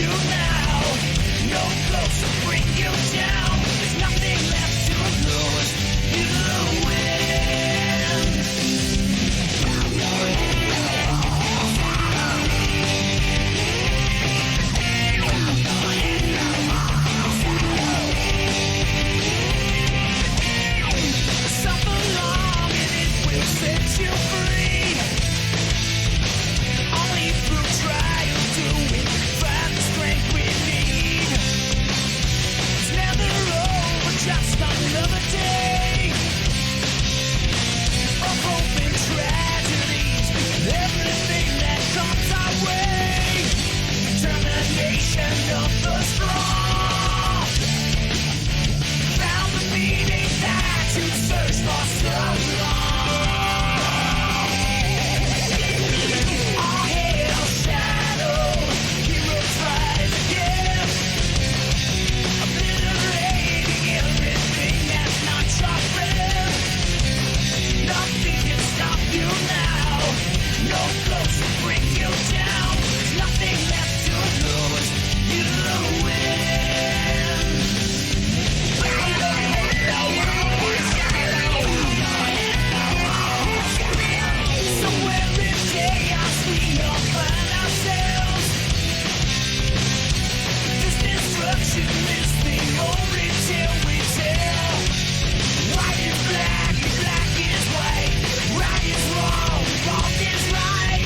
you now. No close to bring you down. There's nothing left to lose. You win. Suffer long and it will set you free. Only through trial do we find the strength we need. It's never over, just another day of hope and tragedies. Everything that comes our way. Determination of the strong. Found the meaning that you searched for so long. All hail shadow, heroes rise again, obliterating everything that's not your friend. Nothing can stop you now. No close to bring you down. There's nothing left to lose. You win. Somewhere in chaos we all find ourselves. This destruction is the only tale we tell. White is black and black is white. Right is wrong, wrong is right.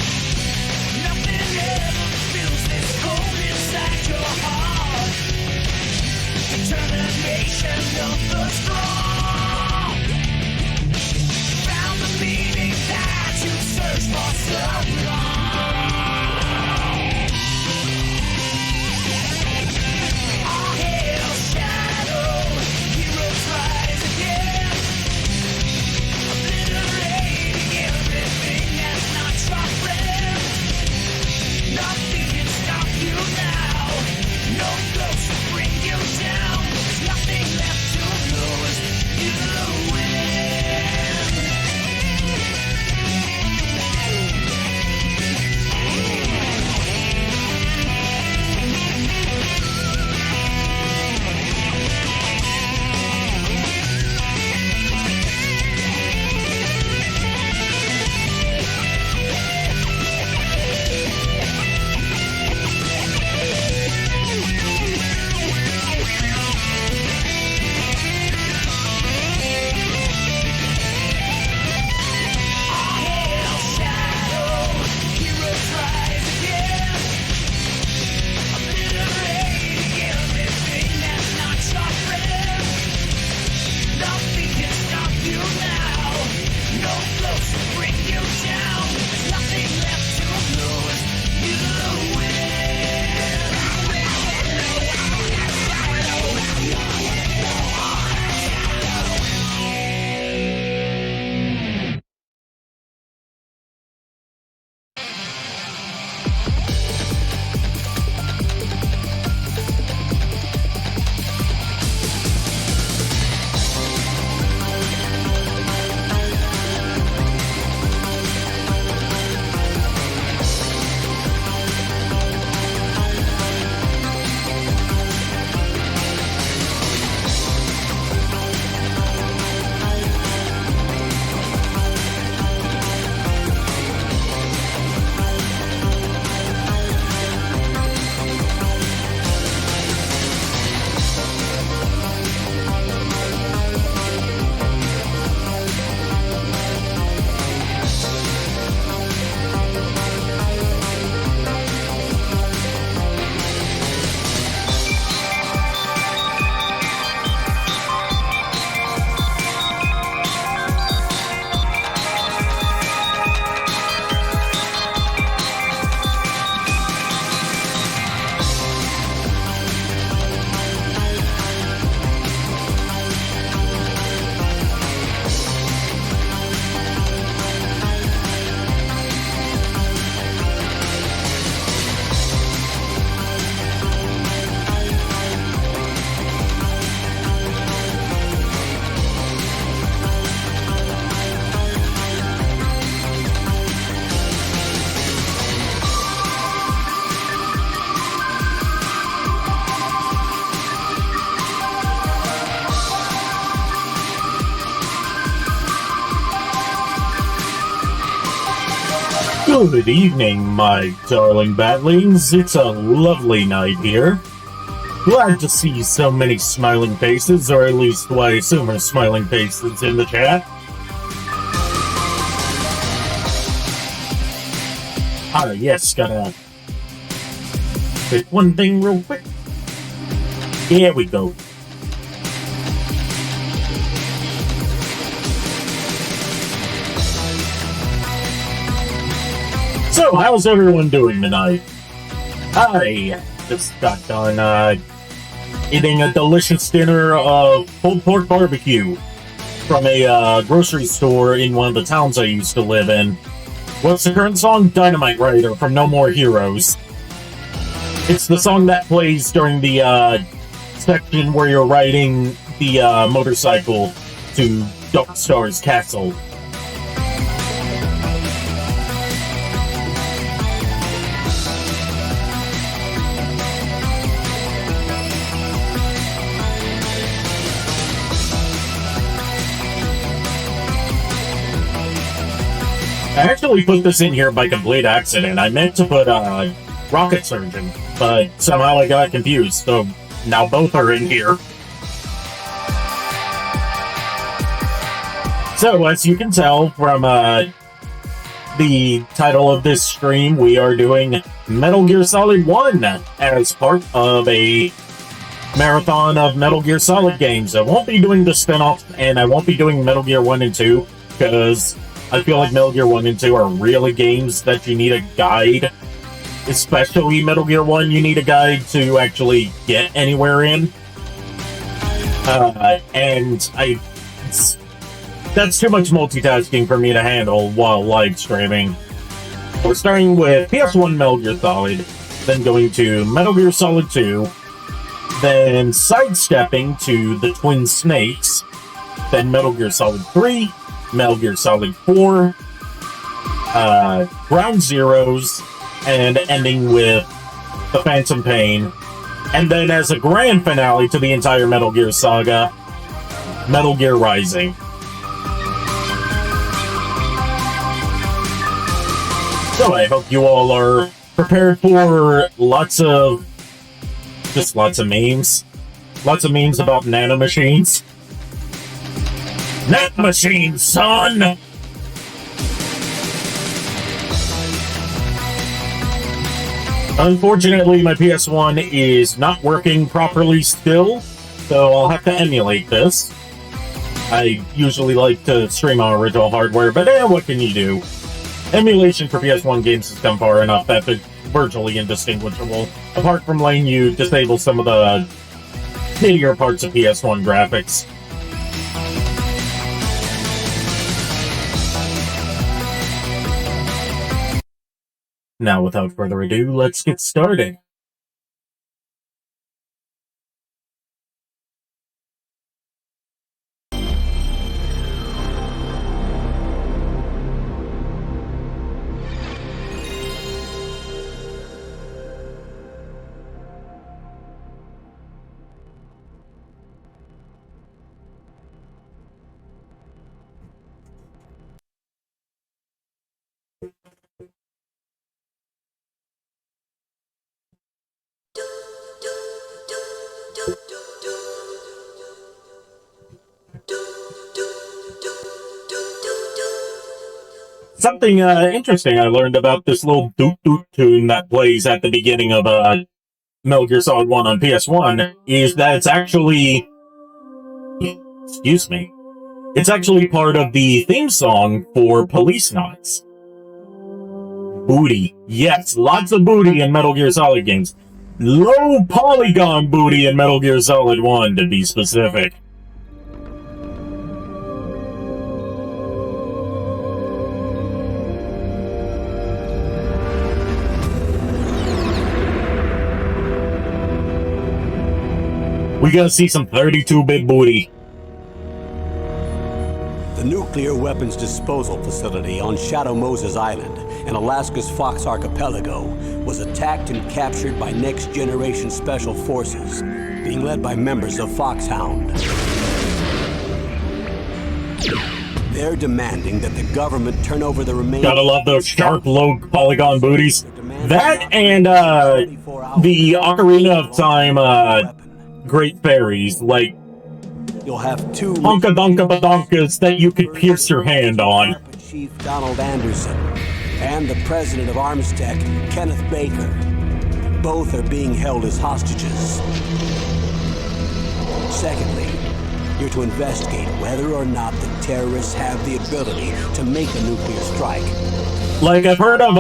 Nothing ever feels this cold inside your heart. Determination of the strong. Found the meaning that you searched for so long. All hail shadow, heroes rise again, obliterating everything that's not your friend. Nothing can stop you now. No close to bring you down. There's nothing left to lose. You win. Good evening, my darling batlings. It's a lovely night here. Glad to see so many smiling faces, or at least what I assume are smiling faces in the chat. Yes, gotta pick one thing real quick. Here we go. So, how's everyone doing tonight? I just got done eating a delicious dinner of pulled pork barbecue from a grocery store in one of the towns I used to live in. What's the current song? Dynamite Rider from No More Heroes. It's the song that plays during the section where you're riding the motorcycle to Dark Star's castle. I actually put this in here by complete accident. I meant to put Rocket Surgeon, but somehow I got confused, so now both are in here. So, as you can tell from the title of this stream, we are doing Metal Gear Solid 1 as part of a marathon of Metal Gear Solid games. I won't be doing the spin-off, and I won't be doing Metal Gear 1 and 2, because I feel like Metal Gear 1 and 2 are really games that you need a guide. Especially Metal Gear 1, you need a guide to actually get anywhere in. That's too much multitasking for me to handle while live streaming. We're starting with PS1 Metal Gear Solid, then going to Metal Gear Solid 2, then sidestepping to the Twin Snakes, then Metal Gear Solid 3, Metal Gear Solid 4, Ground Zeroes, and ending with The Phantom Pain. And then as a grand finale to the entire Metal Gear saga, Metal Gear Rising. So I hope you all are prepared for lots of memes. Lots of memes about nanomachines. Net machine, son! Unfortunately, my PS1 is not working properly still, so I'll have to emulate this. I usually like to stream on original hardware, but what can you do? Emulation for PS1 games has come far enough that it's virtually indistinguishable, apart from letting you disable some of the shittier parts of PS1 graphics. Now, without further ado, let's get started. Something interesting I learned about this little doot-doot tune that plays at the beginning of Metal Gear Solid 1 on PS1 is that it's actually... Excuse me. It's actually part of the theme song for Police Knots. Booty. Yes, lots of booty in Metal Gear Solid games. Low polygon booty in Metal Gear Solid 1, to be specific. We gotta see some 32-bit booty. The nuclear weapons disposal facility on Shadow Moses Island in Alaska's Fox Archipelago was attacked and captured by next-generation special forces, being led by members of Foxhound. They're demanding that the government turn over the remaining... Gotta love those sharp, low polygon booties. That and, the Ocarina of Time, Great Fairies, like, You'll have two... Honka-donka-badonkas that you could pierce your hand on. Chief Donald Anderson and the president of Armstech, Kenneth Baker. Both are being held as hostages. Secondly, you're to investigate whether or not the terrorists have the ability to make a nuclear strike. Like, I've heard of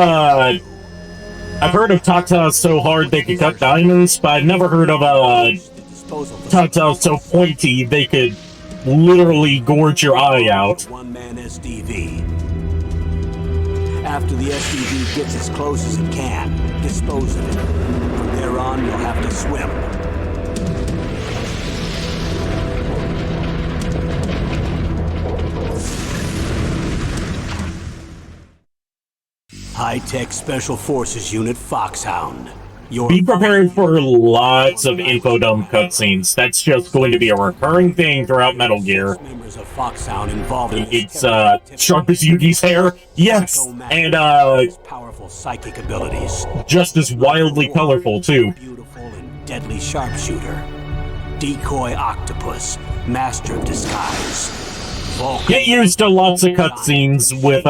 tatas so hard they could cut diamonds, but I've never heard of, tatas so pointy they could literally gorge your eye out. One-man SDV. After the SDV gets as close as it can, dispose of it. From there on, you'll have to swim. High-tech Special Forces Unit Foxhound. Be prepared for lots of infodump cutscenes. That's just going to be a recurring thing throughout Metal Gear. Members of Foxhound involved in It's, sharp as Yugi's hair, yes, and, powerful psychic abilities. just as wildly colorful, too. Beautiful and deadly sharpshooter. Decoy octopus. Master of disguise. Vulcan. Get used to lots of cutscenes with,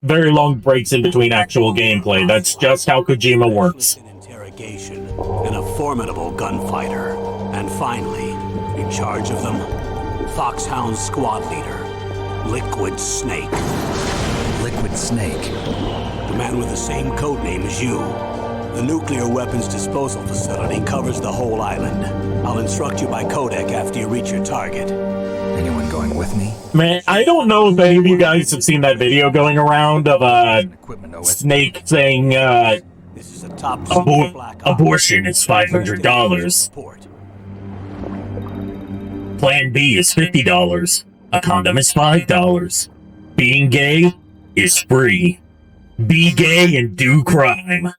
very long breaks in between actual gameplay. That's just how Kojima works. Interrogation and a formidable gunfighter. And finally, in charge of them, Foxhound squad leader, Liquid Snake. Liquid Snake. The man with the same codename as you. The nuclear weapons disposal facility covers the whole island. I'll instruct you by codec after you reach your target. Anyone going with me? Man, I don't know if any of you guys have seen that video going around of, Snake saying, This is a top secret black ops. abortion is $500. Plan B is $50. A condom is $5. Being gay is free. Be gay and do crime.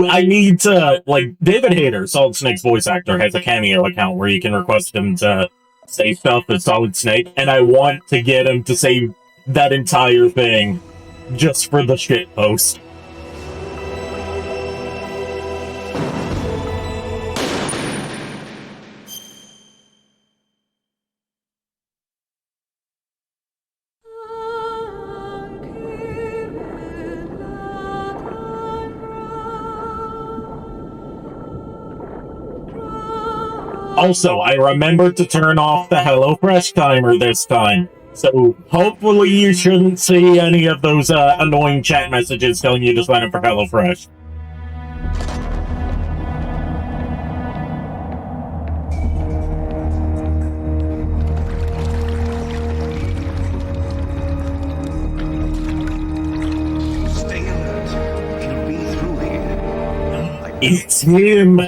I need to, like, David Hayter, Solid Snake's voice actor, has a Cameo account where you can request him to say stuff as Solid Snake, and I want to get him to say that entire thing just for the shit post. Also, I remembered to turn off the HelloFresh timer this time, so hopefully you shouldn't see any of those annoying chat messages telling you to sign up for HelloFresh. Stay alert. He'll be through here. It's him!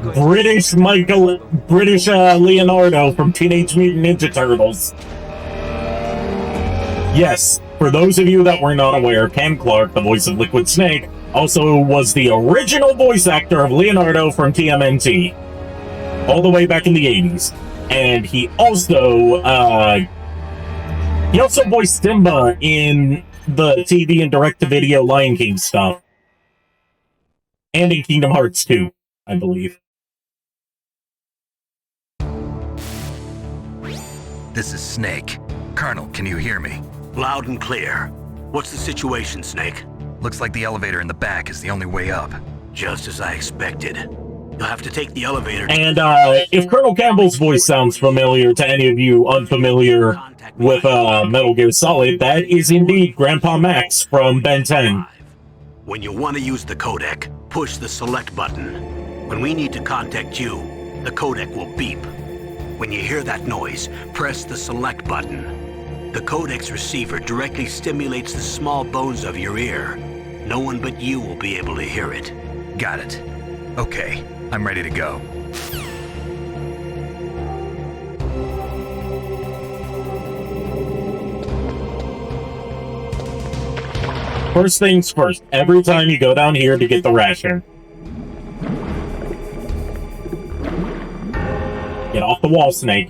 British Leonardo from Teenage Mutant Ninja Turtles. Yes, for those of you that were not aware, Cam Clark, the voice of Liquid Snake, also was the original voice actor of Leonardo from TMNT. All the way back in the 80s. And he also voiced Simba in the TV and direct-to-video Lion King stuff. And in Kingdom Hearts 2, I believe. This is Snake. Colonel, can you hear me? Loud and clear. What's the situation, Snake? Looks like the elevator in the back is the only way up. Just as I expected. You'll have to take the elevator. And if Colonel Campbell's voice sounds familiar to any of you unfamiliar with Metal Gear Solid, that is indeed Grandpa Max from Ben 10. When you want to use the codec, push the select button. When we need to contact you, the codec will beep. When you hear that noise, press the select button. The codec's receiver directly stimulates the small bones of your ear. No one but you will be able to hear it. Got it. Okay, I'm ready to go. First things first, every time you go down here to get the ration, get off the wall, Snake.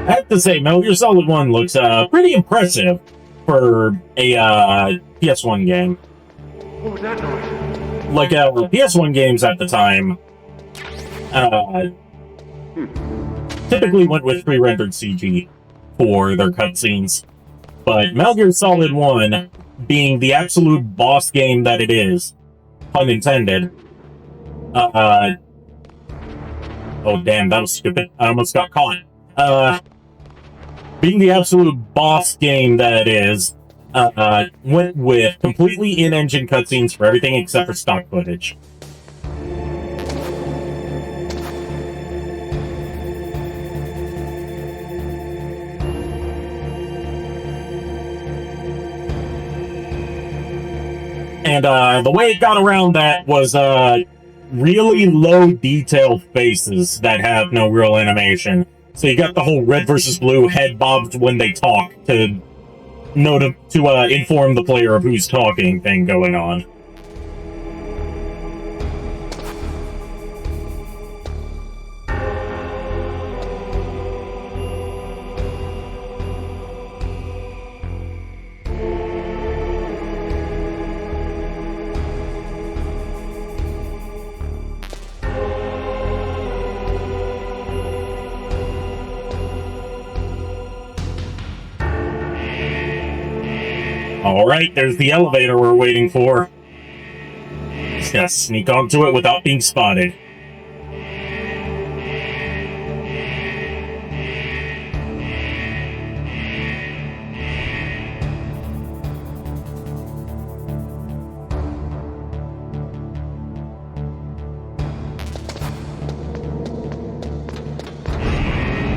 I have to say, Metal Gear Solid 1 looks pretty impressive for a PS1 game. What was that noise? Like, PS1 games at the time typically went with pre-rendered CG for their cutscenes. But Metal Gear Solid 1, being the absolute boss game that it is, pun intended, oh damn, that was stupid. I almost got caught. Being the absolute boss game that it is, went with completely in-engine cutscenes for everything except for stock footage. And the way it got around that was really low detail faces that have no real animation. So you got the whole red versus blue head bobs when they talk to inform the player of who's talking thing going on. Alright, there's the elevator we're waiting for. Just gotta sneak onto it without being spotted.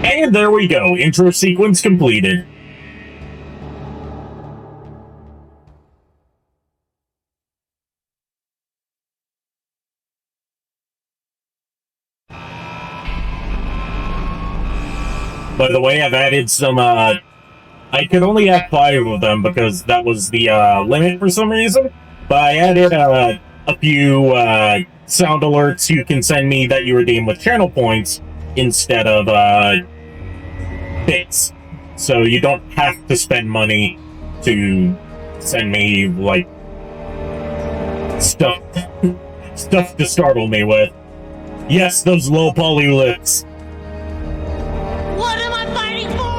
And there we go, intro sequence completed. By the way, I've added some, I could only have 5 of them because that was the, limit for some reason. But I added, a few, sound alerts you can send me that you redeem with channel points instead of, bits. So you don't have to spend money to send me, like, stuff to startle me with. Yes, those low poly lips. What am I fighting for?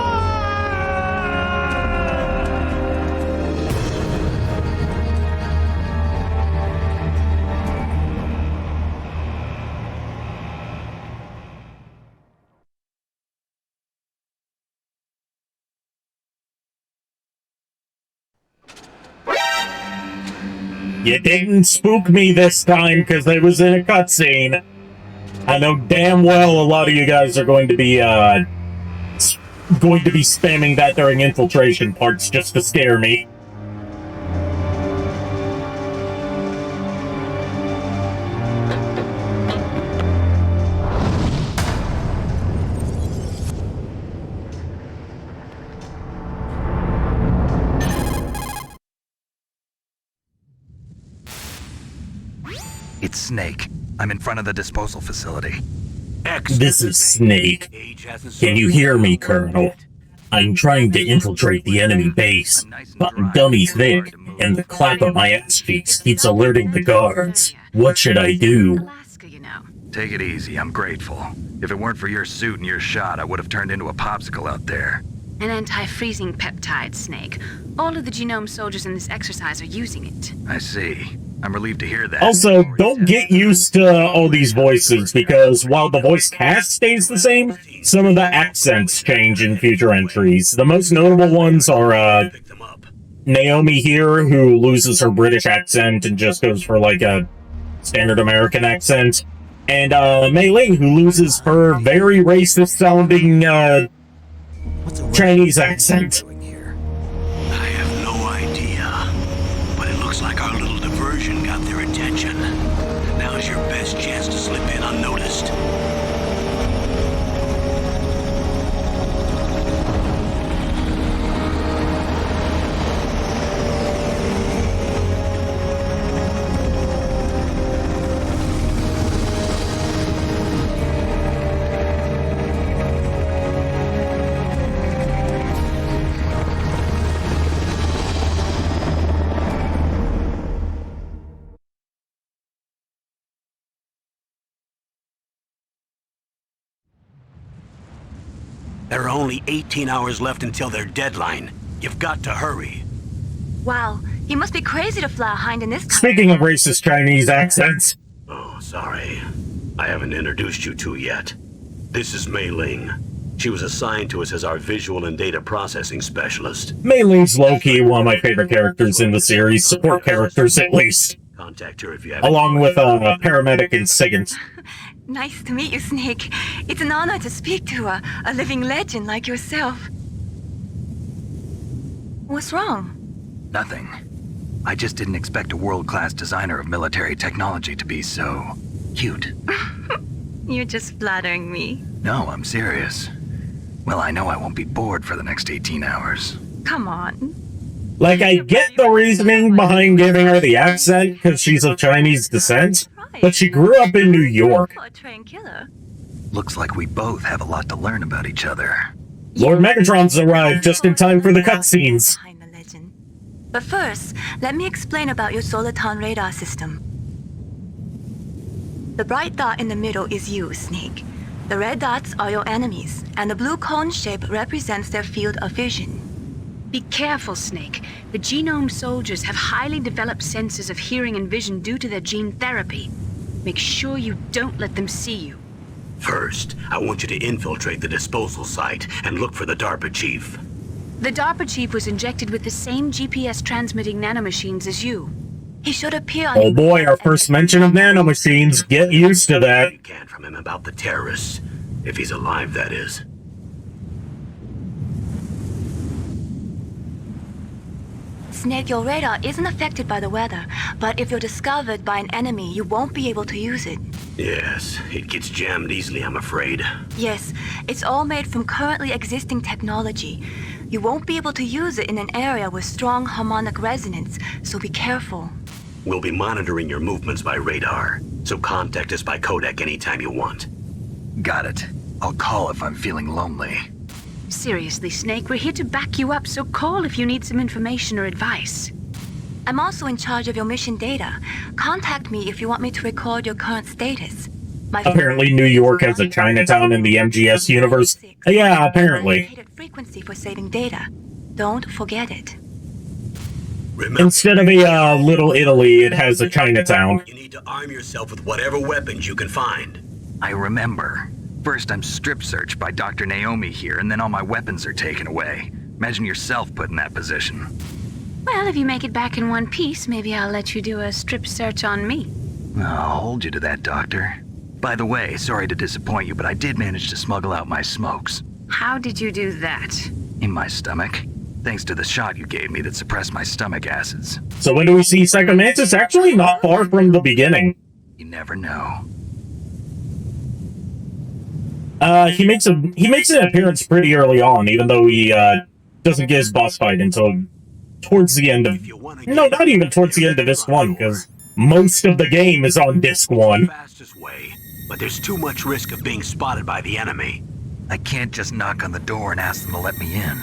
You didn't spook me this time because I was in a cutscene. I know damn well a lot of you guys are going to be spamming that during infiltration parts just to scare me. It's Snake. I'm in front of the disposal facility. This is Snake. Can you hear me, Colonel? I'm trying to infiltrate the enemy base, but I'm dummy thick, and the clap of my ass cheeks keeps alerting the guards. What should I do? Alaska, you know. Take it easy, I'm grateful. If it weren't for your suit and your shot, I would have turned into a popsicle out there. An anti-freezing peptide, Snake. All of the genome soldiers in this exercise are using it. I see. I'm relieved to hear that. Also, don't get used to all these voices, because while the voice cast stays the same, some of the accents change in future entries. The most notable ones are, Naomi here, who loses her British accent and just goes for, like, a standard American accent, and, Mei Ling, who loses her very racist-sounding, Chinese accent. I have no idea, but it looks like our little diversion got their attention. Now's your best chance to slip in unnoticed. There are only 18 hours left until their deadline. You've got to hurry. Wow, you must be crazy to fly behind in this. Speaking of racist Chinese accents. Oh, sorry. I haven't introduced you to yet. This is Mei Ling. She was assigned to us as our visual and data processing specialist. Mei Ling's low-key one of my favorite characters in the series, support characters at least. Contact her if you have Along with paramedic and SIGINT. Nice to meet you, Snake. It's an honor to speak to a living legend like yourself. What's wrong? Nothing. I just didn't expect a world-class designer of military technology to be so cute. You're just flattering me. No, I'm serious. Well, I know I won't be bored for the next 18 hours. Come on. Like, I get the reasoning behind giving her the accent because she's of Chinese descent, but she grew up in New York. For a trained killer. Looks like we both have a lot to learn about each other. Lord Megatron's arrived just in time for the cutscenes. Behind the legend. But first, let me explain about your Soliton radar system. The bright dot in the middle is you, Snake. The red dots are your enemies, and the blue cone shape represents their field of vision. Be careful, Snake. The genome soldiers have highly developed senses of hearing and vision due to their gene therapy. Make sure you don't let them see you. First, I want you to infiltrate the disposal site and look for the DARPA chief. The DARPA chief was injected with the same GPS transmitting nanomachines as you. He should appear on Oh boy, our first mention of nanomachines. Get used to that. You can from him about the terrorists. If he's alive, that is. Snake, your radar isn't affected by the weather, but if you're discovered by an enemy, you won't be able to use it. Yes, it gets jammed easily, I'm afraid. Yes, it's all made from currently existing technology. You won't be able to use it in an area with strong harmonic resonance, so be careful. We'll be monitoring your movements by radar, so contact us by codec anytime you want. Got it. I'll call if I'm feeling lonely. Seriously, Snake, we're here to back you up, so call if you need some information or advice. I'm also in charge of your mission data. Contact me if you want me to record your current status. Apparently New York has a Chinatown in the MGS universe. Yeah, apparently. Frequency for saving data. Don't forget it. Remember, Instead of a Little Italy, it has a Chinatown. you need to arm yourself with whatever weapons you can find. I remember. First, I'm strip searched by Dr. Naomi here, and then all my weapons are taken away. Imagine yourself put in that position. Well, if you make it back in one piece, maybe I'll let you do a strip search on me. I'll hold you to that, Doctor. By the way, sorry to disappoint you, but I did manage to smuggle out my smokes. How did you do that? In my stomach. Thanks to the shot you gave me that suppressed my stomach acids. So when do we see Psycho Mantis? Actually, not far from the beginning. You never know. He makes an appearance pretty early on, even though he doesn't get his boss fight until towards the end of... No, not even towards the end of Disc 1, because most of the game is on Disc 1. Fastest way, but there's too much risk of being spotted by the enemy. I can't just knock on the door and ask them to let me in.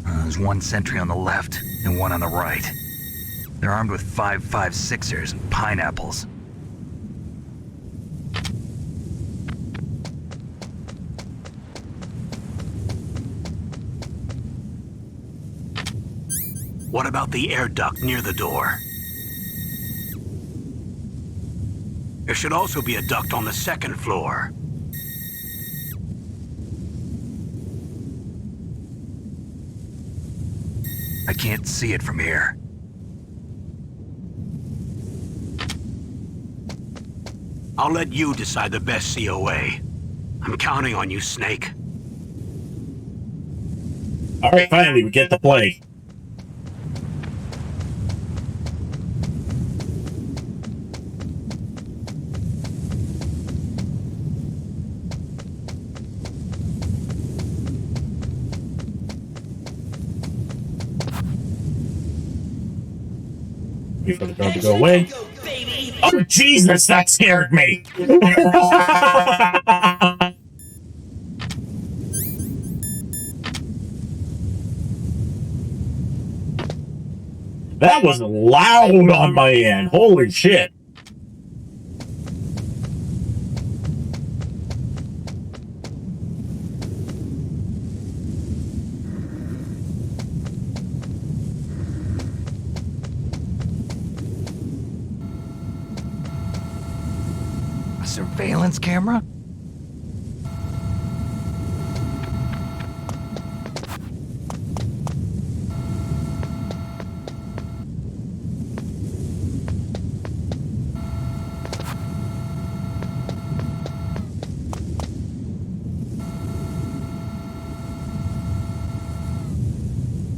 There's one sentry on the left and one on the right. They're armed with 5.56ers and pineapples. What about the air duct near the door? There should also be a duct on the second floor. I can't see it from here. I'll let you decide the best COA. I'm counting on you, Snake. Alright, finally, we get to play. Wait for the dog to go away. Oh, Jesus, that scared me! That was loud on my end. Holy shit. Surveillance camera?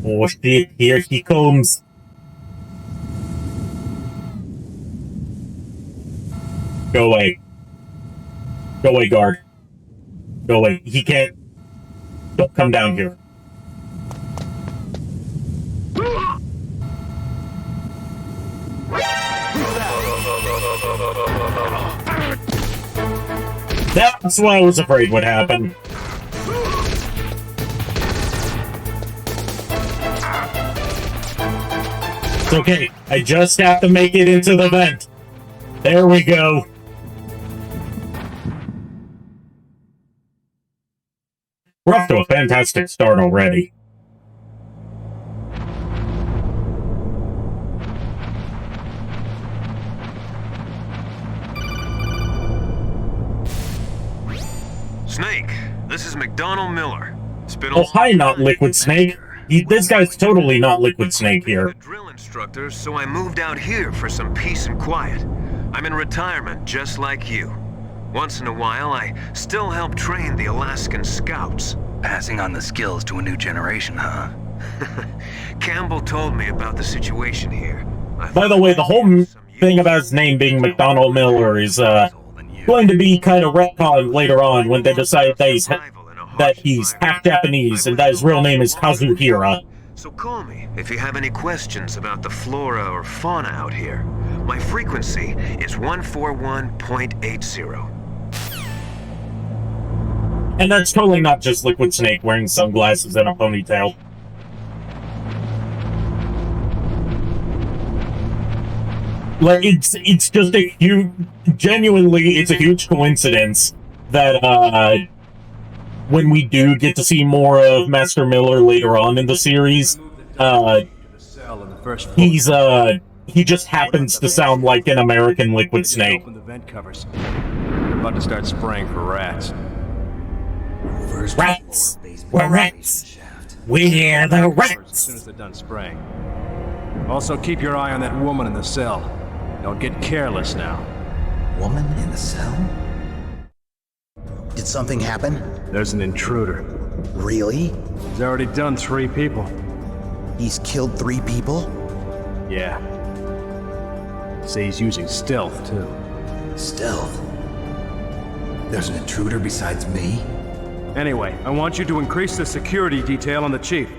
Oh shit, here he comes. Go away. Go away, guard. Go away. He can't. Don't come down here. That's what I was afraid would happen. It's okay. I just have to make it into the vent. There we go. We're off to a fantastic start already. Snake, this is McDonald Miller. It's been Oh, hi, not Liquid Snake. This guy's totally not Liquid Snake here. a drill instructor, so I moved out here for some peace and quiet. I'm in retirement, just like you. Once in a while, I still help train the Alaskan Scouts. Passing on the skills to a new generation, huh? Campbell told me about the situation here. By the way, the whole thing about his name being McDonald Miller is going to be kind of retconned later on when they decide that he's half Japanese and that his real name is Kazuhira. So call me if you have any questions about the flora or fauna out here. My frequency is 141.80. And that's totally not just Liquid Snake wearing sunglasses and a ponytail. Like, it's just a huge, genuinely, it's a huge coincidence that, when we do get to see more of Master Miller later on in the series, he just happens to sound like an American Liquid Snake. Open the vent covers. We're about to start spraying for rats. Rats! We're rats! We're the As rats! soon as they're done spraying. Also, keep your eye on that woman in the cell. Don't get careless now. Woman in the cell? Did something happen? There's an intruder. Really? He's already done 3 people. He's killed 3 people? Yeah. Say he's using stealth, too. Stealth? There's an intruder besides me? Anyway, I want you to increase the security detail on the chief.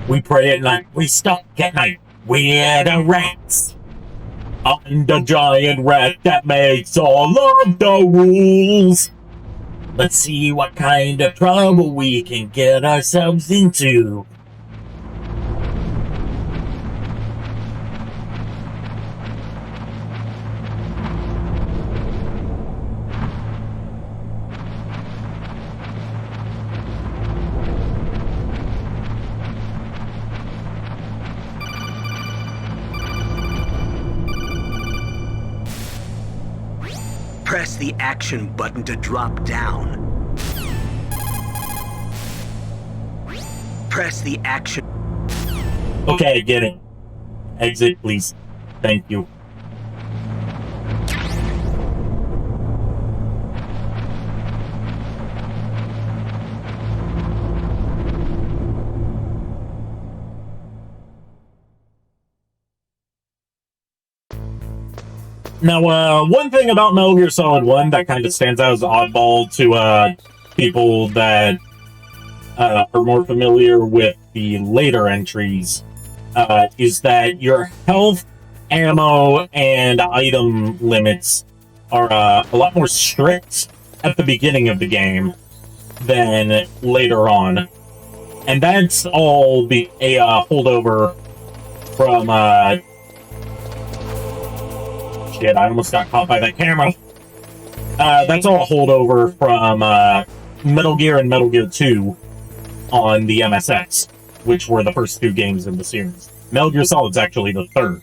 We pray at night, we stalk at night, we're the rats. I'm the giant rat that makes all of the rules. Let's see what kind of trouble we can get ourselves into. Press the action button to drop down. Press the action. Okay, I get it. Exit, please. Thank you. Now, one thing about Metal Gear Solid 1 that kind of stands out as oddball to people that are more familiar with the later entries is that your health, ammo, and item limits are a lot more strict at the beginning of the game than later on. And that's all a holdover from shit, I almost got caught by that camera. That's all a holdover from Metal Gear and Metal Gear 2 on the MSX, which were the first 2 games in the series. Metal Gear Solid's actually the 3rd.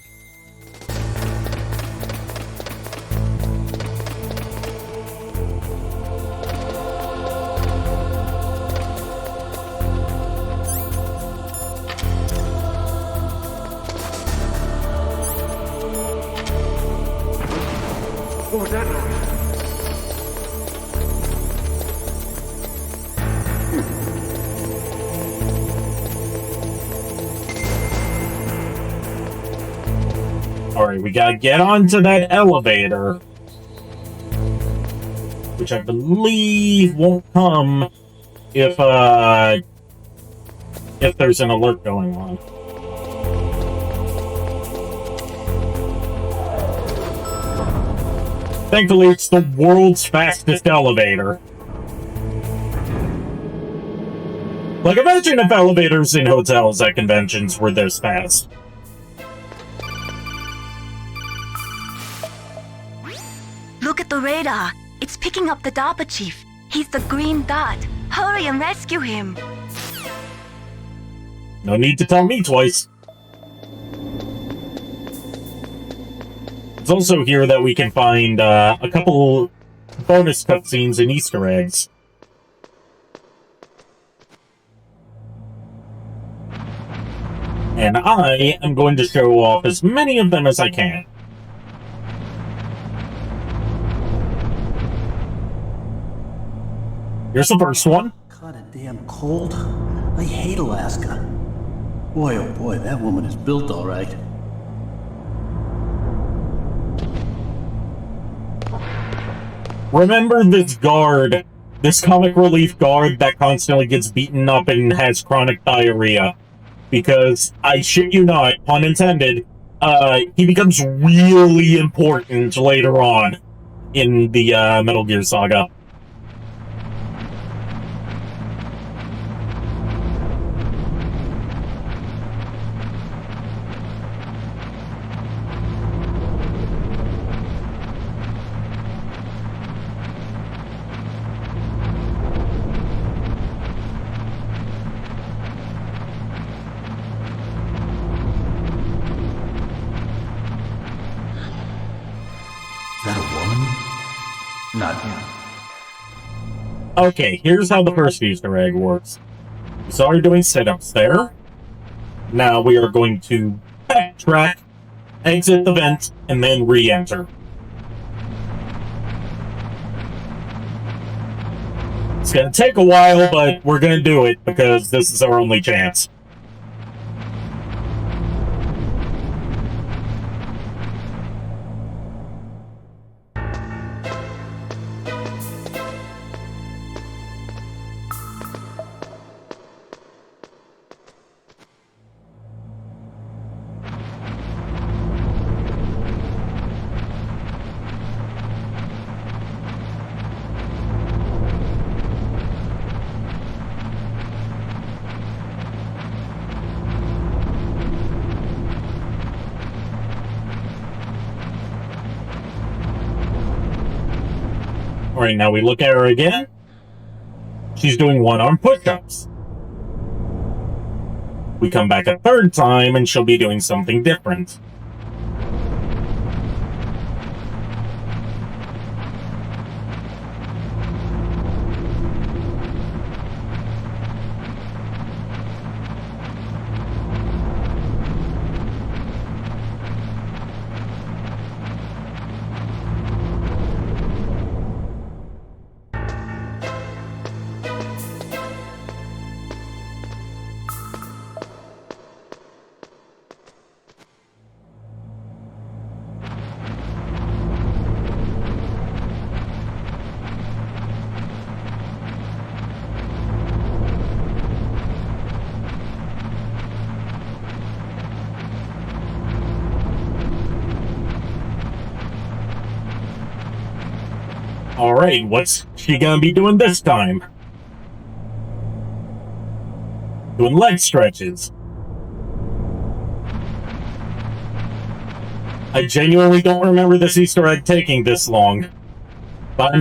What was that noise? Alright, we gotta get onto that elevator. Which I believe won't come if there's an alert going on. Thankfully, it's the world's fastest elevator. Like, imagine if elevators in hotels at conventions were this fast. Look at the radar. It's picking up the DARPA chief. He's the green dot. Hurry and rescue him. No need to tell me twice. It's also here that we can find a couple bonus cutscenes and Easter eggs. And I am going to show off as many of them as I can. Here's the first one. Caught a damn cold. I hate Alaska. Boy, oh boy, that woman is built all right. Remember this guard, this comic relief guard that constantly gets beaten up and has chronic diarrhea. Because, I shit you not, pun intended, he becomes really important later on in the Metal Gear Saga. Is that a woman? Not him. Okay, here's how the first Easter egg works. We saw her doing sit-ups there. Now we are going to backtrack, exit the vent, and then re-enter. It's gonna take a while, but we're gonna do it because this is our only chance. Alright, now we look at her again. She's doing one-arm push-ups. We come back a third time and she'll be doing something different. Alright, what's she gonna be doing this time? Doing leg stretches. I genuinely don't remember this Easter egg taking this long. But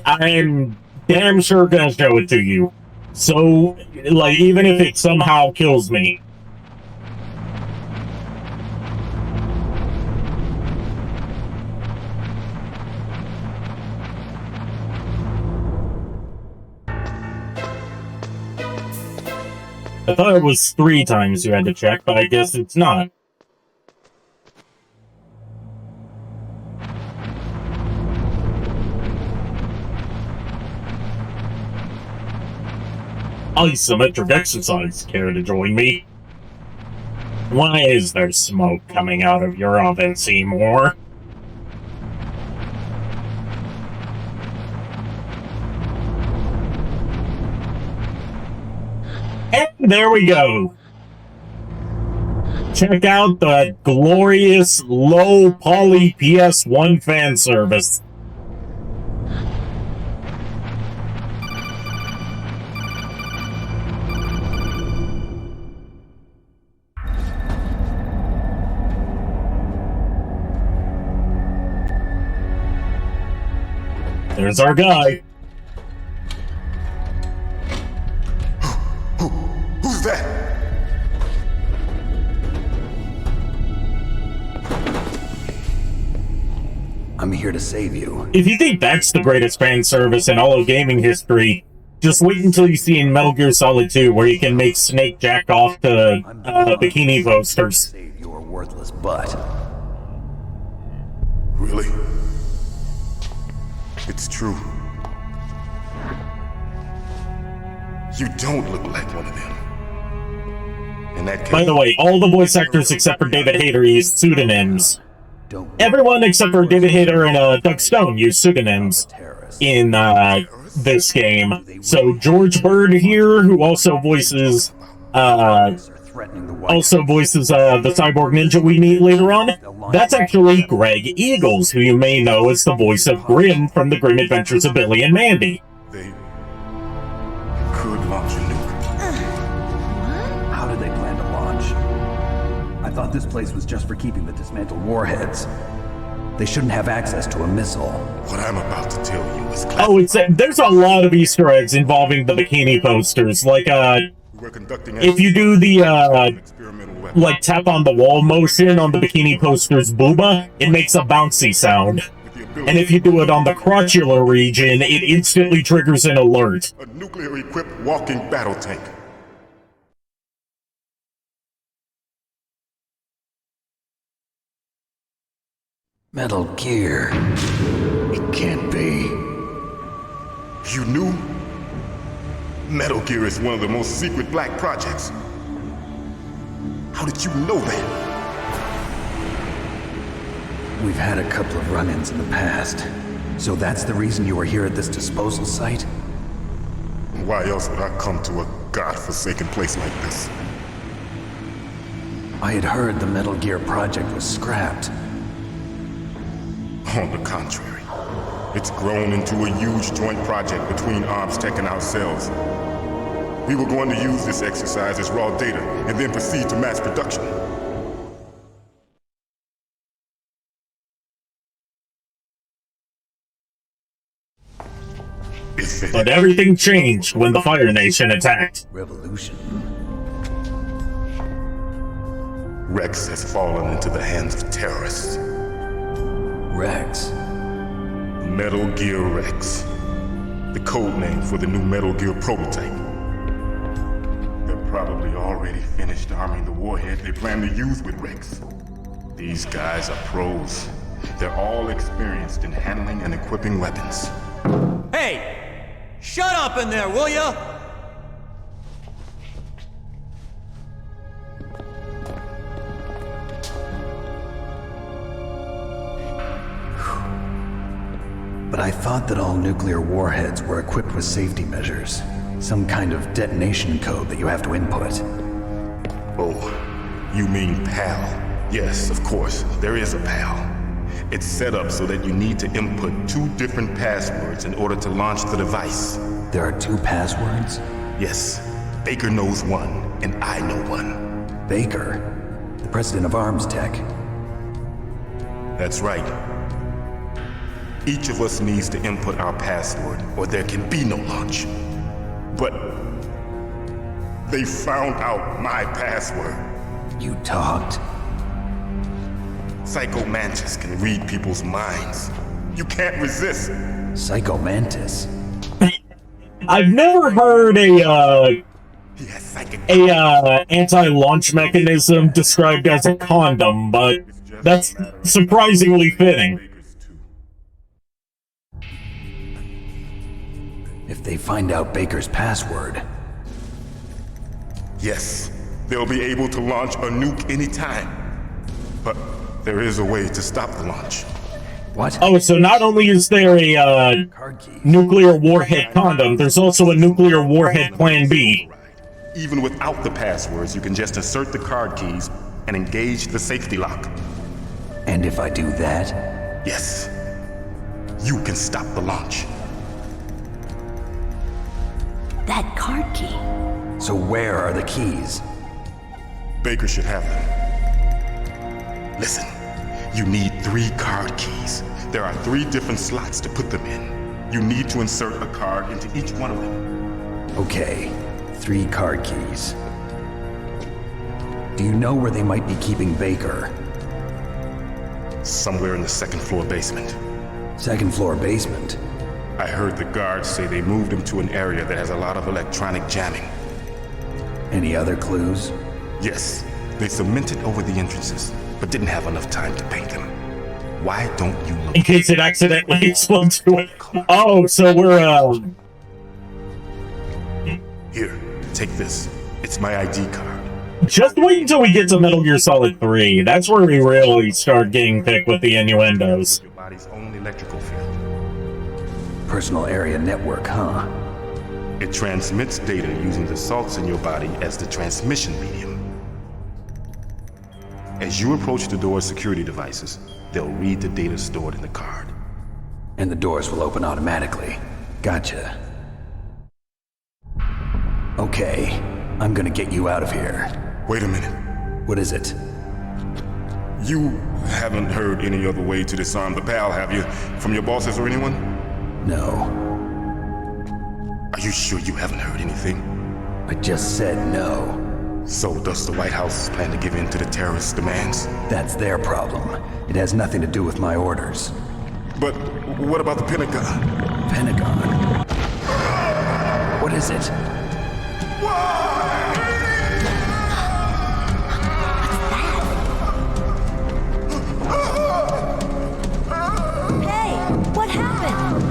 I'm damn sure gonna show it to you. So, like, even if it somehow kills me. I thought it was 3 times you had to check, but I guess it's not. Isometric exercise, care to join me? Why is there smoke coming out of your oven, Seymour? And there we go. Check out the glorious low poly PS1 fan service. There's our guy. Who's that? I'm here to save you. If you think that's the greatest fan service in all of gaming history, just wait until you see in Metal Gear Solid 2 where you can make Snake jack off to bikini posters. Save your worthless butt. Really? It's true. You don't look like one of them. In that case, By the way, all the voice actors except for David Hayter use pseudonyms. Everyone except for David Hayter and Doug Stone use pseudonyms in this game. So George Bird here, who also voices the cyborg ninja we meet later on, that's actually Greg Eagles, who you may know as the voice of Grim from The Grim Adventures of Billy and Mandy. they could launch a nuke. How did they plan to launch? I thought this place was just for keeping the dismantled warheads. They shouldn't have access to a missile. What I'm about to tell you is Oh, there's a lot of Easter eggs involving the bikini posters. Like, we're conducting if you do the, experimental weapon. like, tap on the wall motion on the bikini poster's booba, it makes a bouncy sound. And if you do it on the crotchular region, it instantly triggers an alert. A nuclear-equipped walking battle tank. Metal Gear. It can't be. You knew? Metal Gear is one of the most secret black projects. How did you know that? We've had a couple of run-ins in the past. So that's the reason you were here at this disposal site? Why else would I come to a godforsaken place like this? I had heard the Metal Gear project was scrapped. On the contrary, it's grown into a huge joint project between Arms Tech and ourselves. We were going to use this exercise as raw data and then proceed to mass production. But everything changed when the Fire Nation attacked. Revolution. Rex has fallen into the hands of terrorists. Rex. Metal Gear Rex. The code name for the new Metal Gear prototype. They're probably already finished arming the warhead they plan to use with Rex. These guys are pros. They're all experienced in handling and equipping weapons. Hey! Shut up in there, will ya? But I thought that all nuclear warheads were equipped with safety measures. Some kind of detonation code that you have to input. Oh, you mean PAL? Yes, of course, there is a PAL. It's set up so that you need to input 2 different passwords in order to launch the device. There are 2 passwords? Yes, Baker knows one, and I know one. Baker? The president of Arms Tech? That's right. Each of us needs to input our password, or there can be no launch. But They found out my password. You talked? Psycho Mantis can read people's minds. You can't resist. Psycho Mantis? I've never heard a anti-launch mechanism described as a condom, but that's surprisingly fitting. If they find out Baker's password... Yes, they'll be able to launch a nuke anytime. But there is a way to stop the launch. What? Oh, so not only is there a nuclear warhead condom, there's also a nuclear warhead plan B. Even without the passwords, you can just insert the card keys and engage the safety lock. And if I do that? Yes. You can stop the launch. That card key. So where are the keys? Baker should have them. Listen, you need 3 card keys. There are 3 different slots to put them in. You need to insert a card into each one of them. Okay, 3 card keys. Do you know where they might be keeping Baker? Somewhere in the 2nd floor basement. 2nd floor basement? I heard the guards say they moved him to an area that has a lot of electronic jamming. Any other clues? Yes, they cemented over the entrances, but didn't have enough time to paint them. Why don't you look? In case it accidentally explodes to it. Oh, so we're, Here, take this. It's my ID card. Just wait until we get to Metal Gear Solid 3. That's where we really start getting thick with the innuendos. Your body's own electrical field. Personal area network, huh? It transmits data using the salts in your body as the transmission medium. As you approach the door's security devices, they'll read the data stored in the card. And the doors will open automatically. Gotcha. Okay, I'm gonna get you out of here. Wait a minute. What is it? You haven't heard any other way to disarm the PAL, have you? From your bosses or anyone? No. Are you sure you haven't heard anything? I just said no. So does the White House plan to give in to the terrorists' demands? That's their problem. It has nothing to do with my orders. But what about the Pentagon? Pentagon? What is it? Hey, what happened?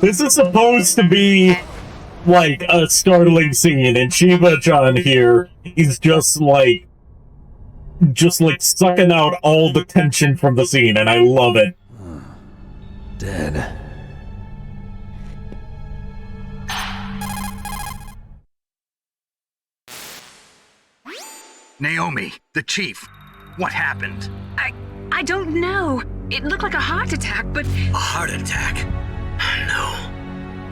This is supposed to be like a startling scene, and Shiba-chan here is just like sucking out all the tension from the scene, and I love it. Dead. Naomi, the chief. What happened? I don't know. It looked like a heart attack, but... A heart attack? No.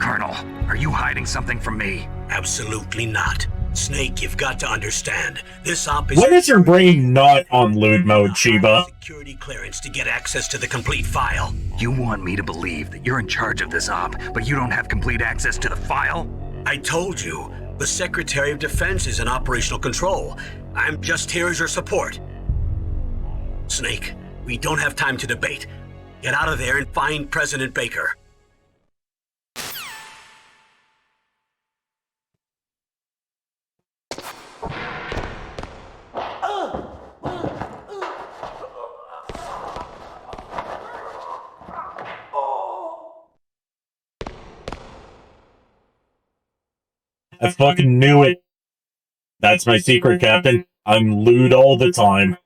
Colonel, are you hiding something from me? Absolutely not. Snake, you've got to understand. This op is... When is your brain not on lewd mode, Shiba? Security clearance to get access to the complete file. You want me to believe that you're in charge of this op, but you don't have complete access to the file? I told you, the Secretary of Defense is in operational control. I'm just here as your support. Snake, we don't have time to debate. Get out of there and find President Baker. I fucking knew it. That's my secret, Captain. I'm lewd all the time.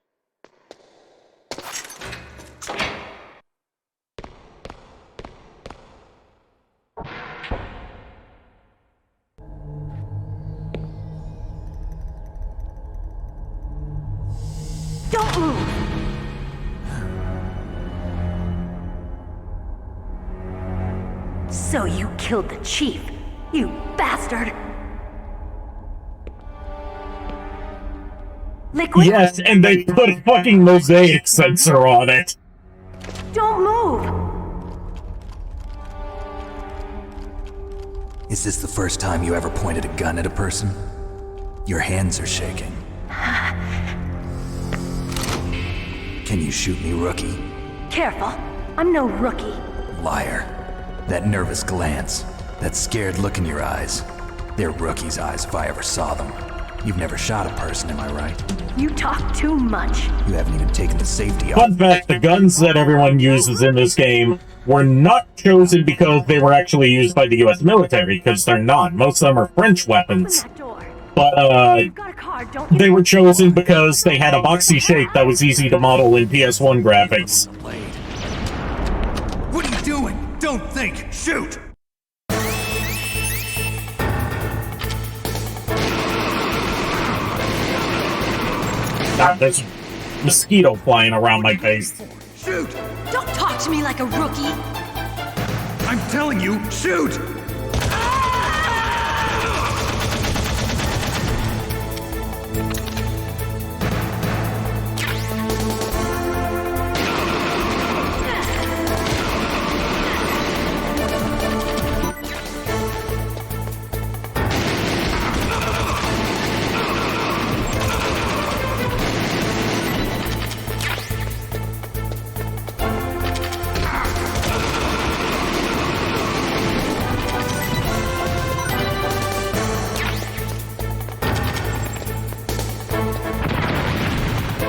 Don't move! So you killed the chief, you bastard! Liquid? Yes, and they put a fucking mosaic sensor on it. Don't move! Is this the first time you ever pointed a gun at a person? Your hands are shaking. Can you shoot me, rookie? Careful. I'm no rookie. Liar. That nervous glance, that scared look in your eyes. They're rookie's eyes if I ever saw them. You've never shot a person, am I right? You talk too much. You haven't even taken the safety off. Fun fact, the guns that everyone uses in this game were not chosen because they were actually used by the US military, because they're not. Most of them are French weapons. But, they were chosen because they had a boxy shape that was easy to model in PS1 graphics. What are you doing? Don't think! Shoot! God, there's a mosquito flying around my face. Shoot! Don't talk to me like a rookie. I'm telling you, shoot!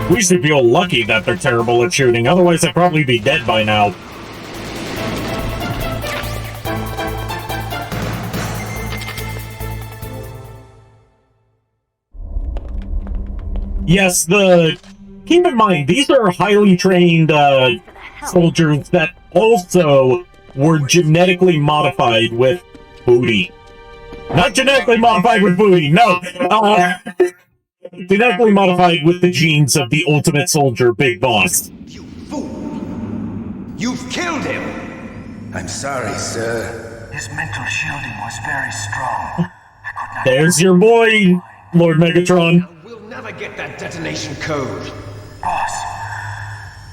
We should feel lucky that they're terrible at shooting, otherwise I'd probably be dead by now. Yes, keep in mind, these are highly trained soldiers that also were genetically modified with booty. Not genetically modified with booty, no! Genetically modified with the genes of the ultimate soldier, Big Boss. You fool! You've killed him! I'm sorry, sir. His mental shielding was very strong. There's your boy, Lord Megatron. We'll never get that detonation code. Boss,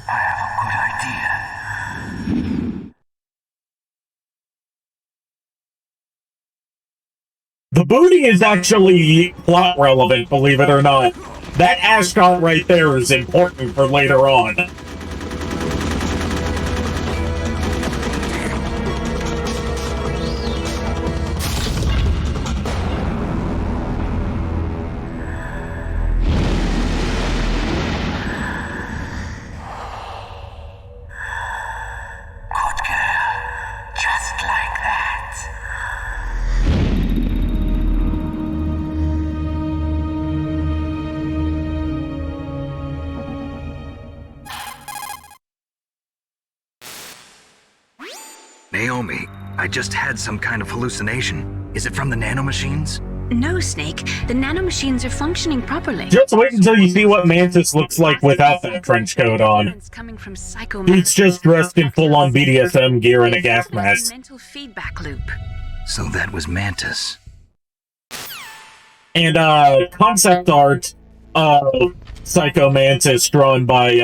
I have a good idea. The booty is actually plot relevant, believe it or not. That ascot right there is important for later on. Naomi, I just had some kind of hallucination. Is it from the nanomachines? No, Snake. The nanomachines are functioning properly. Just wait until you see what Mantis looks like without that trench coat on. Coming from Psycho Dude's just dressed in full-on BDSM gear and a gas mask. Mental feedback loop. So that was Mantis. And, concept art of Psycho Mantis drawn by,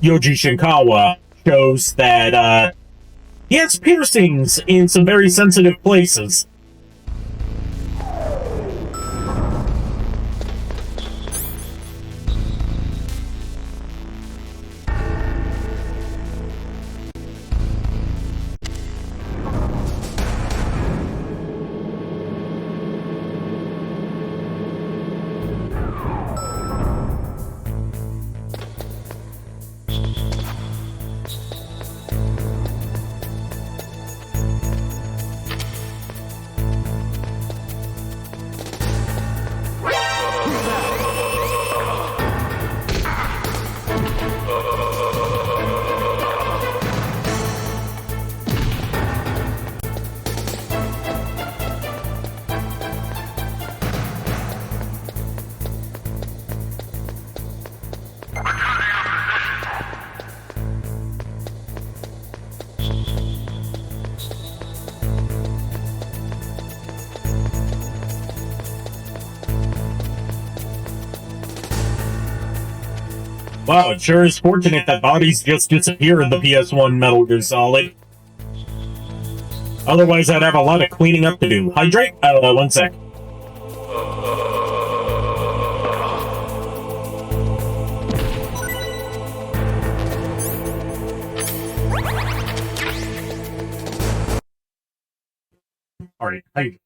Yoji Shinkawa shows that, he has piercings in some very sensitive places. Wow, it sure is fortunate that bodies just disappear in the PS1 Metal Gear Solid. Otherwise, I'd have a lot of cleaning up to do. Hydrate? 1 sec. Alright, hydrate.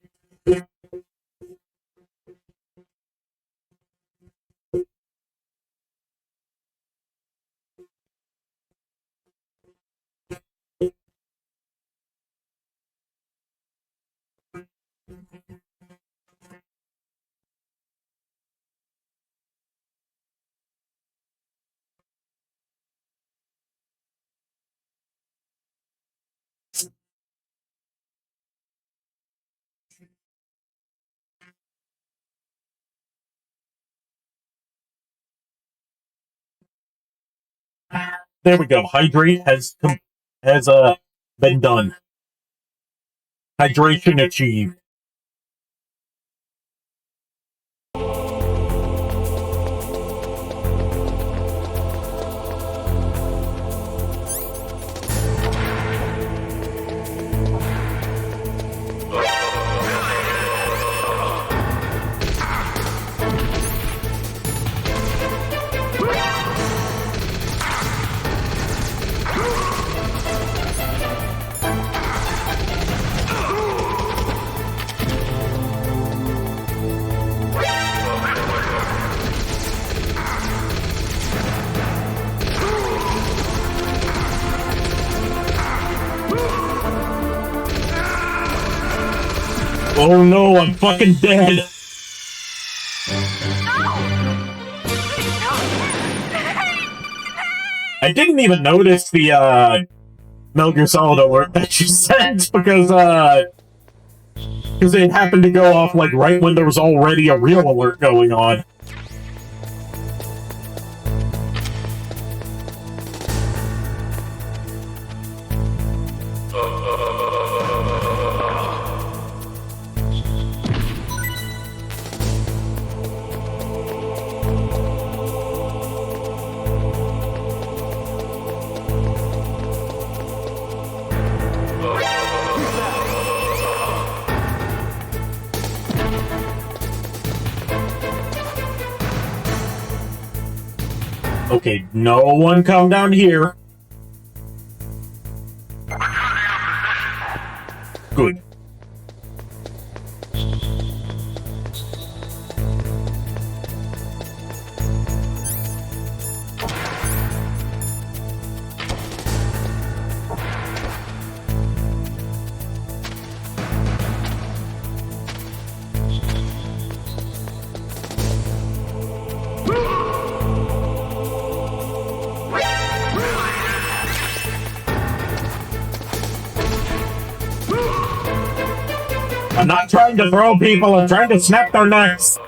There we go. Hydrate has been done. Hydration achieved. Oh no, I'm fucking dead! I didn't even notice the, Metal Gear Solid alert that you sent, because it happened to go off, like, right when there was already a real alert going on. Okay, no one come down here. Good. I'm not trying to throw people, I'm trying to snap their necks!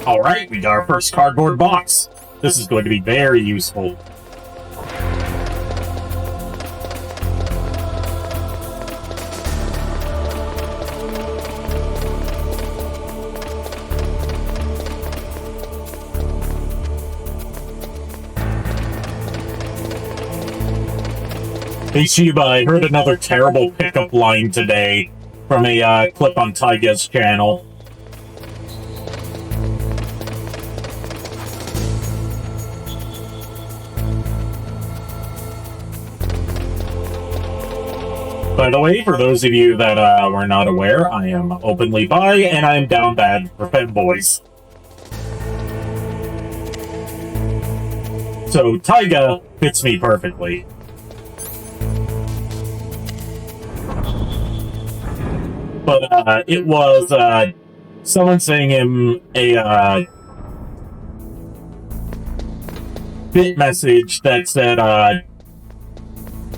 Alright, we got our first cardboard box. This is going to be very useful. Hey Shiba, I heard another terrible pickup line today from a clip on Taiga's channel. By the way, for those of you that were not aware, I am openly bi, and I am down bad for femboys. So Taiga fits me perfectly. But it was someone sending him a bit message that said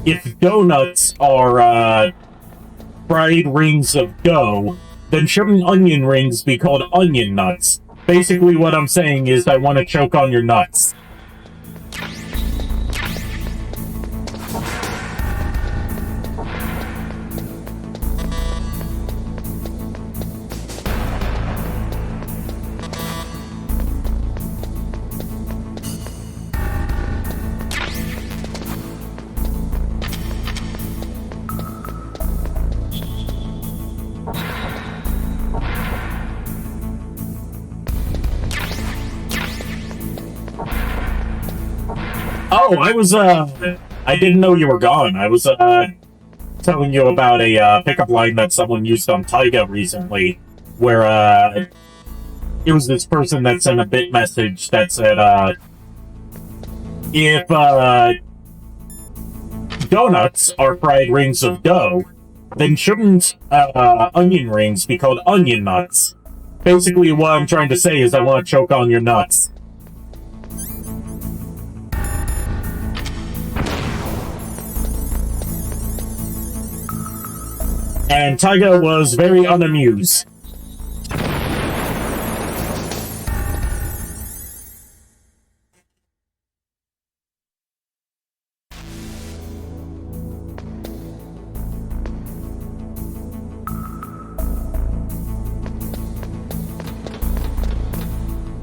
if donuts are fried rings of dough, then shouldn't onion rings be called onion nuts? Basically what I'm saying is I want to choke on your nuts. Oh, I didn't know you were gone. I was, telling you about a, pickup line that someone used on Taiga recently, where, it was this person that sent a bit message that said, if, donuts are fried rings of dough, then shouldn't, onion rings be called onion nuts? Basically, what I'm trying to say is I want to choke on your nuts. And Taiga was very unamused.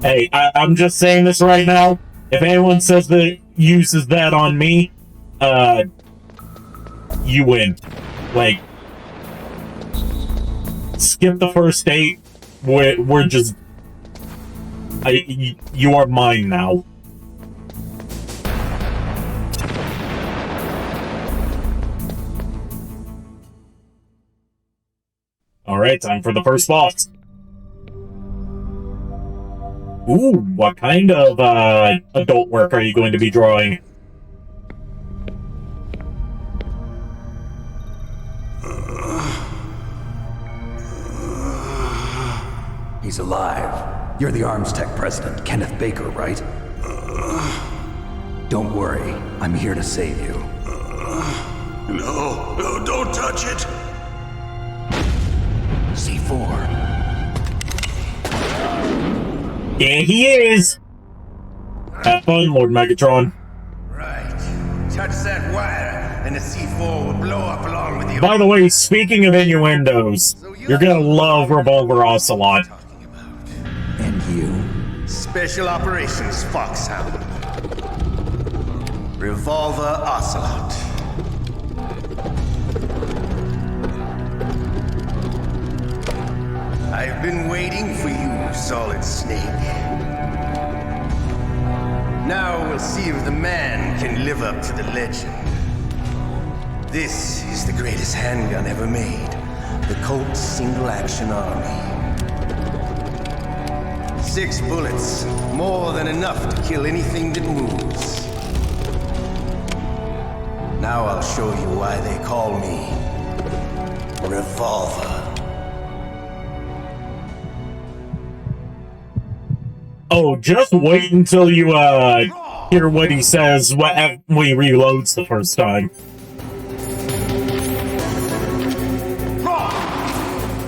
Hey, I'm just saying this right now. If anyone says that uses that on me, you win. Like, skip the first date. We're just... you are mine now. Alright, time for the first boss. Ooh, what kind of, adult work are you going to be drawing? He's alive. You're the Arms Tech president, Kenneth Baker, right? Don't worry, I'm here to save you. No, don't touch it! C4. There he is! Have fun, Lord Megatron. Right. Touch that wire, and the C4 will blow up along with you. By the way, speaking of innuendos, you're gonna love Revolver Ocelot. And you? Special Operations Foxhound. Revolver Ocelot. I've been waiting for you, Solid Snake. Now we'll see if the man can live up to the legend. This is the greatest handgun ever made. The Colt Single Action Army. 6 bullets, more than enough to kill anything that moves. Now I'll show you why they call me Revolver. Oh, just wait until you, hear what he says when he reloads the first time.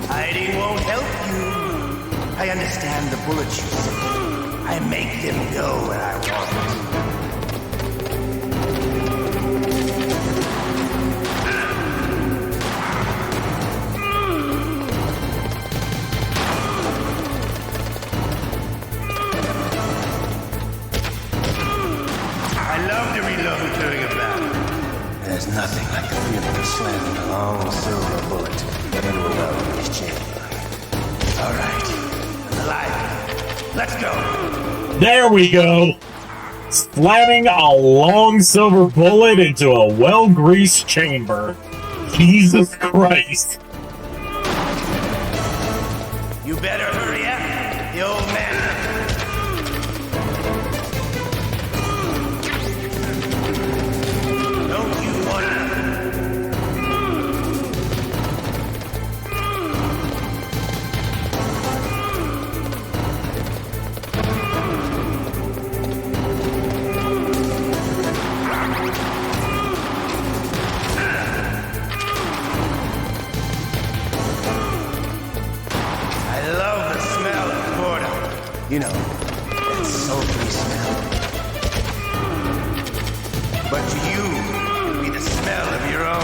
Hiding won't help you. I understand the bullets you see. I make them go where I want them to. I love to reload during a battle. There's nothing like the feeling of slamming a long silver bullet into a well-finished chamber. All right, alive. Let's go. There we go! Slamming a long silver bullet into a well-greased chamber. Jesus Christ. You better hurry up. The old man. That sultry smell. But to you, it'll be the smell of your own.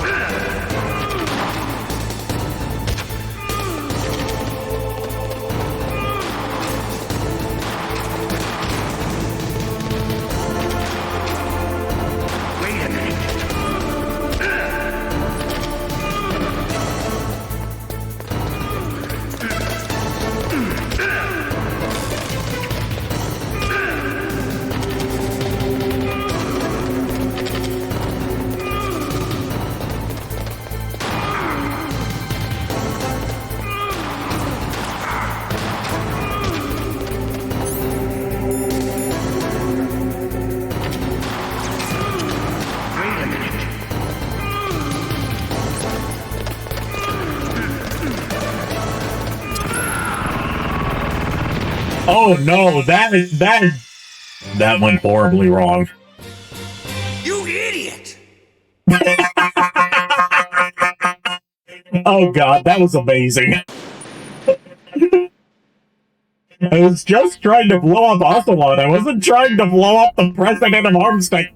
Oh no, that went horribly wrong. You idiot! Oh god, that was amazing. I was just trying to blow up Ocelot. I wasn't trying to blow up the president of Armstead.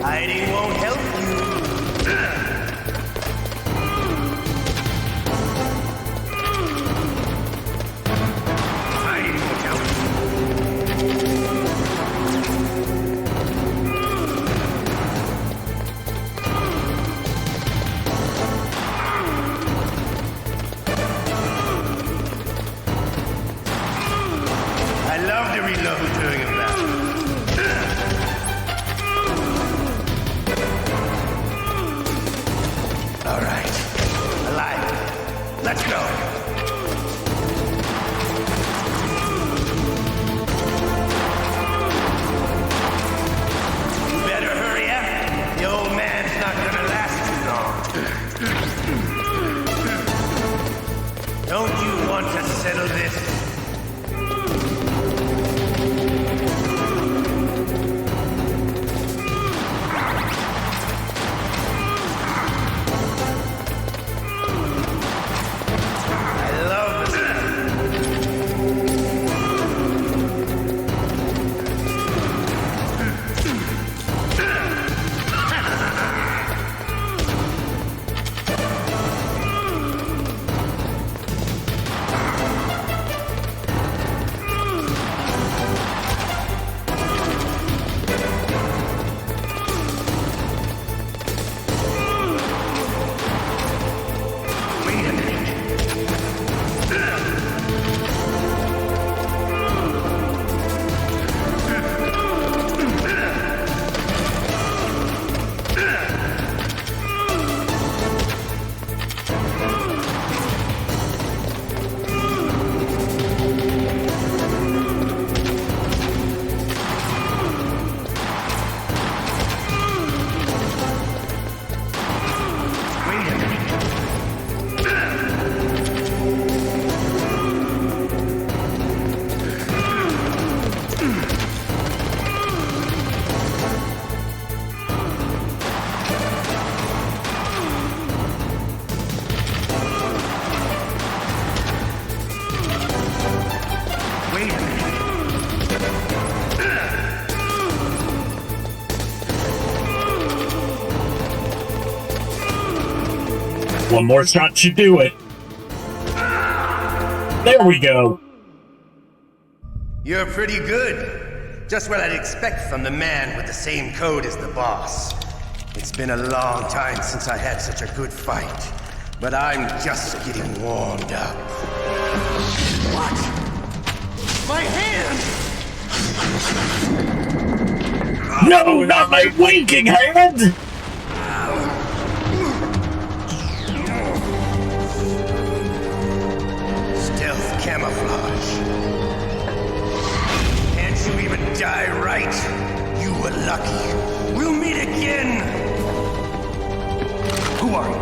Hiding won't help you. Hiding won't help I love to reload during a battle. All right. Alive. Let's go. You better hurry up. The old man's not gonna last too long. Don't you want to settle this? One more shot should do it. There we go. You're pretty good. Just what I'd expect from the man with the same code as the boss. It's been a long time since I had such a good fight, but I'm just getting warmed up. What? No, not my winking hand! Stealth camouflage. Can't you even die right? You were lucky. We'll meet again! Who are you?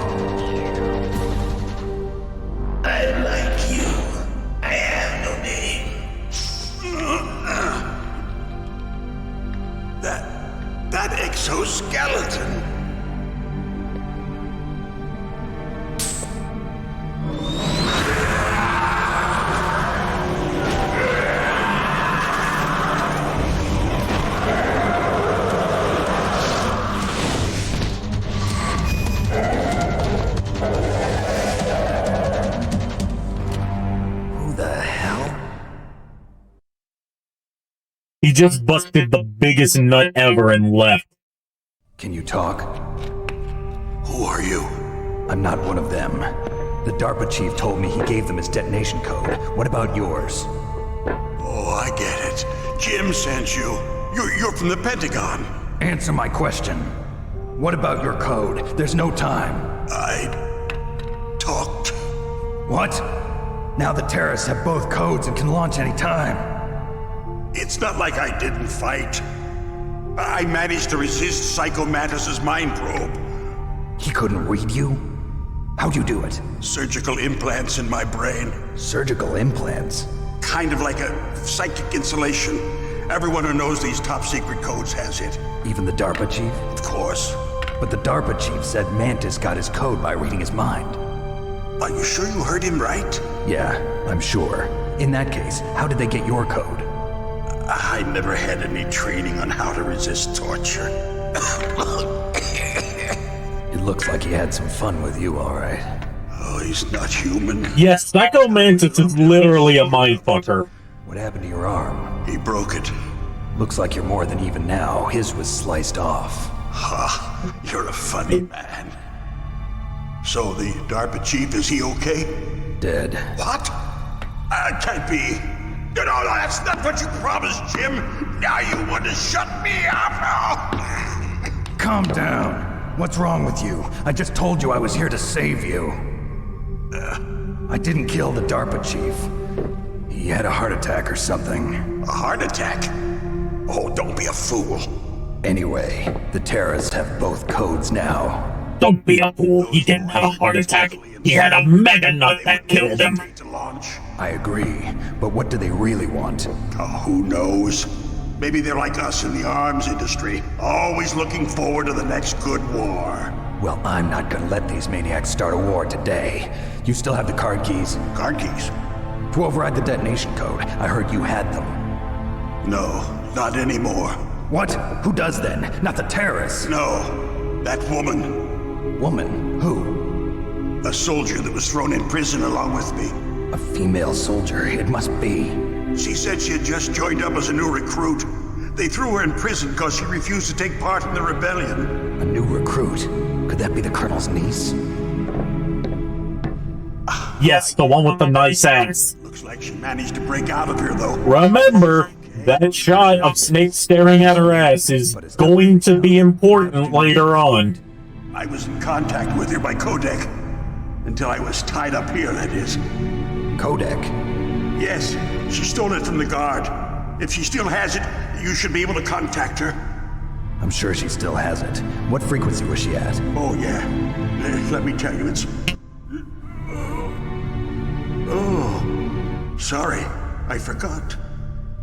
I'm like you. I have no name. That exoskeleton. Who the hell? He just busted the biggest nut ever and left. Can you talk? Who are you? I'm not one of them. The DARPA chief told me he gave them his detonation code. What about yours? Oh, I get it. Jim sent you. You're from the Pentagon. Answer my question. What about your code? There's no time. I talked. What? Now the terrorists have both codes and can launch any time. It's not like I didn't fight. I managed to resist Psycho Mantis's mind probe. He couldn't read you? How'd you do it? Surgical implants in my brain. Surgical implants? Kind of like a psychic insulation. Everyone who knows these top secret codes has it. Even the DARPA chief? Of course. But the DARPA chief said Mantis got his code by reading his mind. Are you sure you heard him right? Yeah, I'm sure. In that case, how did they get your code? I never had any training on how to resist torture. It looks like he had some fun with you, alright. Oh, he's not human. Yes, Psycho Mantis is literally a mindfucker. What happened to your arm? He broke it. Looks like you're more than even now. His was sliced off. Ha, you're a funny man. So the DARPA chief, is he okay? Dead. What? Can't be. No, that's not what you promised, Jim. Now you want to shut me up? Calm down. What's wrong with you? I just told you I was here to save you. I didn't kill the DARPA chief. He had a heart attack or something. A heart attack? Oh, don't be a fool. Anyway, the terrorists have both codes now. Don't be a fool, he didn't have a heart attack. He had a mega nut that killed him. I agree, but what do they really want? Oh, who knows? Maybe they're like us in the arms industry, always looking forward to the next good war. Well, I'm not gonna let these maniacs start a war today. You still have the card keys? Card keys? To override the detonation code. I heard you had them. No, not anymore. What? Who does then? Not the terrorists? No, that woman. Woman? Who? A soldier that was thrown in prison along with me. A female soldier, it must be. She said she had just joined up as a new recruit. They threw her in prison because she refused to take part in the rebellion. A new recruit? Could that be the Colonel's niece? Yes, the one with the nice ass. Looks like she managed to break out of here, though. Remember, that shot of Snake staring at her ass is going to be important later on. I was in contact with her by codec. Until I was tied up here, that is. Codec? Yes, she stole it from the guard. If she still has it, you should be able to contact her. I'm sure she still has it. What frequency was she at? Oh, yeah. Let me tell you, it's... Oh, sorry. I forgot.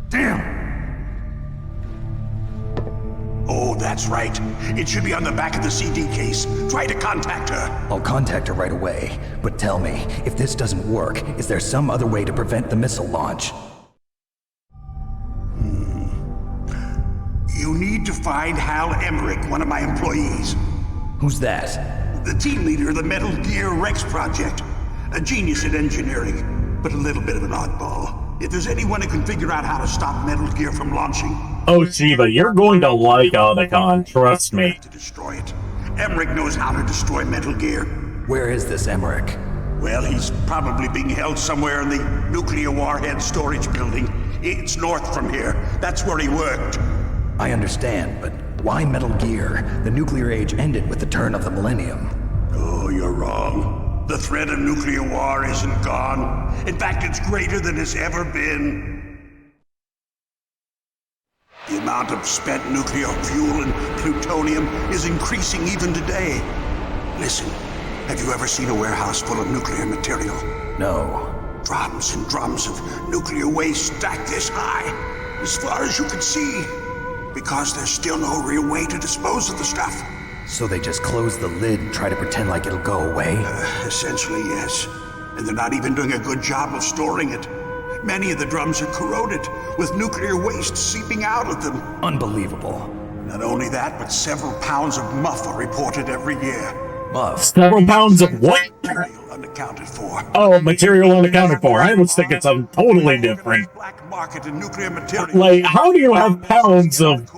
Damn! Oh, that's right. It should be on the back of the CD case. Try to contact her. I'll contact her right away. But tell me, if this doesn't work, is there some other way to prevent the missile launch? You need to find Hal Emmerich, one of my employees. Who's that? The team leader of the Metal Gear Rex project. A genius at engineering, but a little bit of an oddball. If there's anyone who can figure out how to stop Metal Gear from launching... Oh, Shiva, you're going to like Otacon, trust me. ...to destroy it. Emmerich knows how to destroy Metal Gear. Where is this Emmerich? Well, he's probably being held somewhere in the nuclear warhead storage building. It's north from here. That's where he worked. I understand, but why Metal Gear? The nuclear age ended with the turn of the millennium. Oh, you're wrong. The threat of nuclear war isn't gone. In fact, it's greater than it's ever been. The amount of spent nuclear fuel and plutonium is increasing even today. Listen, have you ever seen a warehouse full of nuclear material? No. Drums and drums of nuclear waste stacked this high, as far as you can see, because there's still no real way to dispose of the stuff. So they just close the lid and try to pretend like it'll go away? Essentially, yes. And they're not even doing a good job of storing it. Many of the drums are corroded, with nuclear waste seeping out of them. Unbelievable. Not only that, but several pounds of muff are reported every year. Muff? Several pounds of what? Material unaccounted for. Oh, material unaccounted for. I was thinking something totally different. Black market in nuclear material. Like, how do you have pounds of...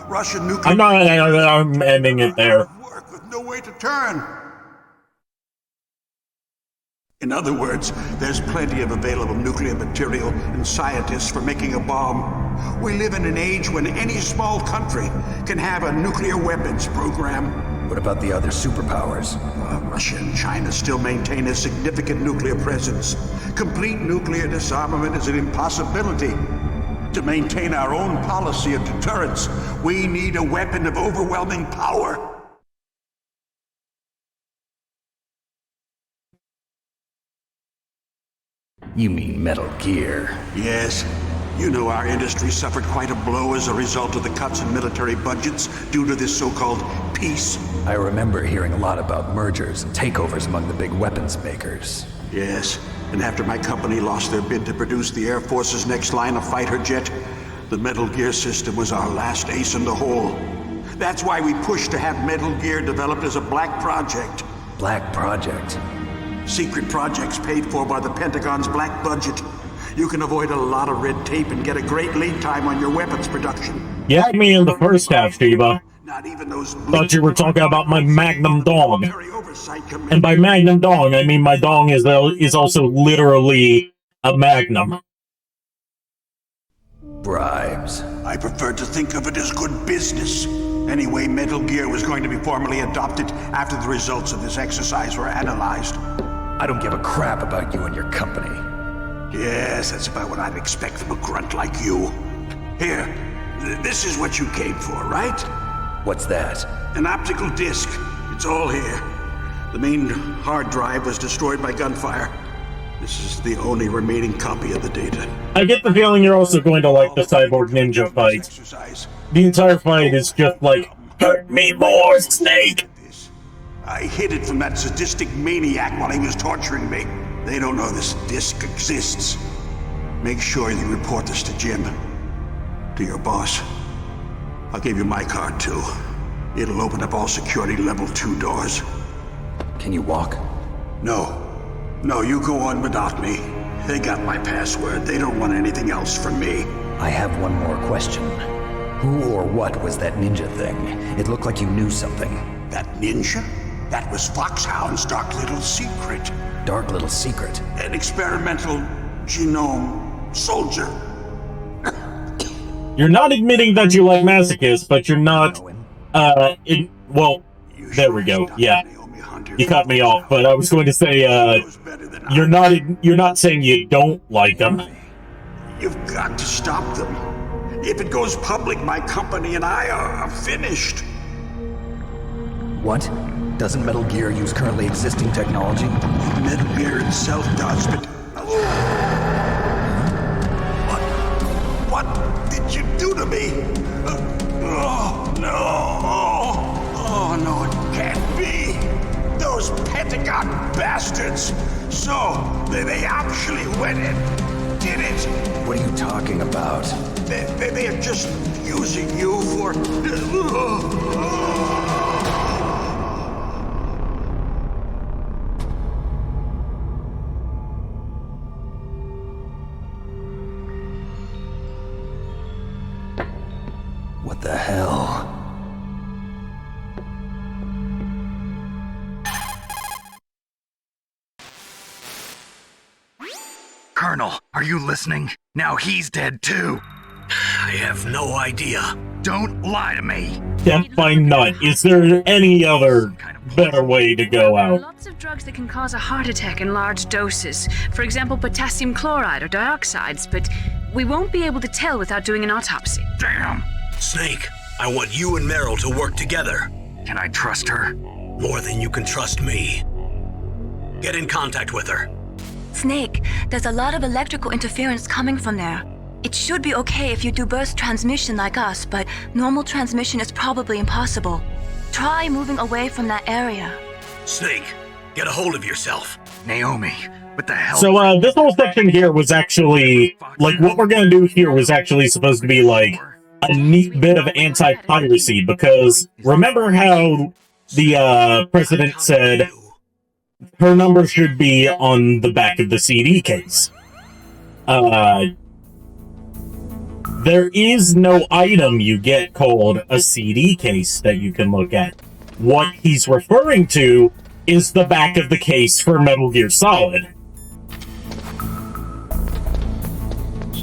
Russian nuclear... I'm ending it there. ...work with no way to turn. In other words, there's plenty of available nuclear material and scientists for making a bomb. We live in an age when any small country can have a nuclear weapons program. What about the other superpowers? Russia and China still maintain a significant nuclear presence. Complete nuclear disarmament is an impossibility. To maintain our own policy of deterrence, we need a weapon of overwhelming power. You mean Metal Gear? Yes. You know our industry suffered quite a blow as a result of the cuts in military budgets due to this so-called peace. I remember hearing a lot about mergers and takeovers among the big weapons makers. Yes, and after my company lost their bid to produce the Air Force's next line of fighter jet, the Metal Gear system was our last ace in the hole. That's why we pushed to have Metal Gear developed as a black project. Black project? Secret projects paid for by the Pentagon's black budget. You can avoid a lot of red tape and get a great lead time on your weapons production. You had me in the first half, Shiva. Not even those... Thought you were talking about my Magnum dong. And by Magnum dong, I mean my dong is also literally a Magnum. Bribes. I prefer to think of it as good business. Anyway, Metal Gear was going to be formally adopted after the results of this exercise were analyzed. I don't give a crap about you and your company. Yes, that's about what I'd expect from a grunt like you. Here, this is what you came for, right? What's that? An optical disc. It's all here. The main hard drive was destroyed by gunfire. This is the only remaining copy of the data. I get the feeling you're also going to like the Cyborg Ninja fight. The entire fight is just like, hurt me more, Snake! I hid it from that sadistic maniac while he was torturing me. They don't know this disc exists. Make sure you report this to Jim. To your boss. I'll give you my card, too. It'll open up all security level 2 doors. Can you walk? No. No, you go on without me. They got my password. They don't want anything else from me. I have one more question. Who or what was that ninja thing? It looked like you knew something. That ninja? That was Foxhound's dark little secret. Dark little secret? An experimental genome soldier. You're not admitting that you like masochists, but you're not, well, there we go, yeah. You cut me off, but I was going to say, you're not saying you don't like them. You've got to stop them. If it goes public, my company and I are finished. What? Doesn't Metal Gear use currently existing technology? Metal Gear itself does, but... What did you do to me? Oh, no. Oh, no, it can't be. Those Pentagon bastards. So, they actually went and did it. What are you talking about? They are just using you for... What the hell? Are you listening? Now he's dead too. I have no idea. Don't lie to me. Death by nut. Is there any other better way to go There are out? lots of drugs that can cause a heart attack in large doses. For example, potassium chloride or dioxides, but we won't be able to tell without doing an autopsy. Damn. Snake, I want you and Meryl to work together. Can I trust her? More than you can trust me. Get in contact with her. Snake, there's a lot of electrical interference coming from there. It should be okay if you do burst transmission like us, but normal transmission is probably impossible. Try moving away from that area. Snake, get a hold of yourself. Naomi, what the hell? So, this whole section here was actually, like, what we're gonna do here was actually supposed to be, like, a neat bit of anti-piracy, because remember how the, president said her number should be on the back of the CD case? There is no item you get called a CD case that you can look at. What he's referring to is the back of the case for Metal Gear Solid.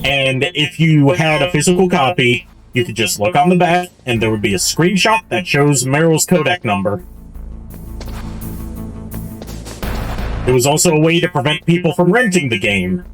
And if you had a physical copy, you could just look on the back, and there would be a screenshot that shows Meryl's codec number. It was also a way to prevent people from renting the game.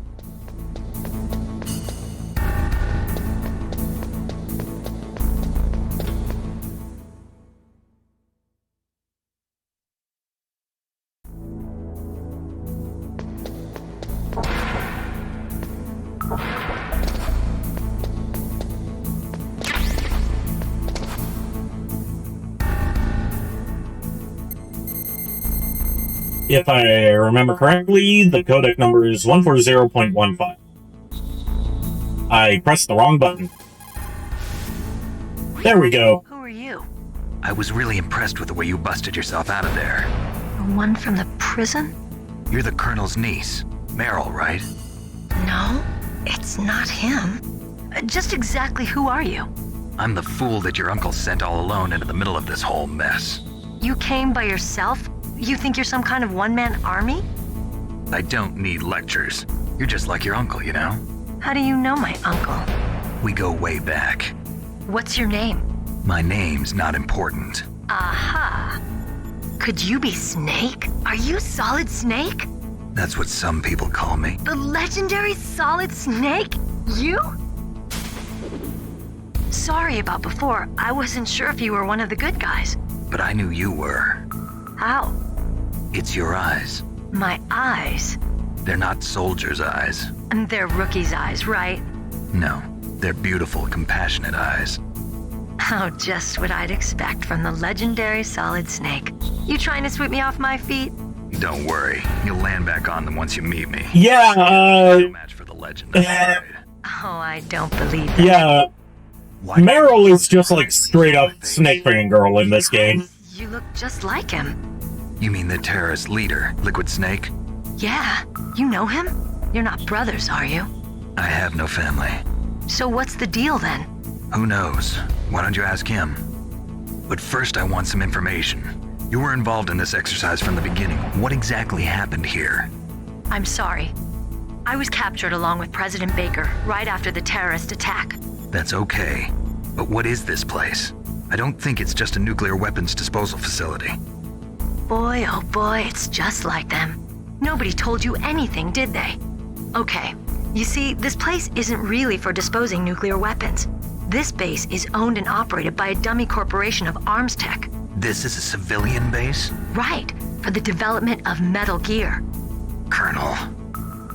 If I remember correctly, the codec number is 140.15. I pressed the wrong button. There we go. Who are you? I was really impressed with the way you busted yourself out of there. The one from the prison? You're the Colonel's niece, Meryl, right? No, it's not him. Just exactly who are you? I'm the fool that your uncle sent all alone into the middle of this whole mess. You came by yourself? You think you're some kind of one-man army? I don't need lectures. You're just like your uncle, you know? How do you know my uncle? We go way back. What's your name? My name's not important. Aha. Could you be Snake? Are you Solid Snake? That's what some people call me. The legendary Solid Snake? You? Sorry about before. I wasn't sure if you were one of the good guys. But I knew you were. How? It's your eyes. My eyes? They're not soldiers' eyes. And they're rookies' eyes, right? No, they're beautiful, compassionate eyes. Oh, just what I'd expect from the legendary Solid Snake. You trying to sweep me off my feet? Don't worry, you'll land back on them once you meet me. Yeah, No match for the legend, I'm afraid. Oh, I don't believe that. Yeah, Meryl is just like straight up Snake fangirl in this game. You look just like him. You mean the terrorist leader, Liquid Snake? Yeah, you know him? You're not brothers, are you? I have no family. So what's the deal then? Who knows? Why don't you ask him? But first I want some information. You were involved in this exercise from the beginning. What exactly happened here? I'm sorry. I was captured along with President Baker right after the terrorist attack. That's okay. But what is this place? I don't think it's just a nuclear weapons disposal facility. Boy, oh boy, it's just like them. Nobody told you anything, did they? Okay, you see, this place isn't really for disposing nuclear weapons. This base is owned and operated by a dummy corporation of arms tech. This is a civilian base? Right, for the development of Metal Gear. Colonel.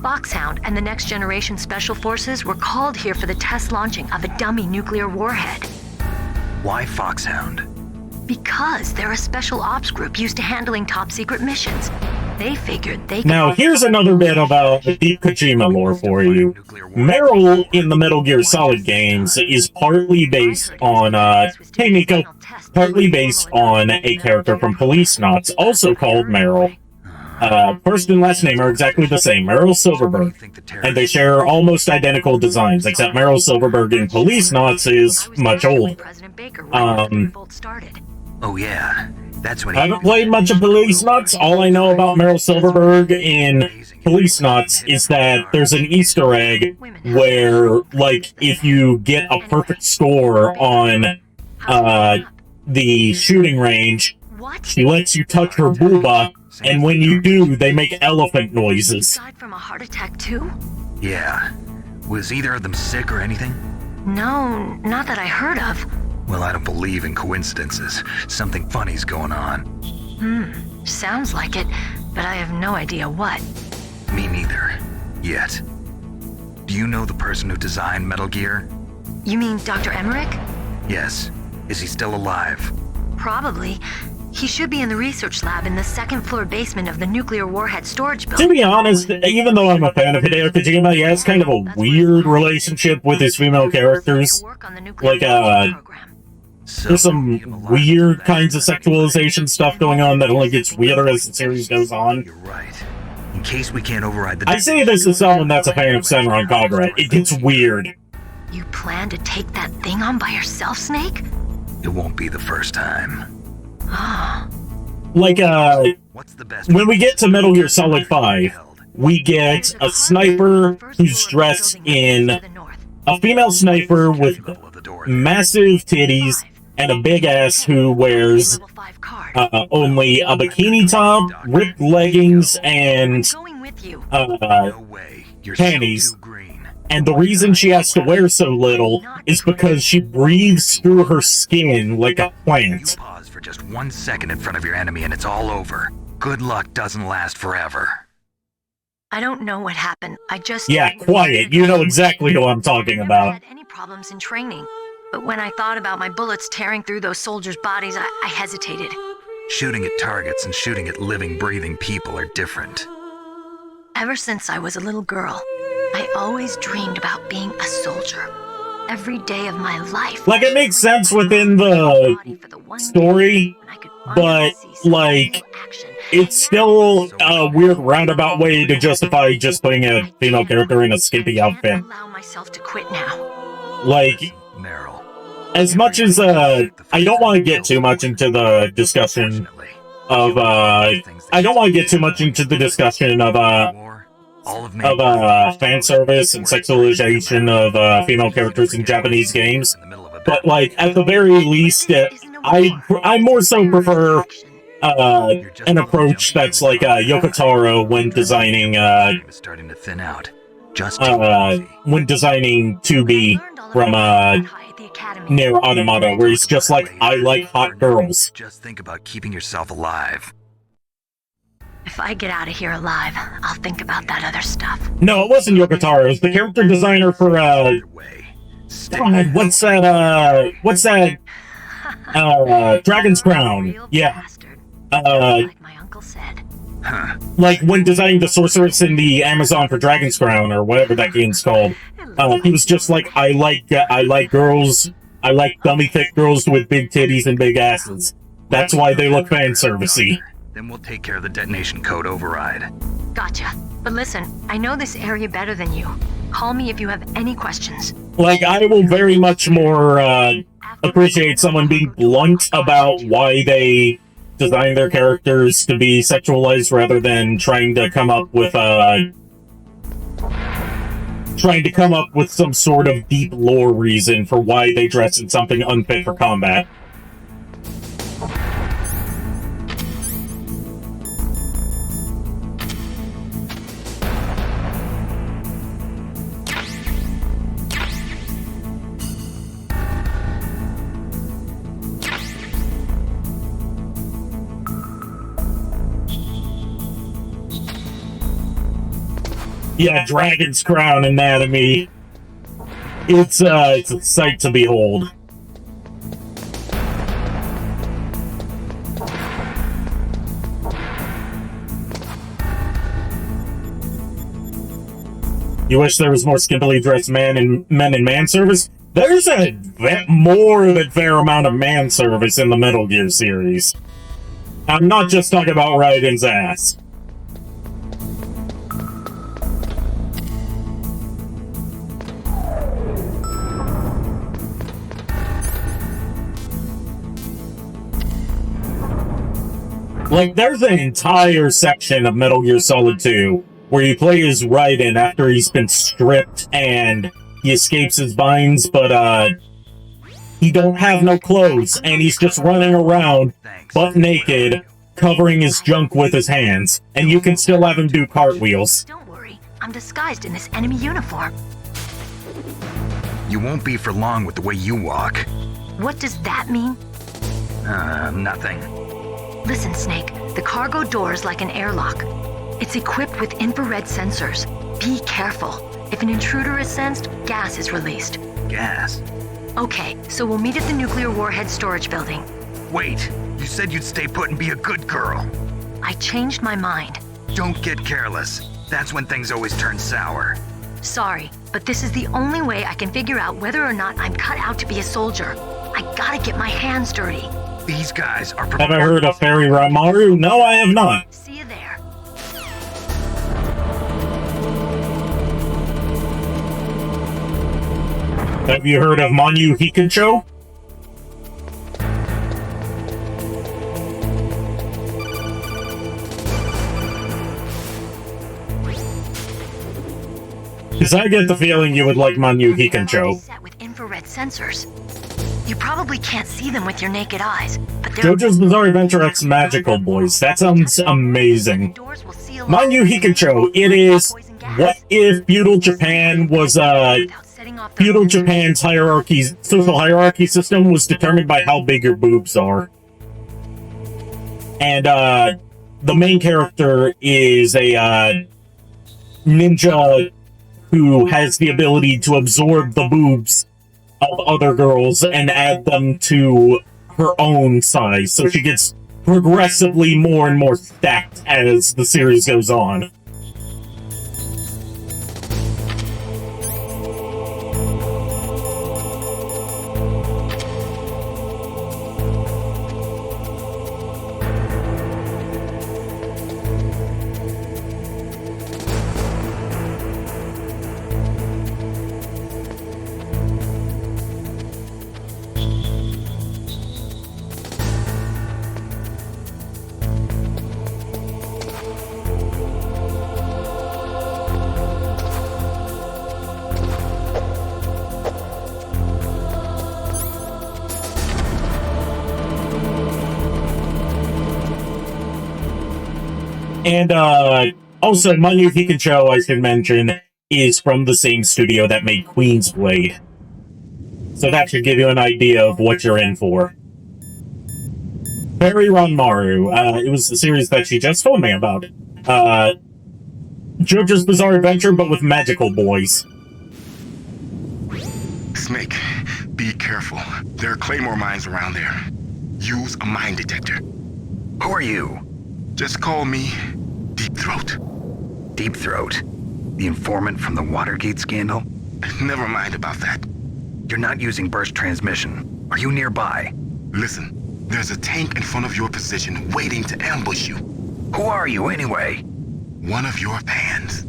Foxhound and the Next Generation Special Forces were called here for the test launching of a dummy nuclear warhead. Why Foxhound? Because they're a special ops group used to handling top secret missions. They figured they could... Now, here's another bit about the Deep Kojima lore for you. Meryl in the Metal Gear Solid games is partly based on, hey Nico, partly based on a character from Police Knots, also called Meryl. First and last name are exactly the same, Meryl Silverberg, and they share almost identical designs, except Meryl Silverberg in Police Knots is much older. Oh yeah, that's when I haven't played much of Police Knots. All I know about Meryl Silverberg in police nuts is that there's an Easter egg where, like, if you get a perfect score on the shooting range, she lets you touch her booba, and when you do, they make elephant noises. Died from a heart attack too? Yeah. Was either of them sick or anything? No, not that I heard of. Well, I don't believe in coincidences. Something funny's going on. Sounds like it, but I have no idea what. Me neither. Yet. Do you know the person who designed Metal Gear? You mean Dr. Emmerich? Yes. Is he still alive? Probably. He should be in the research lab in the second floor basement of the nuclear warhead storage building. To be honest, even though I'm a fan of Hideo Kojima, he has kind of a weird relationship with his female characters. Like, there's some weird kinds of sexualization stuff going on that only gets weirder as the series goes on. You're right. In case we can't override the... I say this as someone that's a fan of Senran Kagura. It gets weird. You plan to take that thing on by yourself, Snake? It won't be the first time. Like, when we get to Metal Gear Solid 5, we get a sniper who's dressed in a female sniper with massive titties and a big ass who wears only a bikini top, ripped leggings, and panties. And the reason she has to wear so little is because she breathes through her skin like a plant. Pause for just 1 second in front of your enemy and it's all over. Good luck doesn't last forever. I don't know what happened. I just... Yeah, quiet. You know exactly who I'm talking about. Had any problems in training. But when I thought about my bullets tearing through those soldiers' bodies, I hesitated. Shooting at targets and shooting at living, breathing people are different. Ever since I was a little girl, I always dreamed about being a soldier. Every day of my life. Like, it makes sense within the story, but, like, it's still a weird roundabout way to justify just putting a female character in a skimpy outfit. Allow myself to quit now. Like, as much as, I don't want to get too much into the discussion of, fan service and sexualization of female characters in Japanese games, but like at the very least, I more so prefer an approach that's like Yoko Taro when designing starting to thin out. When designing 2B from Nier Automata, where he's just like, I like hot girls. Just think about keeping yourself alive. If I get out of here alive, I'll think about that other stuff. No, it wasn't Yoko Taro. It was the character designer for, what's that, Dragon's Crown. Yeah. Like my uncle said. Like, when designing the sorceress in the Amazon for Dragon's Crown, or whatever that game's called, he was just like, I like girls, I like dummy thick girls with big titties and big asses. That's why they look fan-servicey. Then we'll take care of the detonation code override. Gotcha. But listen, I know this area better than you. Call me if you have any questions. Like, I will very much more appreciate someone being blunt about why they design their characters to be sexualized rather than trying to come up with some sort of deep lore reason for why they dress in something unfit for combat. Yeah, Dragon's Crown anatomy. It's a sight to behold. You wish there was more skimpily dressed men in man service? There's a more than fair amount of man service in the Metal Gear series. I'm not just talking about Raiden's ass. Like, there's an entire section of Metal Gear Solid 2 where you play as Raiden after he's been stripped and he escapes his binds, but he don't have no clothes, and he's just running around butt naked, covering his junk with his hands, and you can still have him do cartwheels. Don't worry, I'm disguised in this enemy uniform. You won't be for long with the way you walk. What does that mean? Nothing. Listen, Snake, the cargo door is like an airlock. It's equipped with infrared sensors. Be careful. If an intruder is sensed, gas is released. Gas? Okay, so we'll meet at the nuclear warhead storage building. Wait, you said you'd stay put and be a good girl. I changed my mind. Don't get careless. That's when things always turn sour. Sorry, but this is the only way I can figure out whether or not I'm cut out to be a soldier. I gotta get my hands dirty. These guys are... Have I heard of Fairy Ramaru? No, I have not. See you there. Have you heard of Manyu Hikencho? Because I get the feeling you would like Manyu Hikencho. Set with infrared sensors. You probably can't see them with your naked eyes, but they're... JoJo's Bizarre Adventure X Magical Boys. That sounds amazing. Manyu Hikencho, it is what if feudal Japan was, feudal Japan's social hierarchy system was determined by how big your boobs are. And, the main character is a, ninja who has the ability to absorb the boobs of other girls and add them to her own size, so she gets progressively more and more stacked as the series goes on. And, also, Manyu Hikencho, I should mention, is from the same studio that made Queen's Blade. So that should give you an idea of what you're in for. Fairy Ranmaru, it was the series that she just told me about. JoJo's Bizarre Adventure, but with magical boys. Snake, be careful. There are claymore mines around there. Use a mine detector. Who are you? Just call me Deep Throat. Deep Throat? The informant from the Watergate scandal? Never mind about that. You're not using burst transmission. Are you nearby? Listen, there's a tank in front of your position waiting to ambush you. Who are you, anyway? One of your fans.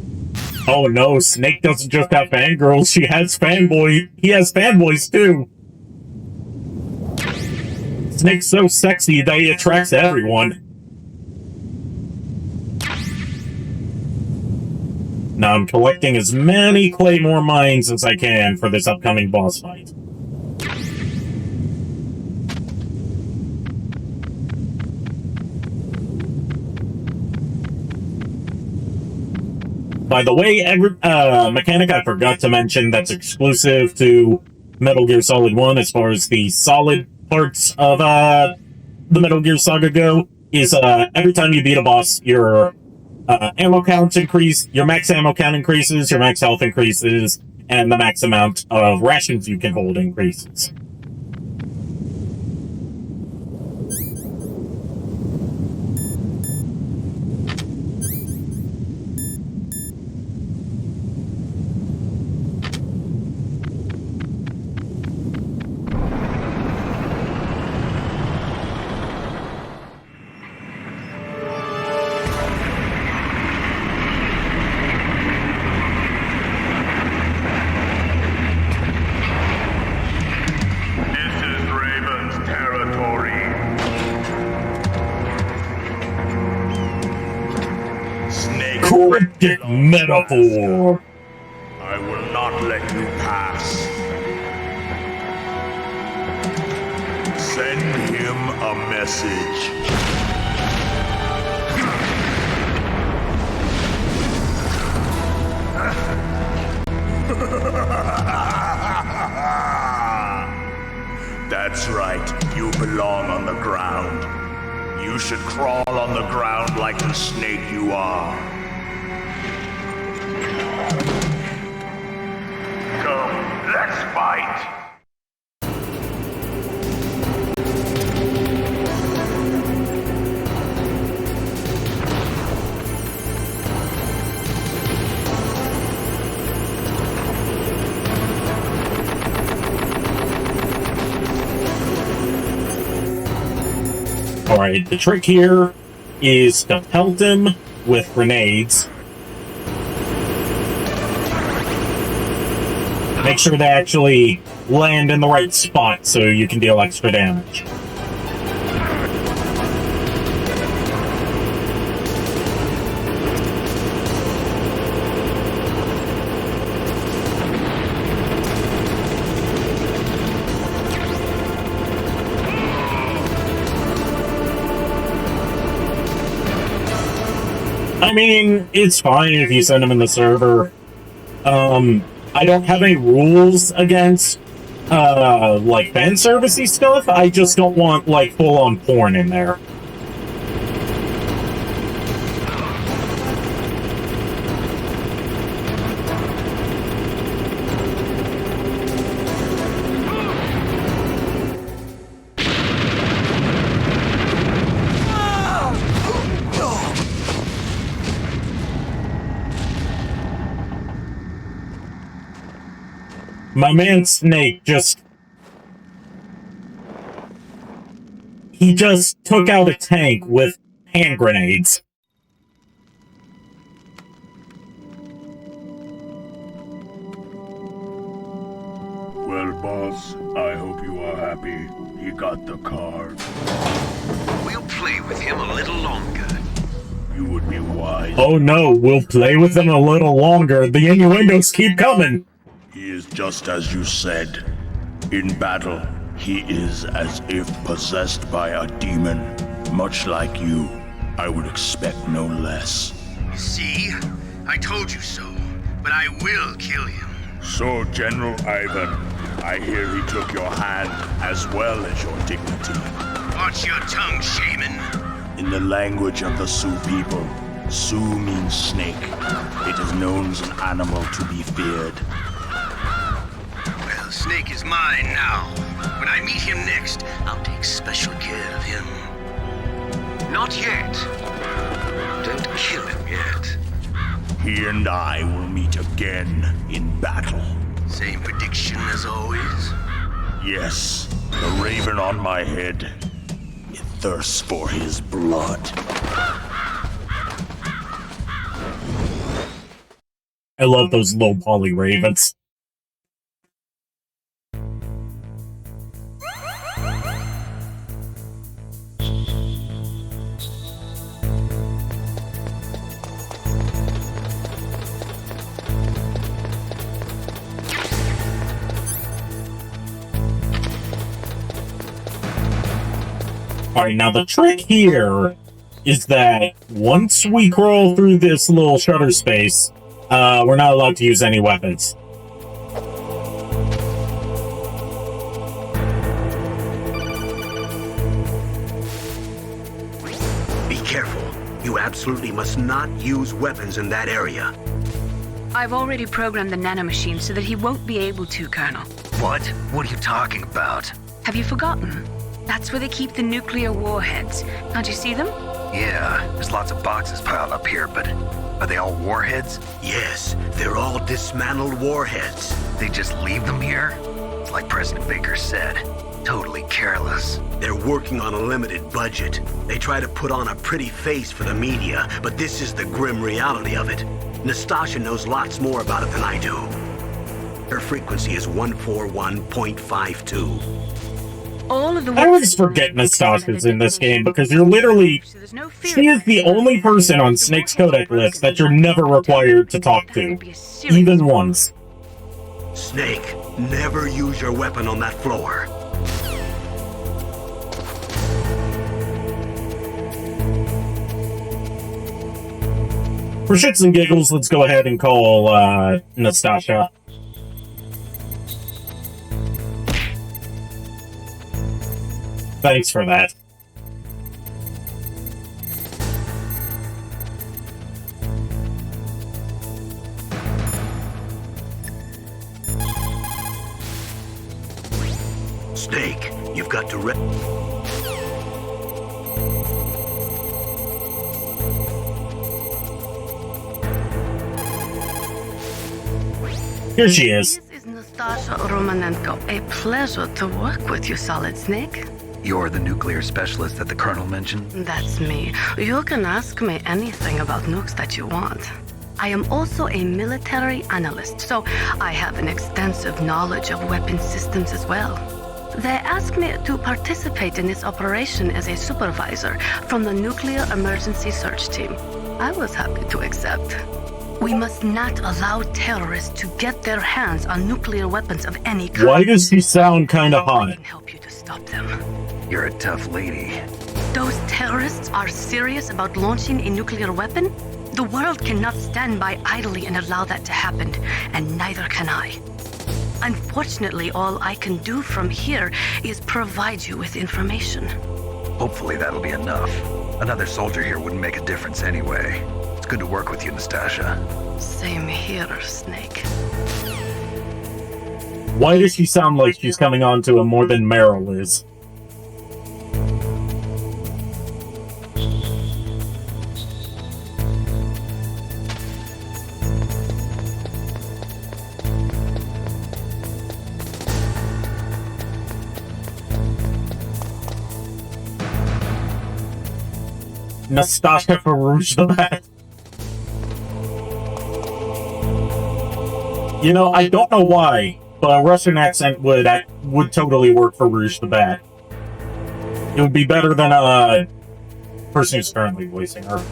Oh no, Snake doesn't just have fangirls, he has fanboys too. Snake's so sexy that he attracts everyone. Now I'm collecting as many claymore mines as I can for this upcoming boss fight. By the way, mechanic I forgot to mention that's exclusive to Metal Gear Solid 1 as far as the solid parts of the Metal Gear Saga go, is every time you beat a boss, your ammo counts increase, your max ammo count increases, your max health increases, and the max amount of rations you can hold increases. galactic metaphor. I will not let you pass. Send him a message. That's right, you belong on the ground. You should crawl on the ground like the snake you are. Come, let's fight! Alright, the trick here is to pelt him with grenades. Make sure they actually land in the right spot so you can deal extra damage. I mean, it's fine if you send them in the server. I don't have any rules against, like, fan servicey stuff. I just don't want, like, full-on porn in there. My man Snake he just took out a tank with hand grenades. Well, boss, I hope you are happy. He got the card. We'll play with him a little longer. You would be wise. Oh no, we'll play with him a little longer. The innuendos keep coming. He is just as you said. In battle, he is as if possessed by a demon. Much like you, I would expect no less. See? I told you so. But I will kill him. So, General Ivan, I hear he took your hand as well as your dignity. Watch your tongue, shaman. In the language of the Sioux people, Sioux means snake. It is known as an animal to be feared. Well, Snake is mine now. When I meet him next, I'll take special care of him. Not yet. Don't kill him yet. He and I will meet again in battle. Same prediction as always? Yes, the raven on my head. It thirsts for his blood. I love those low poly ravens. Alright, now the trick here is that once we crawl through this little shutter space, we're not allowed to use any weapons. Be careful. You absolutely must not use weapons in that area. I've already programmed the nanomachine so that he won't be able to, Colonel. What? What are you talking about? Have you forgotten? That's where they keep the nuclear warheads. Can't you see them? Yeah, there's lots of boxes piled up here, but are they all warheads? Yes, they're all dismantled warheads. They just leave them here? It's like President Baker said. Totally careless. They're working on a limited budget. They try to put on a pretty face for the media, but this is the grim reality of it. Nastasha knows lots more about it than I do. Her frequency is 141.52. all of the... I always forget Nastasha's in this game because you're literally... She is the only person on Snake's codec list that you're never required to talk to. Even once. Snake, never use your weapon on that floor. For shits and giggles, let's go ahead and call, Nastasha. Thanks for that. Snake, you've got to Here she is. This is Nastasha Romanenko. A pleasure to work with you, Solid Snake. You're the nuclear specialist that the Colonel mentioned? That's me. You can ask me anything about nukes that you want. I am also a military analyst, so I have an extensive knowledge of weapon systems as well. They asked me to participate in this operation as a supervisor from the Nuclear Emergency Search Team. I was happy to accept. We must not allow terrorists to get their hands on nuclear weapons of any kind. Why does she sound kinda hot? I can help you to stop them. You're a tough lady. Those terrorists are serious about launching a nuclear weapon? The world cannot stand by idly and allow that to happen, and neither can I. Unfortunately, all I can do from here is provide you with information. Hopefully that'll be enough. Another soldier here wouldn't make a difference anyway. It's good to work with you, Nastasha. Same here, Snake. Why does she sound like she's coming on to him more than Meryl is? Nastasha Farouche the Bat. You know, I don't know why, but a Russian accent would totally work for Rouge the Bat. It would be better than a person who's currently voicing her.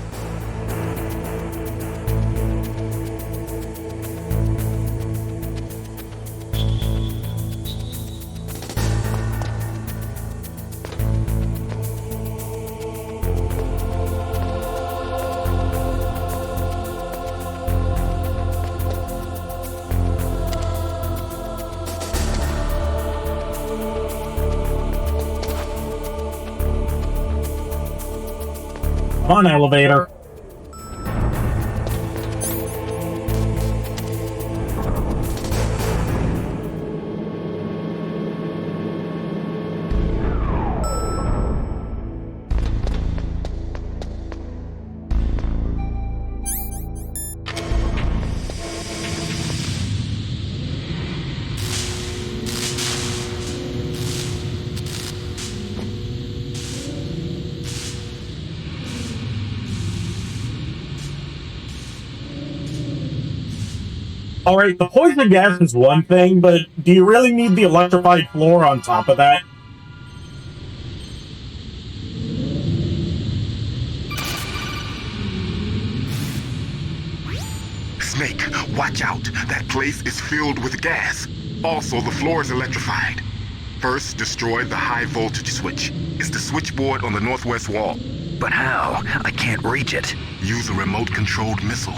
Come on, elevator. Alright, the poison gas is one thing, but do you really need the electrified floor on top of that? Snake, watch out. That place is filled with gas. Also, the floor is electrified. First, destroy the high voltage switch. It's the switchboard on the northwest wall. But how? I can't reach it. Use a remote-controlled missile.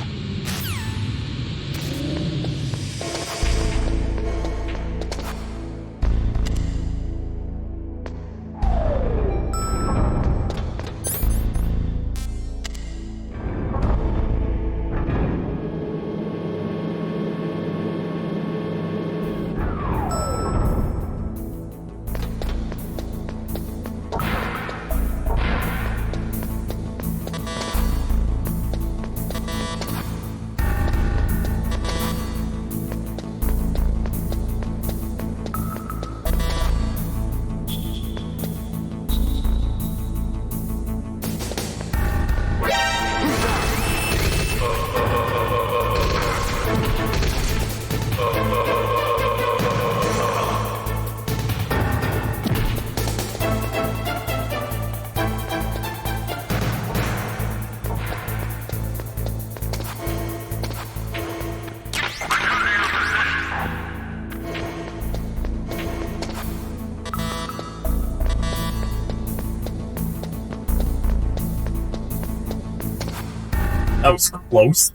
That was close.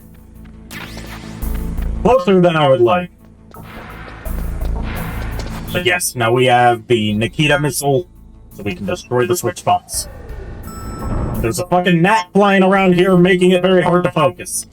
Closer than I would like. But yes, now we have the Nikita missile, so we can destroy the switch box. There's a fucking gnat flying around here, making it very hard to focus.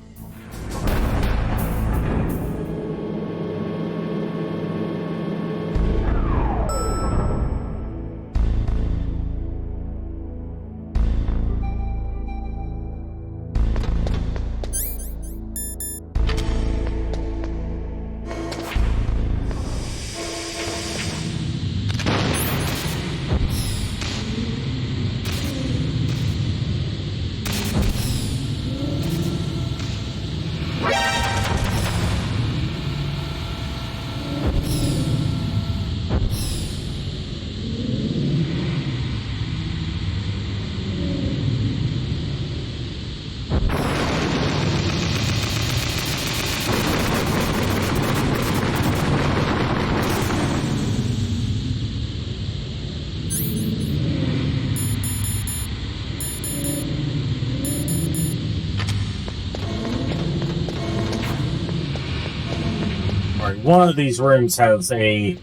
One of these rooms has a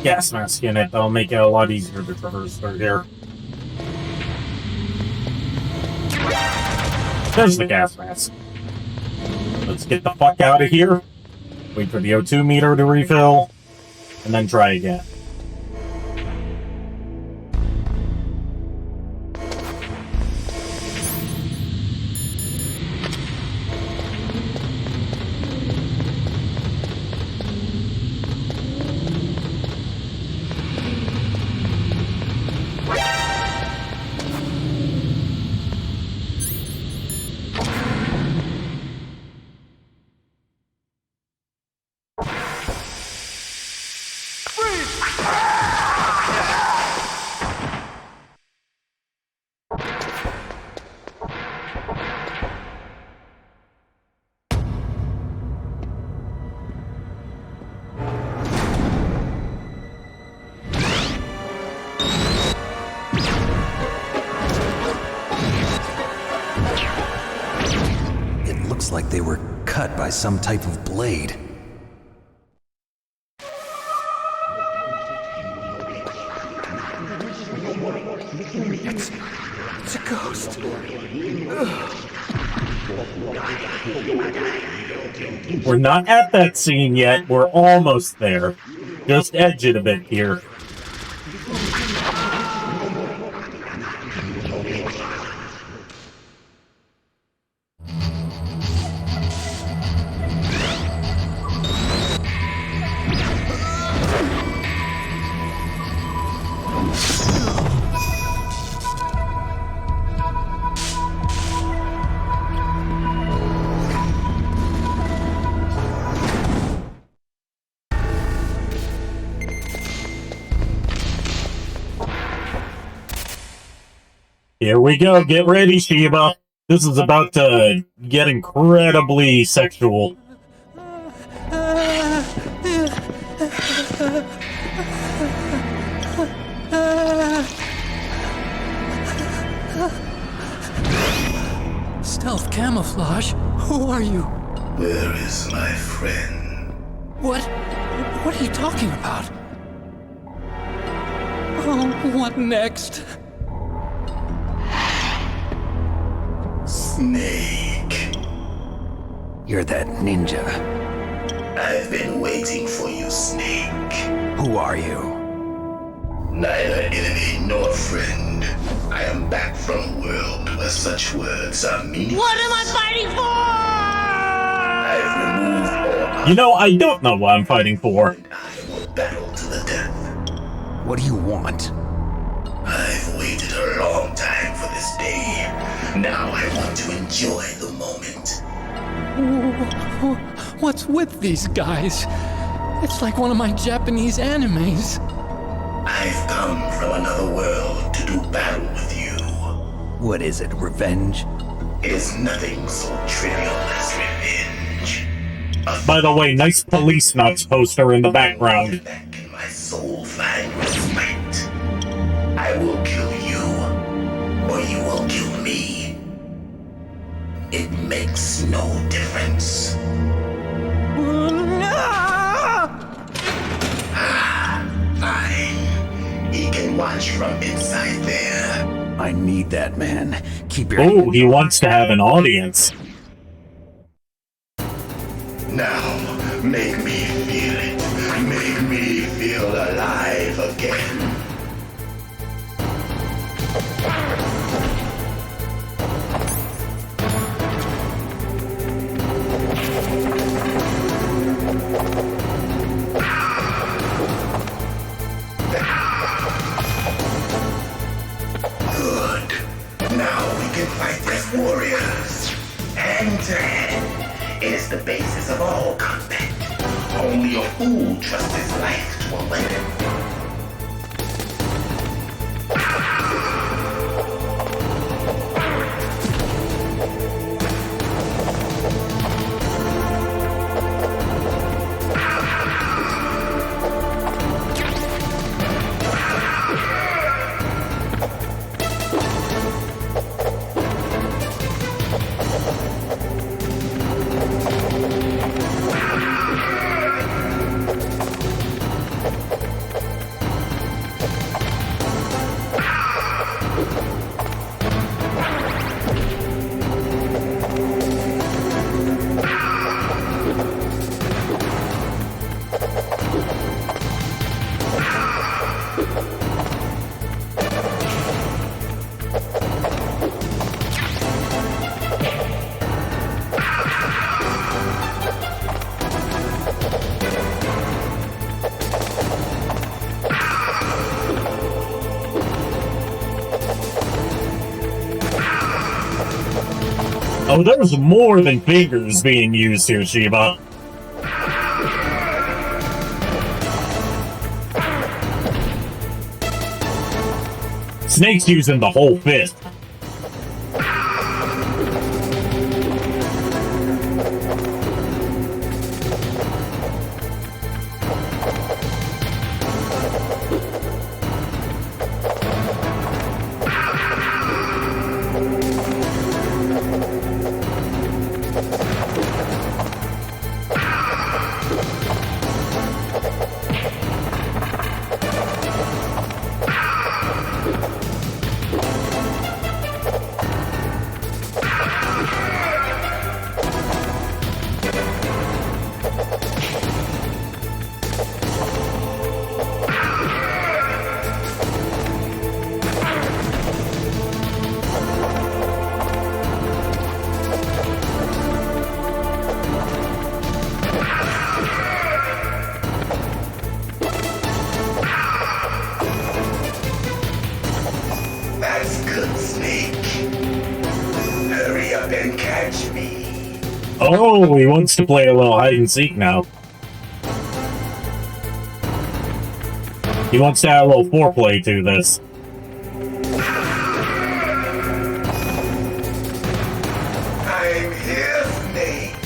gas mask in it that'll make it a lot easier to traverse through here. There's the gas mask. Let's get the fuck out of here. Wait for the O2 meter to refill, and then try again. Like they were cut by some type of blade. It's a ghost. We're not at that scene yet. We're almost there. Just edge it a bit here. Here we go. Get ready, Shiva. This is about to get incredibly sexual. Stealth camouflage? Who are you? Where is my friend? What are you talking about? Oh, what next? Snake. You're that ninja. I've been waiting for you, Snake. Who are you? Neither enemy nor friend. I am back from a world where such words are meaningless. What am I fighting for? I've removed all. You know, I don't know what I'm fighting for. I will battle to the death. What do you want? I've waited a long time for this day. Now I want to enjoy the moment. What's with these guys? It's like one of my Japanese animes. I've come from another world to do battle with you. What is it, revenge? Is nothing so trivial as revenge. By the way, nice police nuts poster in the background. Can my soul find respite? I will kill you, or you will kill me. It makes no difference. Fine. He can watch from inside there. I need that man. Keep your Oh, he wants to have an audience. Now, make me feel it. Make me feel alive again. Good. Now we can fight as warriors. Hand to hand. It is the basis of all combat. Only a fool trusts his life to a weapon. Oh, there's more than fingers being used here, Shiva. Snake's using the whole fist. Oh, he wants to play a little hide and seek now. He wants to add a little foreplay to this. I'm here, Snake.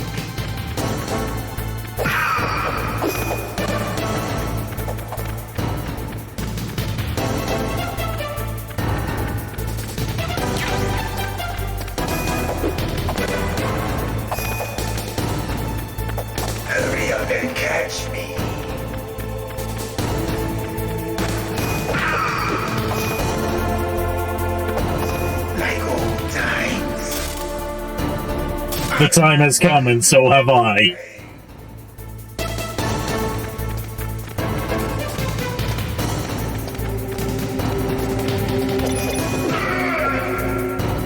Hurry up and catch me. Like old times. The time has come, and so have I.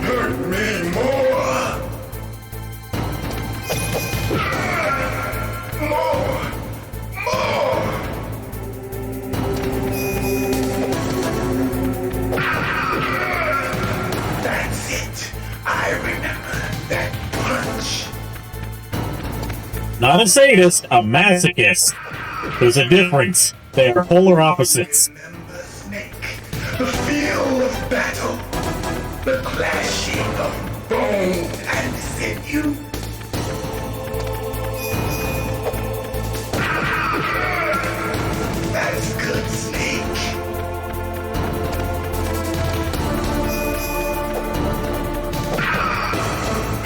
Hurt me more. More. That's it. I remember that punch. Not a sadist, a masochist. There's a difference. They are polar opposites. The feel of battle. The clashing of bone and sinew. That's good, Snake.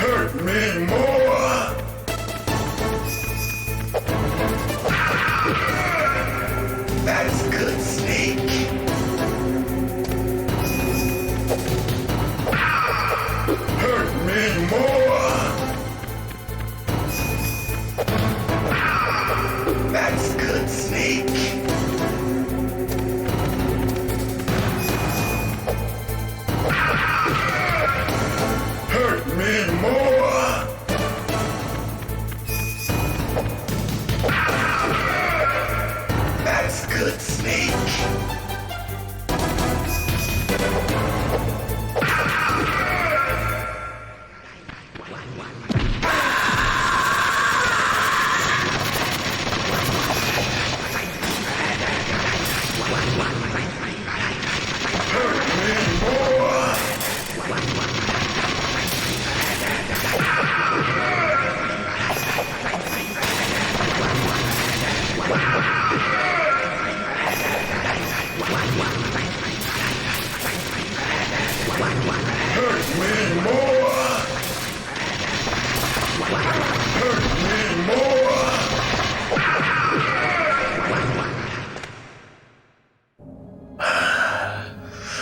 Hurt me snake.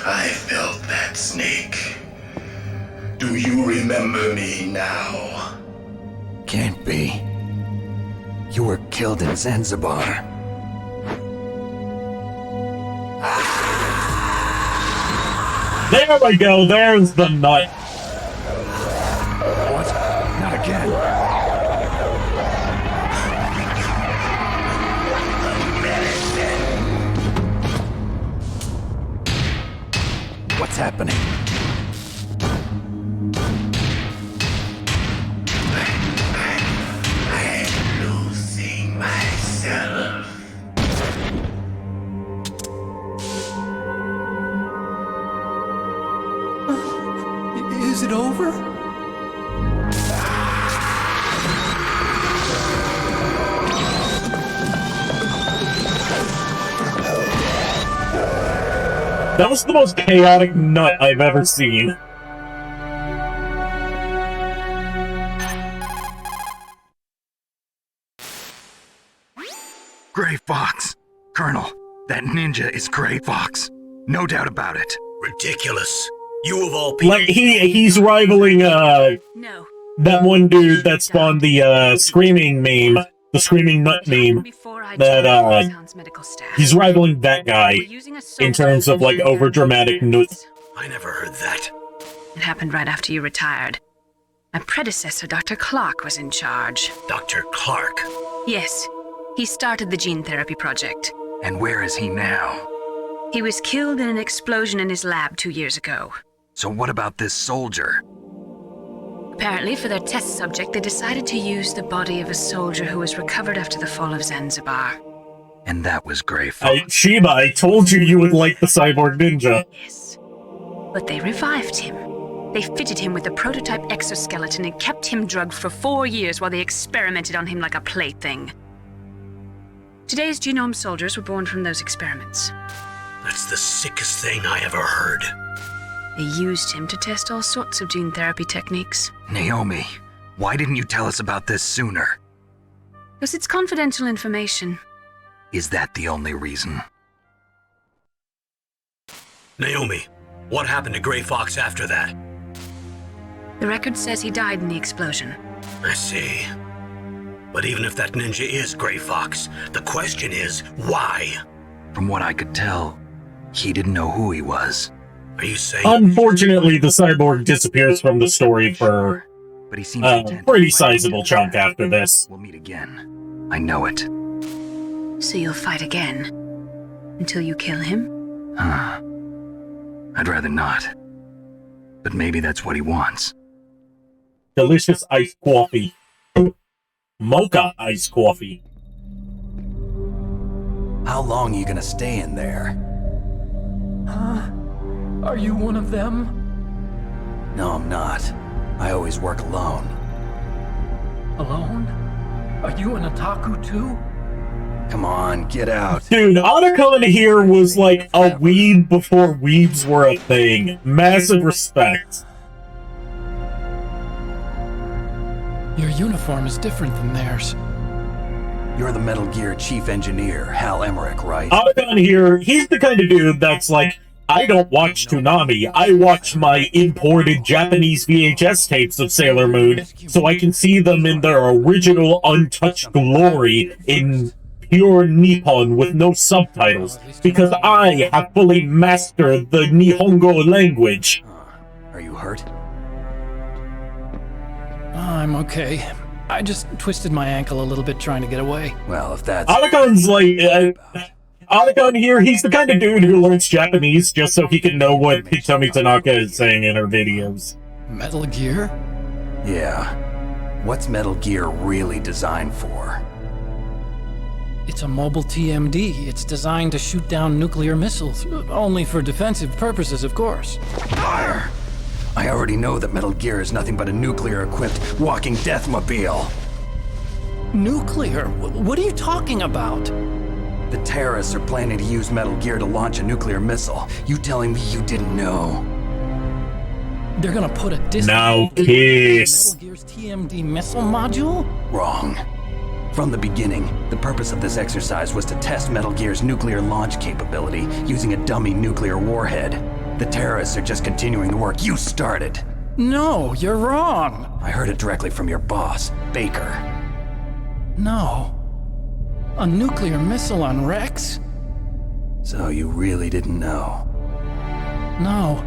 I felt that snake. Do you remember me now? Can't be. You were killed in Zanzibar. There we go, there's the nut. What? Not again. What's happening? I'm losing myself. Is it over? That was the most chaotic nut I've ever seen. Gray Fox. Colonel, that ninja is Gray Fox. No doubt about it. Ridiculous. You of all people. Like, he's rivaling, that one dude that spawned the, screaming meme. The screaming nut meme. That, he's rivaling that guy in terms of, like, overdramatic nuts. I never heard that. It happened right after you retired. My predecessor, Dr. Clark, was in charge. Dr. Clark? Yes. He started the gene therapy project. And where is he now? He was killed in an explosion in his lab 2 years ago. So what about this soldier? Apparently, for their test subject, they decided to use the body of a soldier who was recovered after the fall of Zanzibar. And that was Gray Fox. Sheba, I told you would like the cyborg ninja. Yes. But they revived him. They fitted him with a prototype exoskeleton and kept him drugged for 4 years while they experimented on him like a plaything. Today's genome soldiers were born from those experiments. That's the sickest thing I ever heard. They used him to test all sorts of gene therapy techniques. Naomi, why didn't you tell us about this sooner? Because it's confidential information. Is that the only reason? Naomi, what happened to Gray Fox after that? The record says he died in the explosion. I see. But even if that ninja is Gray Fox, the question is, why? From what I could tell, he didn't know who he was. Are you saying? Unfortunately, the cyborg disappears from the story for but he seems a pretty sizable chunk after this. We'll meet again. I know it. So you'll fight again? Until you kill him? I'd rather not. But maybe that's what he wants. Delicious iced coffee. Mocha iced coffee. How long are you gonna stay in there? Huh? Are you one of them? No, I'm not. I always work alone. Alone? Are you an otaku too? Come on, get out. Dude, Otacon here was like a weeb before weebs were a thing. Massive respect. Your uniform is different than theirs. You're the Metal Gear chief engineer, Hal Emmerich, right? Otacon here, he's the kind of dude that's like, I don't watch Toonami, I watch my imported Japanese VHS tapes of Sailor Moon, so I can see them in their original untouched glory in pure Nippon with no subtitles, because I have fully mastered the Nihongo language. Are you hurt? I'm okay. I just twisted my ankle a little bit trying to get away. Well, if that's... Otacon's like, Otacon here, he's the kind of dude who learns Japanese just so he can know what Hitomi Tanaka is saying in her videos. Metal Gear? Yeah. What's Metal Gear really designed for? It's a mobile TMD. It's designed to shoot down nuclear missiles. Only for defensive purposes, of course. Fire! I already know that Metal Gear is nothing but a nuclear-equipped walking deathmobile. Nuclear? What are you talking about? The terrorists are planning to use Metal Gear to launch a nuclear missile. You telling me you didn't know? They're gonna put a disc now kiss. Metal Gear's TMD missile module? Wrong. From the beginning, the purpose of this exercise was to test Metal Gear's nuclear launch capability using a dummy nuclear warhead. The terrorists are just continuing the work you started. No, you're wrong. I heard it directly from your boss, Baker. No. A nuclear missile on Rex? So you really didn't know? No.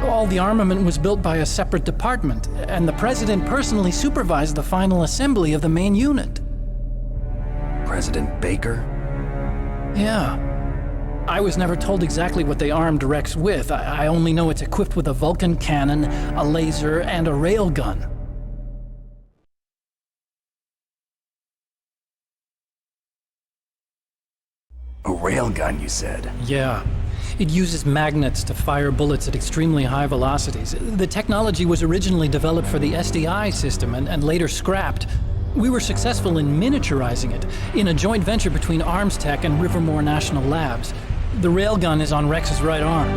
All the armament was built by a separate department, and the president personally supervised the final assembly of the main unit. President Baker? Yeah. I was never told exactly what they armed Rex with. I only know it's equipped with a Vulcan cannon, a laser, and a railgun. A railgun, you said? Yeah. It uses magnets to fire bullets at extremely high velocities. The technology was originally developed for the SDI system and later scrapped. We were successful in miniaturizing it in a joint venture between Arms Tech and Rivermore National Labs. The railgun is on Rex's right arm.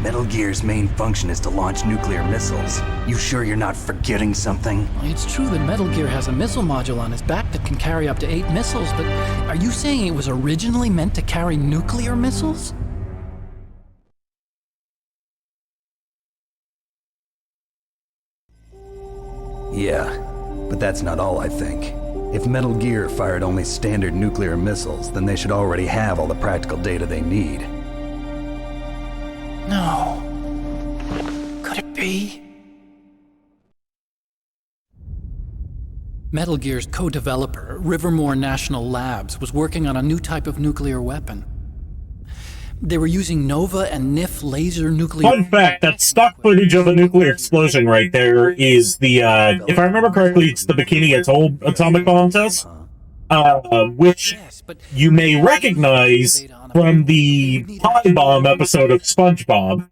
Metal Gear's main function is to launch nuclear missiles. You sure you're not forgetting something? It's true that Metal Gear has a missile module on his back that can carry up to 8 missiles, but are you saying it was originally meant to carry nuclear missiles? Yeah, but that's not all I think. If Metal Gear fired only standard nuclear missiles, then they should already have all the practical data they need. No. Could it be? Metal Gear's co-developer, Rivermore National Labs, was working on a new type of nuclear weapon. They were using Nova and NIF laser nuclear... Fun fact, that stock footage of a nuclear explosion right there is the, if I remember correctly, it's the Bikini Atoll atomic bomb test, which you may recognize from the Pie Bomb episode of SpongeBob.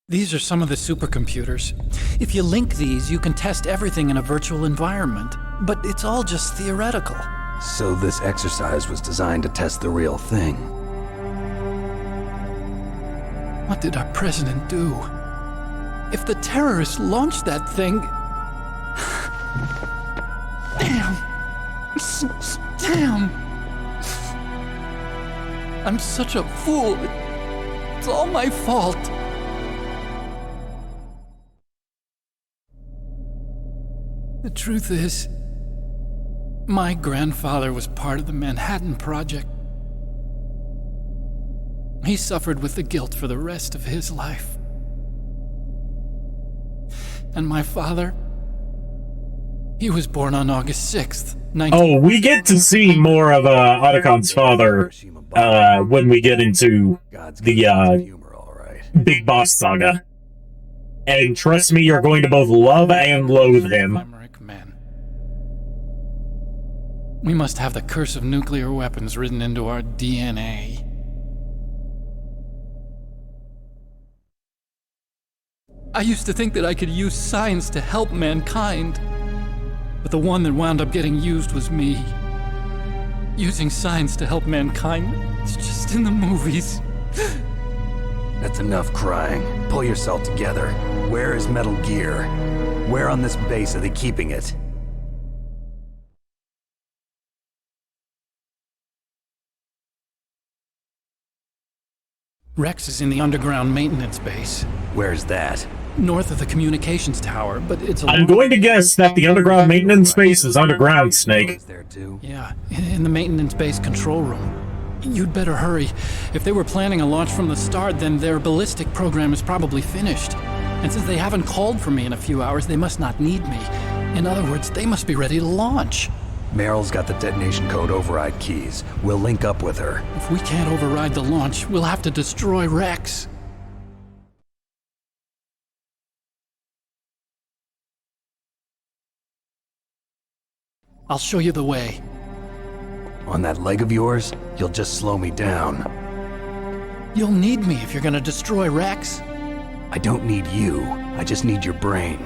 These are some of the supercomputers. If you link these, you can test everything in a virtual environment. But it's all just theoretical. So this exercise was designed to test the real thing. What did our president do? If the terrorists launched that thing... Damn! Damn! I'm such a fool. It's all my fault. The truth is, my grandfather was part of the Manhattan Project. He suffered with the guilt for the rest of his life. And my father, he was born on August 6th, Oh, we get to see more of Otacon's father when we get into the Big Boss saga. And trust me, you're going to both love and loathe him. We must have the curse of nuclear weapons written into our DNA. I used to think that I could use science to help mankind. But the one that wound up getting used was me. Using science to help mankind, it's just in the movies. That's enough crying. Pull yourself together. Where is Metal Gear? Where on this base are they keeping it? Rex is in the underground maintenance base. Where's that? North of the communications tower, but it's a... I'm going to guess that the underground maintenance base is underground, Snake. Yeah, in the maintenance base control room. You'd better hurry. If they were planning a launch from the start, then their ballistic program is probably finished. And since they haven't called for me in a few hours, they must not need me. In other words, they must be ready to launch. Meryl's got the detonation code override keys. We'll link up with her. If we can't override the launch, we'll have to destroy Rex. I'll show you the way. On that leg of yours, you'll just slow me down. You'll need me if you're gonna destroy Rex. I don't need you. I just need your brain.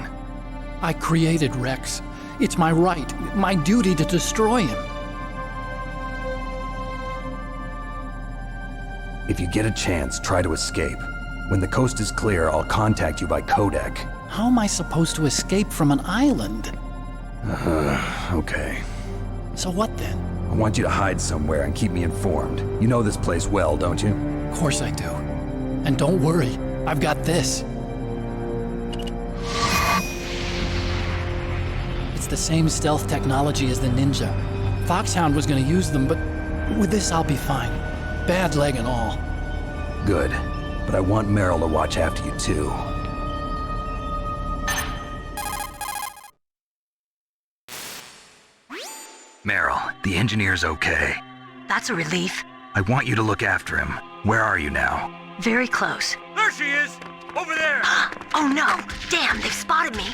I created Rex. It's my right, my duty to destroy him. If you get a chance, try to escape. When the coast is clear, I'll contact you by codec. How am I supposed to escape from an island? Okay. So what then? I want you to hide somewhere and keep me informed. You know this place well, don't you? Of course I do. And don't worry, I've got this. It's the same stealth technology as the Ninja. Foxhound was gonna use them, but with this I'll be fine. Bad leg and all. Good. But I want Meryl to watch after you too. Meryl, the engineer's okay. That's a relief. I want you to look after him. Where are you now? Very close. There she is! Over there! Oh no! Damn, they've spotted me!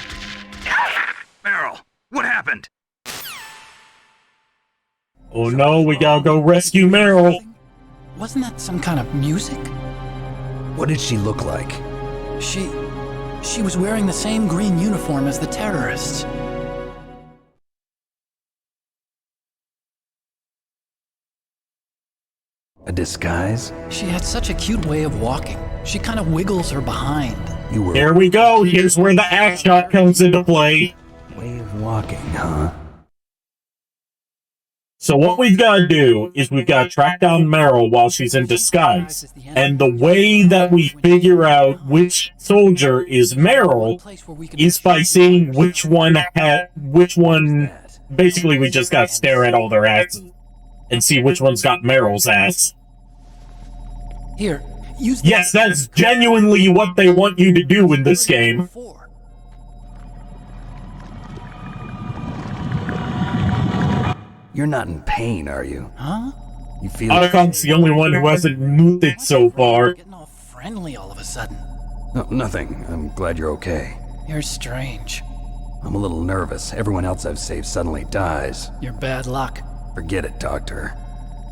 Meryl, what happened? Oh no, we gotta go rescue Meryl! Wasn't that some kind of music? What did she look like? She was wearing the same green uniform as the terrorists. A disguise? She had such a cute way of walking. She kind of wiggles her behind. You were... Here we go, here's where the axe shot comes into play. Way of walking, huh? So what we've got to do is we've got to track down Meryl while she's in disguise. And the way that we figure out which soldier is Meryl is by seeing which one basically we just got to stare at all their asses and see which one's got Meryl's ass. Here, use yes, that's genuinely what they want you to do in this game. You're not in pain, are you? Huh? You feel... Otacon's the only one who hasn't mooted so far. Getting all friendly all of a sudden. No, nothing. I'm glad you're okay. You're strange. I'm a little nervous. Everyone else I've saved suddenly dies. You're bad luck. Forget it, Doctor.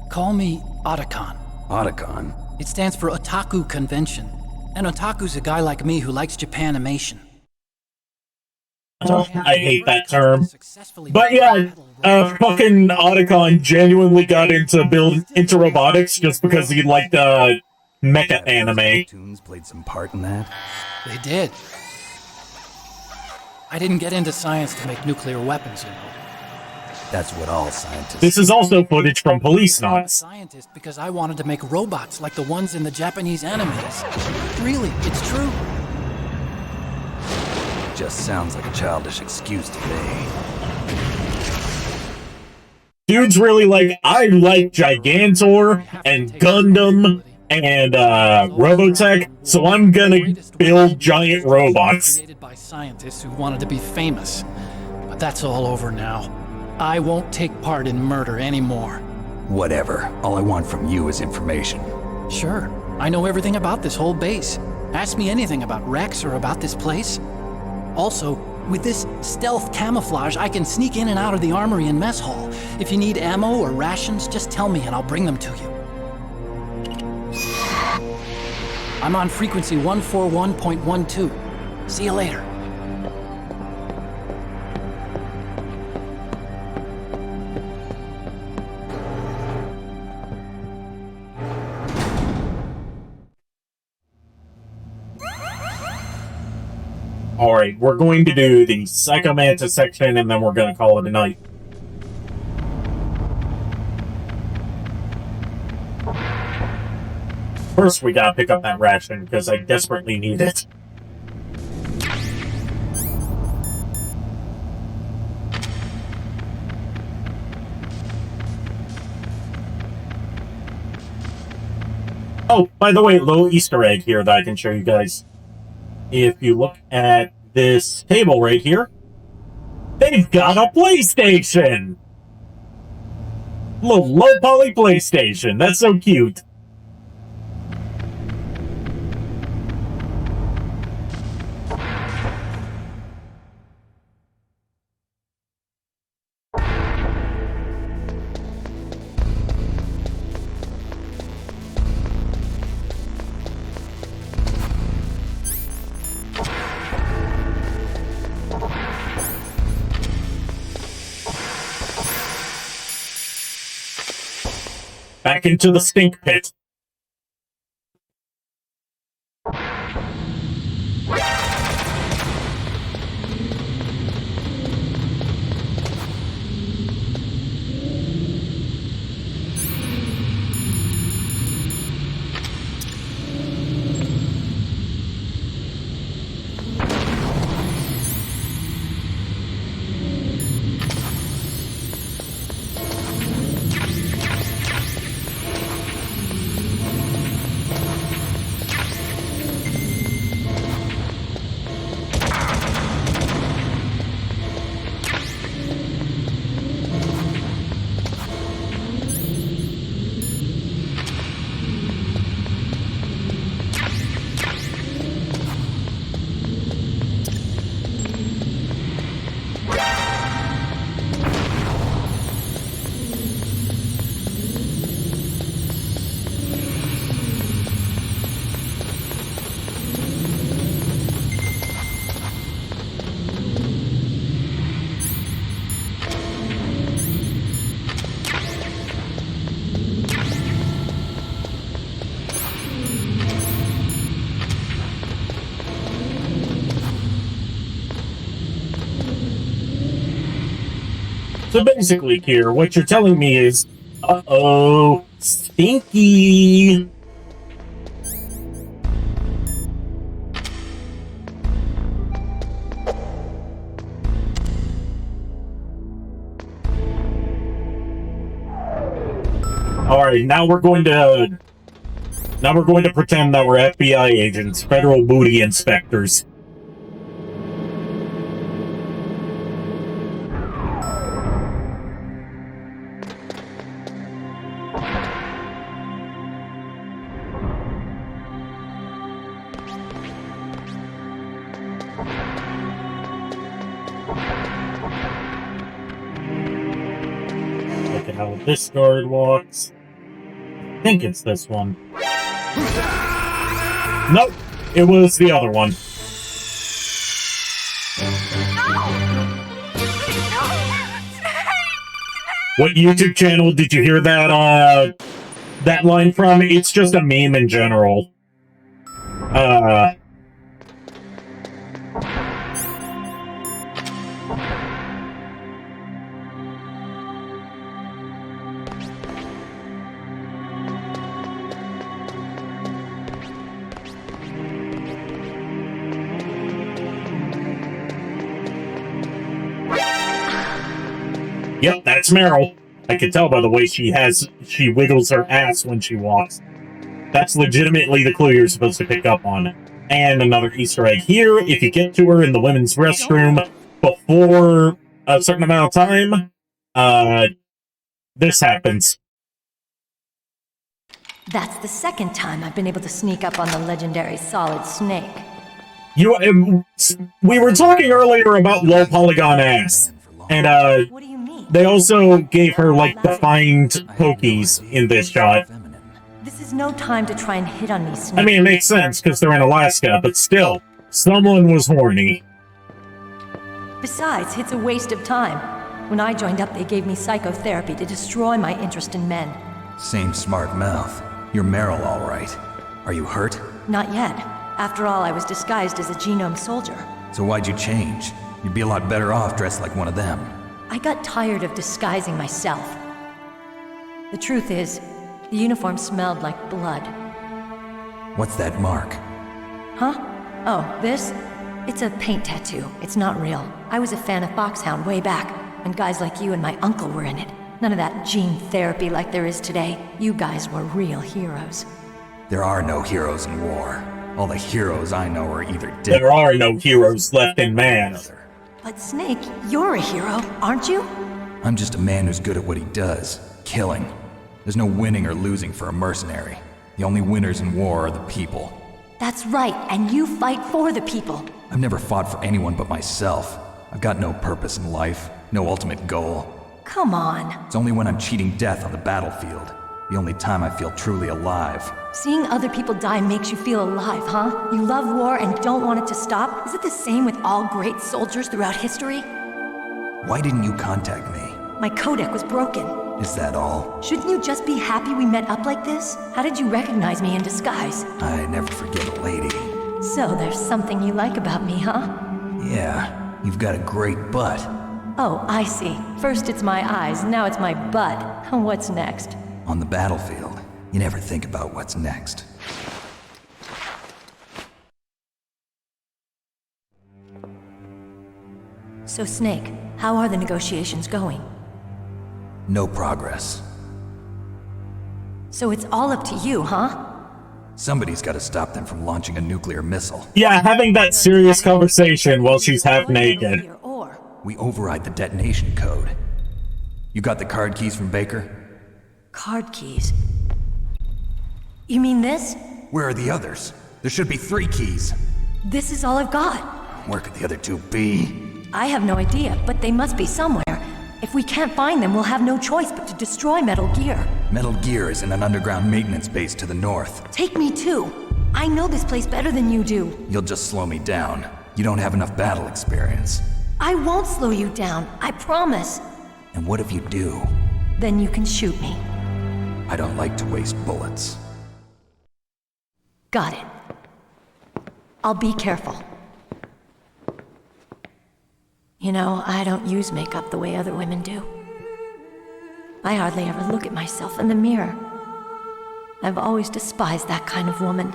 Call me Otacon. Otacon? It stands for Otaku Convention. And Otaku's a guy like me who likes Japanimation. I hate that term. But yeah, fucking Otacon genuinely got into robotics just because he liked mecha anime. Cartoons played some part in that? They did. I didn't get into science to make nuclear weapons, you know. That's what all scientists... This is also footage from Police I'm a Knots. scientist because I wanted to make robots like the ones in the Japanese animes. Really, it's true. Just sounds like a childish excuse to me. Dude's really like, I like Gigantor and Gundam and Robotech, so I'm gonna build giant robots. Created by scientists who wanted to be famous. But that's all over now. I won't take part in murder anymore. Whatever. All I want from you is information. Sure. I know everything about this whole base. Ask me anything about Rex or about this place. Also, with this stealth camouflage, I can sneak in and out of the armory and mess hall. If you need ammo or rations, just tell me and I'll bring them to you. I'm on frequency 141.12. See you later. Alright, we're going to do the Psychomanta section and then we're going to call it a night. First, we gotta pick up that ration because I desperately need it. Oh, by the way, little Easter egg here that I can show you guys. If you look at this table right here, they've got a PlayStation! Little low poly PlayStation. That's so cute. Back into the stink pit. So basically, Kier, what you're telling me is, uh-oh, stinky. Alright, now we're going to pretend that we're FBI agents, federal booty inspectors. Look at how this guard walks. I think it's this one. Nope, it was the other one. What YouTube channel did you hear that that line from? It's just a meme in general. Yep, that's Meryl. I can tell by the way she wiggles her ass when she walks. That's legitimately the clue you're supposed to pick up on. And another Easter egg here, if you get to her in the women's restroom before a certain amount of time, this happens. That's the second time I've been able to sneak up on the legendary Solid Snake. We were talking earlier about low polygon ass. And, they also gave her, like, defined pokies in this shot. This is no time to try and hit on these snakes. I mean, it makes sense, because they're in Alaska, but still, someone was horny. Besides, it's a waste of time. When I joined up, they gave me psychotherapy to destroy my interest in men. Same smart mouth. You're Meryl, all right. Are you hurt? Not yet. After all, I was disguised as a genome soldier. So why'd you change? You'd be a lot better off dressed like one of them. I got tired of disguising myself. The truth is, the uniform smelled like blood. What's that mark? Huh? Oh, this? It's a paint tattoo. It's not real. I was a fan of Foxhound way back, when guys like you and my uncle were in it. None of that gene therapy like there is today. You guys were real heroes. There are no heroes in war. All the heroes I know are either dead. There are no heroes left in man. But Snake, you're a hero, aren't you? I'm just a man who's good at what he does. killing. There's no winning or losing for a mercenary. The only winners in war are the people. That's right, and you fight for the people. I've never fought for anyone but myself. I've got no purpose in life, no ultimate goal. Come on. It's only when I'm cheating death on the battlefield. The only time I feel truly alive. Seeing other people die makes you feel alive, huh? You love war and don't want it to stop? Is it the same with all great soldiers throughout history? Why didn't you contact me? My codec was broken. Is that all? Shouldn't you just be happy we met up like this? How did you recognize me in disguise? I never forget a lady. So there's something you like about me, huh? Yeah, you've got a great butt. Oh, I see. First it's my eyes, now it's my butt. What's next? On the battlefield, you never think about what's next. So Snake, how are the negotiations going? No progress. So it's all up to you, huh? Somebody's got to stop them from launching a nuclear missile. Yeah, having that serious conversation while she's half naked. We override the detonation code. You got the card keys from Baker? Card keys? You mean this? Where are the others? There should be 3 keys. This is all I've got. Where could the other 2 be? I have no idea, but they must be somewhere. If we can't find them, we'll have no choice but to destroy Metal Gear. Metal Gear is in an underground maintenance base to the north. Take me too. I know this place better than you do. You'll just slow me down. You don't have enough battle experience. I won't slow you down, I promise. And what if you do? Then you can shoot me. I don't like to waste bullets. Got it. I'll be careful. You know, I don't use makeup the way other women do. I hardly ever look at myself in the mirror. I've always despised that kind of woman.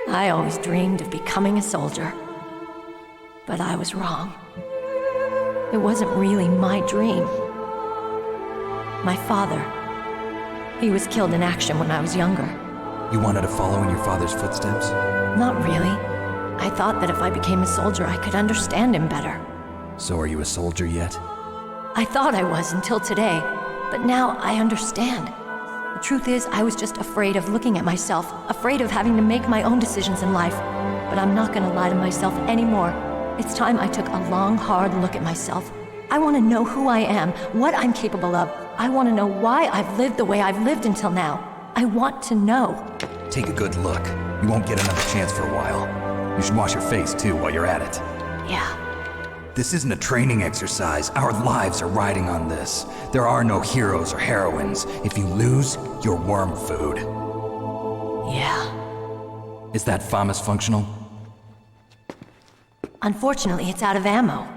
I always dreamed of becoming a soldier. But I was wrong. It wasn't really my dream. My father, he was killed in action when I was younger. You wanted to follow in your father's footsteps? Not really. I thought that if I became a soldier, I could understand him better. So are you a soldier yet? I thought I was until today, but now I understand. The truth is, I was just afraid of looking at myself, afraid of having to make my own decisions in life. But I'm not gonna lie to myself anymore. It's time I took a long, hard look at myself. I want to know who I am, what I'm capable of. I want to know why I've lived the way I've lived until now. I want to know. Take a good look. You won't get another chance for a while. You should wash your face too while you're at it. Yeah. This isn't a training exercise. Our lives are riding on this. There are no heroes or heroines. If you lose, you're worm food. Yeah. Is that FAMAS functional? Unfortunately, it's out of ammo.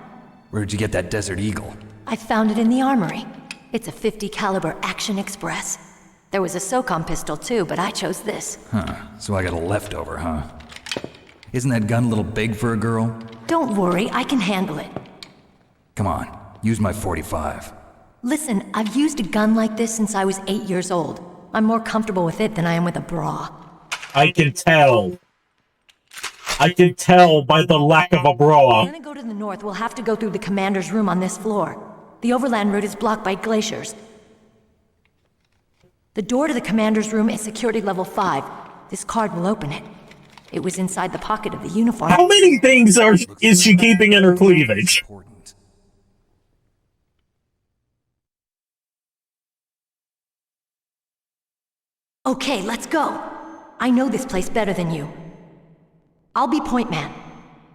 Where'd you get that Desert Eagle? I found it in the armory. It's a .50 caliber Action Express. There was a SOCOM pistol too, but I chose this. Huh, so I got a leftover, huh? Isn't that gun a little big for a girl? Don't worry, I can handle it. Come on, use my .45. Listen, I've used a gun like this since I was 8 years old. I'm more comfortable with it than I am with a bra. I can tell. I can tell by the lack of a bra. If we're gonna go to the north, we'll have to go through the commander's room on this floor. The overland route is blocked by glaciers. The door to the commander's room is security level 5. This card will open it. It was inside the pocket of the uniform. How many things is she keeping in her cleavage? Okay, let's go. I know this place better than you. I'll be point man.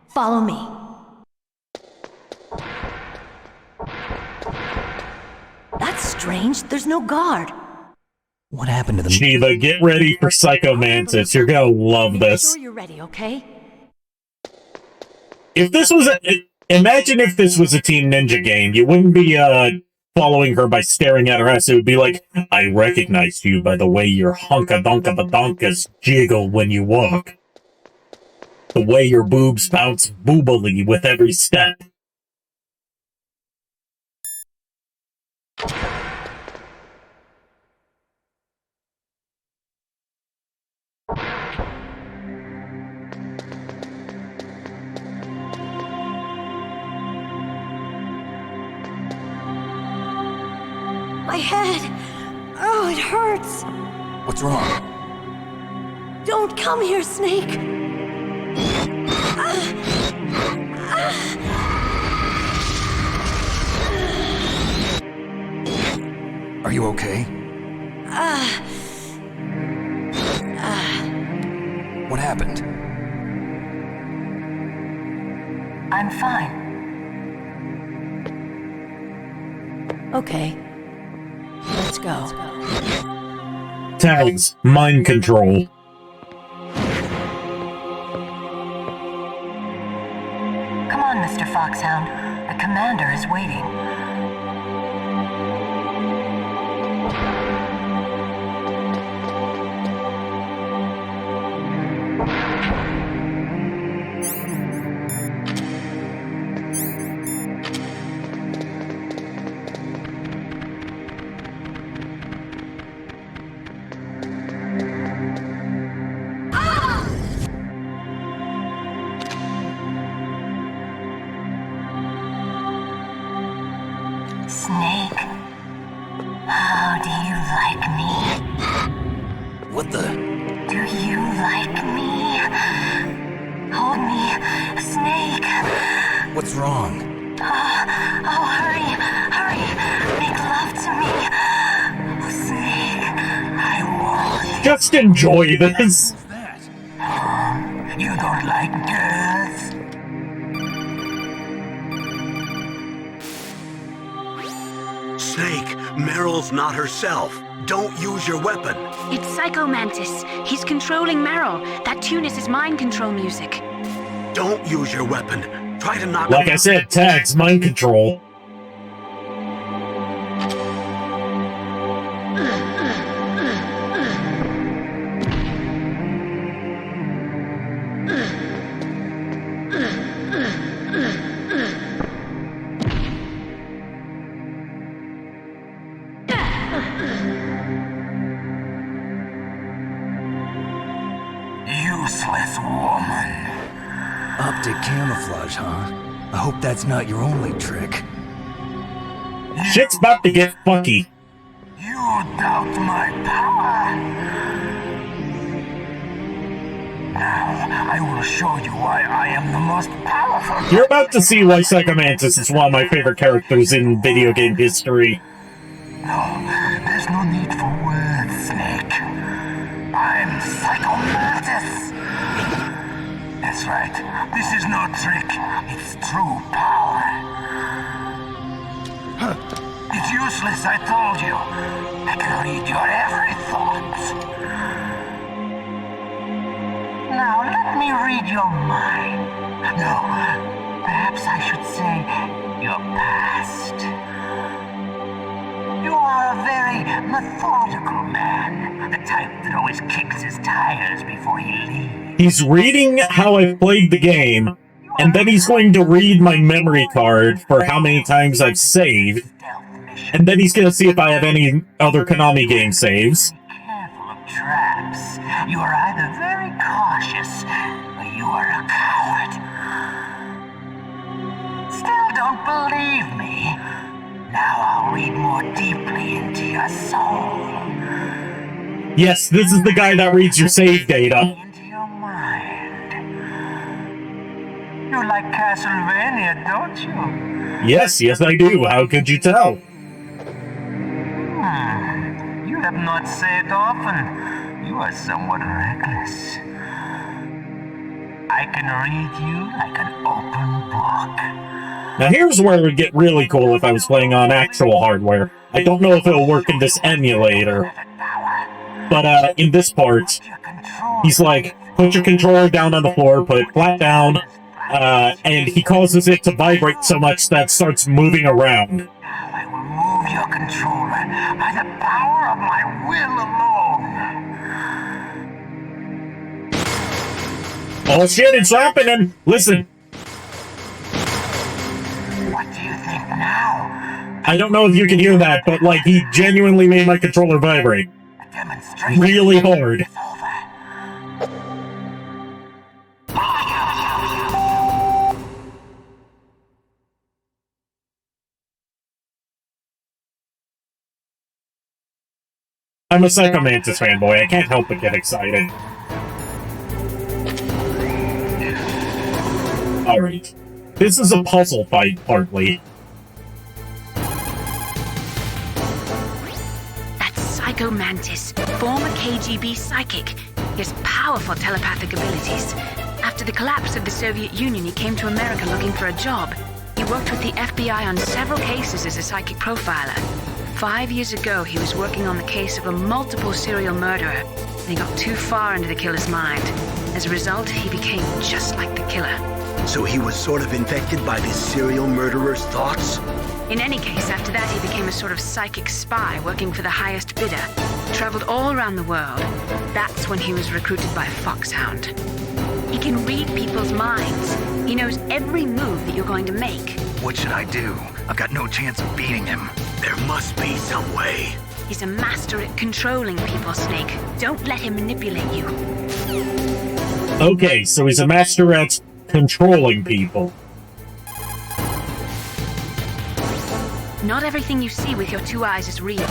Follow me. That's strange. There's no guard. What happened to the... Shiva, get ready for Psycho Mantis. You're gonna love this. Make sure you're ready, okay? If this was imagine if this was a Team Ninja game, you wouldn't be, following her by staring at her ass. It would be like, I recognize you by the way your hunka-donka-badonkas jiggle when you walk. The way your boobs bounce boobily with every step. My head. Oh, it hurts. What's wrong? Don't come here, Snake. Are you okay? What happened? I'm fine. Okay. Let's go. Tags, mind control. Come on, Mr. Foxhound. The commander is waiting. Snake, how do you like me? What the? Do you like me? Hold me, Snake. What's wrong? Oh, hurry, hurry. Make love to me. Snake, I want Just enjoy this. you. Don't like girls? Snake, Meryl's not herself. Don't use your weapon. It's Psycho Mantis. He's controlling Meryl. That tune is his mind control music. Don't use your weapon. Try to knock Like I said, tags, mind control. Useless woman. Optic camouflage, huh? I hope that's not your only trick. Shit's about to get fucky. You doubt my power. Now, I will show you why I am the most powerful. You're about to see why Psycho Mantis is one of my favorite characters in video game history. No, there's no need for words, Snake. I'm Psycho Mantis. That's right. This is no trick. It's true power. It's useless, I told you. I can read your every thought. Now, let me read your mind. No, perhaps I should say your past. You are a very methodical man. The type that always kicks his tires before he leaves. He's reading how I played the game, and then he's going to read my memory card for how many times I've saved, and then he's going to see if I have any other Konami game saves. Careful of traps. You are either very cautious, or you are a coward. Still don't believe me? Now I'll read more deeply into your soul. Yes, this is the guy that reads your save data. Into your mind. You like Castlevania, don't you? Yes, I do. How could you tell? You have not said often. You are somewhat reckless. I can read you like an open book. Now here's where it would get really cool if I was playing on actual hardware. I don't know if it'll work in this emulator. But in this part, he's like, put your controller down on the floor, put it flat down, and he causes it to vibrate so much that it starts moving around. I will move your controller by the power of my will alone. Oh shit, it's happening! Listen. What do you think now? I don't know if you can hear that, but like, he genuinely made my controller vibrate. Really hard. I'm a Psycho Mantis fanboy. I can't help but get excited. Alright. This is a puzzle fight, partly. That's Psycho Mantis, former KGB psychic. He has powerful telepathic abilities. After the collapse of the Soviet Union, he came to America looking for a job. He worked with the FBI on several cases as a psychic profiler. 5 years ago, he was working on the case of a multiple serial murderer, and he got too far into the killer's mind. As a result, he became just like the killer. So he was sort of infected by this serial murderer's thoughts? In any case, after that, he became a sort of psychic spy working for the highest bidder. Traveled all around the world. That's when he was recruited by Foxhound. He can read people's minds. He knows every move that you're going to make. What should I do? I've got no chance of beating him. There must be some way. He's a master at controlling people, Snake. Don't let him manipulate you. Okay, so he's a master at controlling people. Not everything you see with your 2 eyes is real.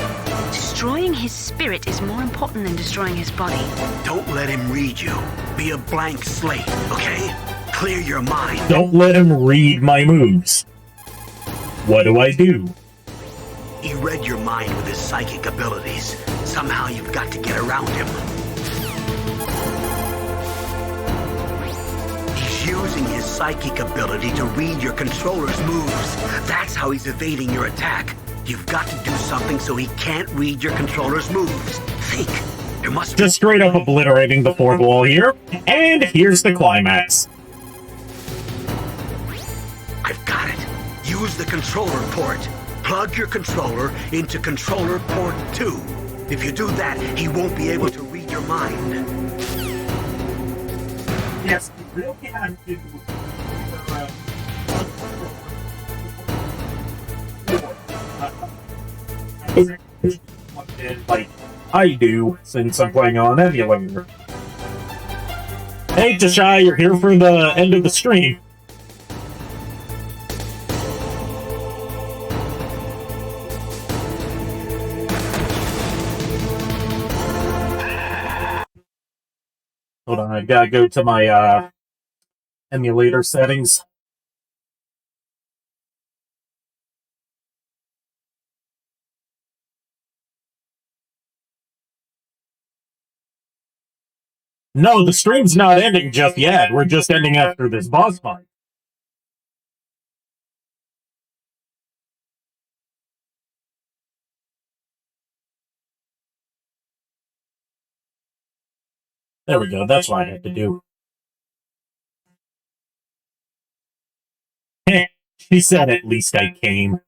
Destroying his spirit is more important than destroying his body. Don't let him read you. Be a blank slate, okay? Clear your mind. Don't let him read my moves. What do I do? He read your mind with his psychic abilities. Somehow you've got to get around him. He's using his psychic ability to read your controller's moves. That's how he's evading your attack. You've got to do something so he can't read your controller's moves. Think. There must be... Just straight up obliterating the fourth wall here. And here's the climax. I've got it. Use the controller port. Plug your controller into controller port 2. If you do that, he won't be able to read your mind. Yes, you really have to... like I do, since I'm playing on emulator. Hey, Tashai, you're here for the end of the stream. Hold on, I gotta go to my, emulator settings. No, the stream's not ending just yet. We're just ending after this boss fight. There we go. That's what I had to do. Heh. She said at least I came.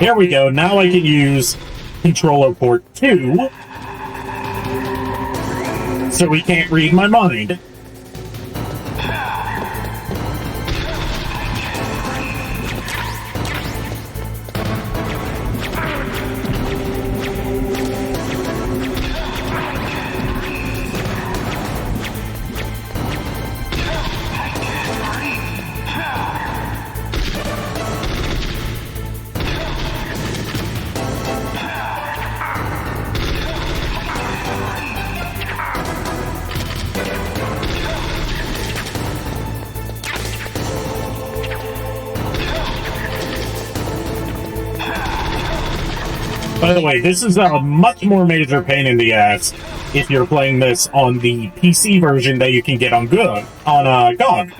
There we go. Now I can use controller port 2. So he can't read my mind. By the way, this is a much more major pain in the ass if you're playing this on the PC version that you can get on GOG.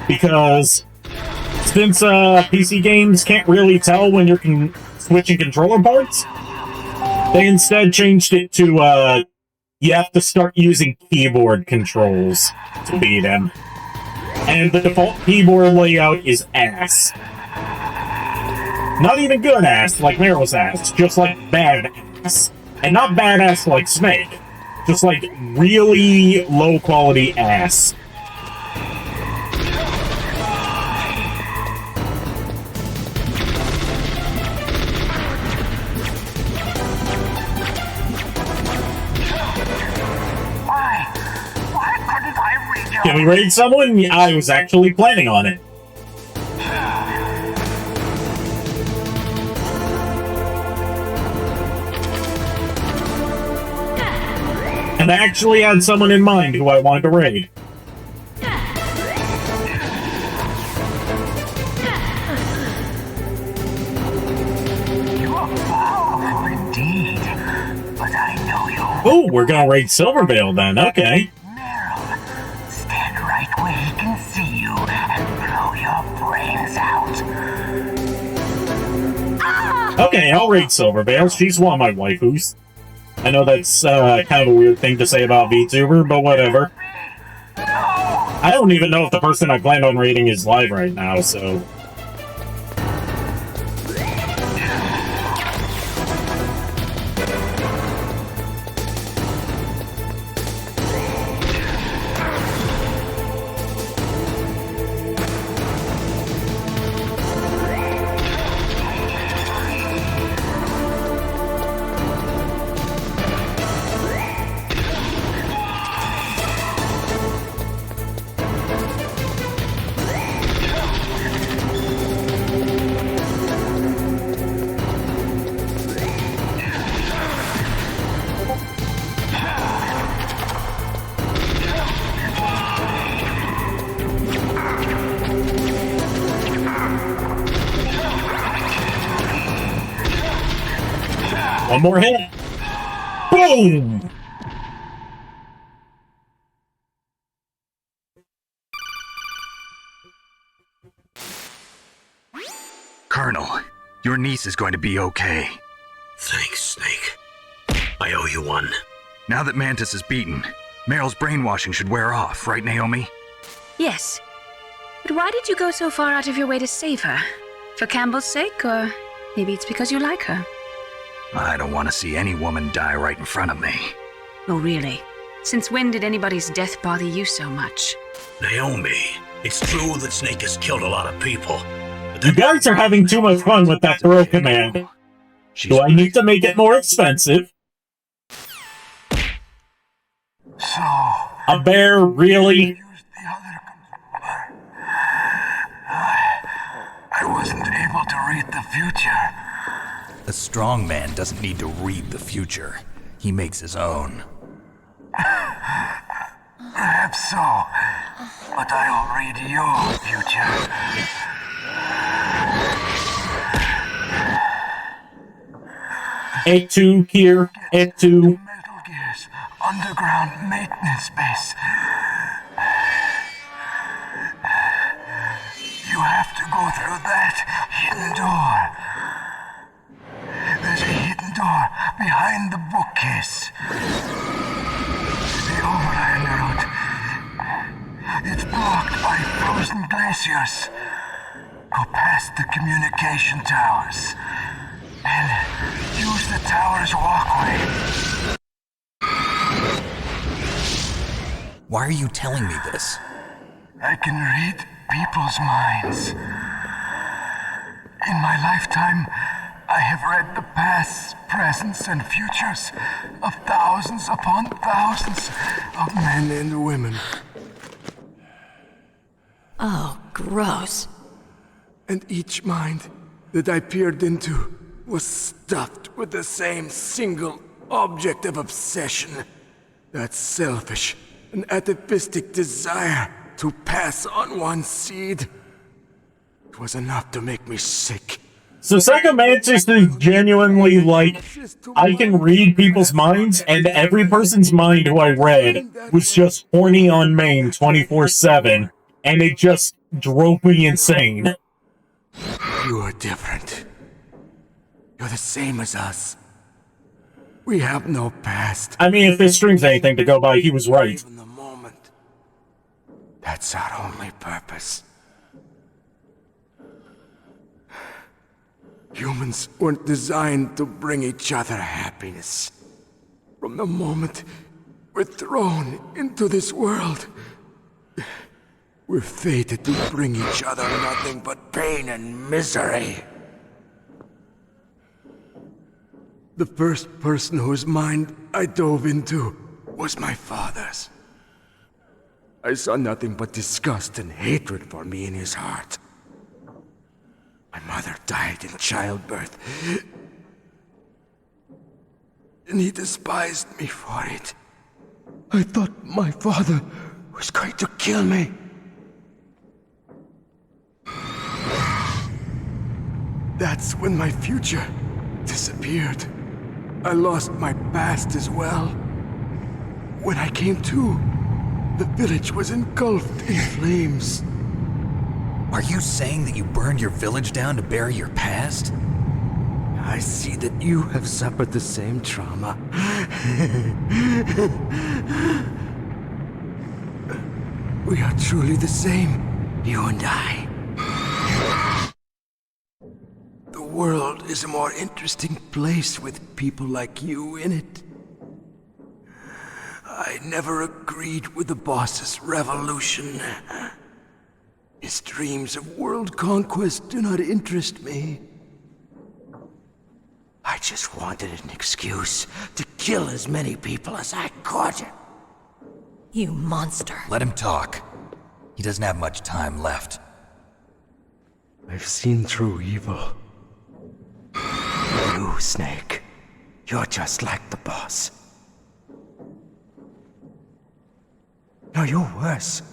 Because since PC games can't really tell when you're switching controller parts, they instead changed it to you have to start using keyboard controls to beat him. And the default keyboard layout is ass. Not even good ass like Meryl's ass, just like bad ass. And not badass like Snake, Just like really low quality ass. Why couldn't I read your... Can we raid someone? I was actually planning on it. And I actually had someone in mind who I wanted to raid. You are powerful indeed, but I know you. Oh, we're gonna raid Silvervale then, okay. Stand right where he can see you and blow your brains out. Okay, I'll raid Silvervale. She's one of my waifus. I know that's kind of a weird thing to say about VTuber, but whatever. I don't even know if the person I planned on raiding is live right now, so... One more hit. Boom! Colonel, your niece is going to be okay. Thanks, Snake. I owe you one. Now that Mantis is beaten, Meryl's brainwashing should wear off, right, Naomi? Yes. But why did you go so far out of your way to save her? For Campbell's sake, or maybe it's because you like her? I don't want to see any woman die right in front of me. Oh, really? Since when did anybody's death bother you so much? Naomi, it's true that Snake has killed a lot of people. You guys are having too much fun with that throw command. Do I need to make it more expensive? So... A bear, really? I wasn't able to read the future. A strong man doesn't need to read the future. He makes his own. Perhaps so, but I'll read your future. A2 here, A2. Metal Gear's underground maintenance base. You have to go through that hidden door. There's a hidden door behind the bookcase. The overland route. It's blocked by frozen glaciers. Go past the communication towers and use the tower's walkway. Why are you telling me this? I can read people's minds. In my lifetime, I have read the pasts, presents, and futures of thousands upon thousands of men and women. Oh, gross. And each mind that I peered into was stuffed with the same single object of obsession. That selfish and atavistic desire to pass on one's seed. It was enough to make me sick. So Psychomantis is genuinely like, I can read people's minds, and every person's mind who I read was just horny on main 24/7, and it just drove me insane. You are different. You're the same as us. We have no past. I mean, if this stream's anything to go by, he was right. In the moment. That's our only purpose. Humans weren't designed to bring each other happiness. From the moment We're thrown into this world. We're fated to bring each other nothing but pain and misery. The first person whose mind I dove into was my father's. I saw nothing but disgust and hatred for me in his heart. My mother died in childbirth, and he despised me for it. I thought my father was going to kill me. That's when my future disappeared. I lost my past as well. When I came to, the village was engulfed in flames. Are you saying that you burned your village down to bury your past? I see that you have suffered the same trauma. We are truly the same, you and I. The world is a more interesting place with people like you in it. I never agreed with the boss's revolution. His dreams of world conquest do not interest me. I just wanted an excuse to kill as many people as I could. You monster. Let him talk. He doesn't have much time left. I've seen through evil. You, Snake. You're just like the boss. No, you're worse.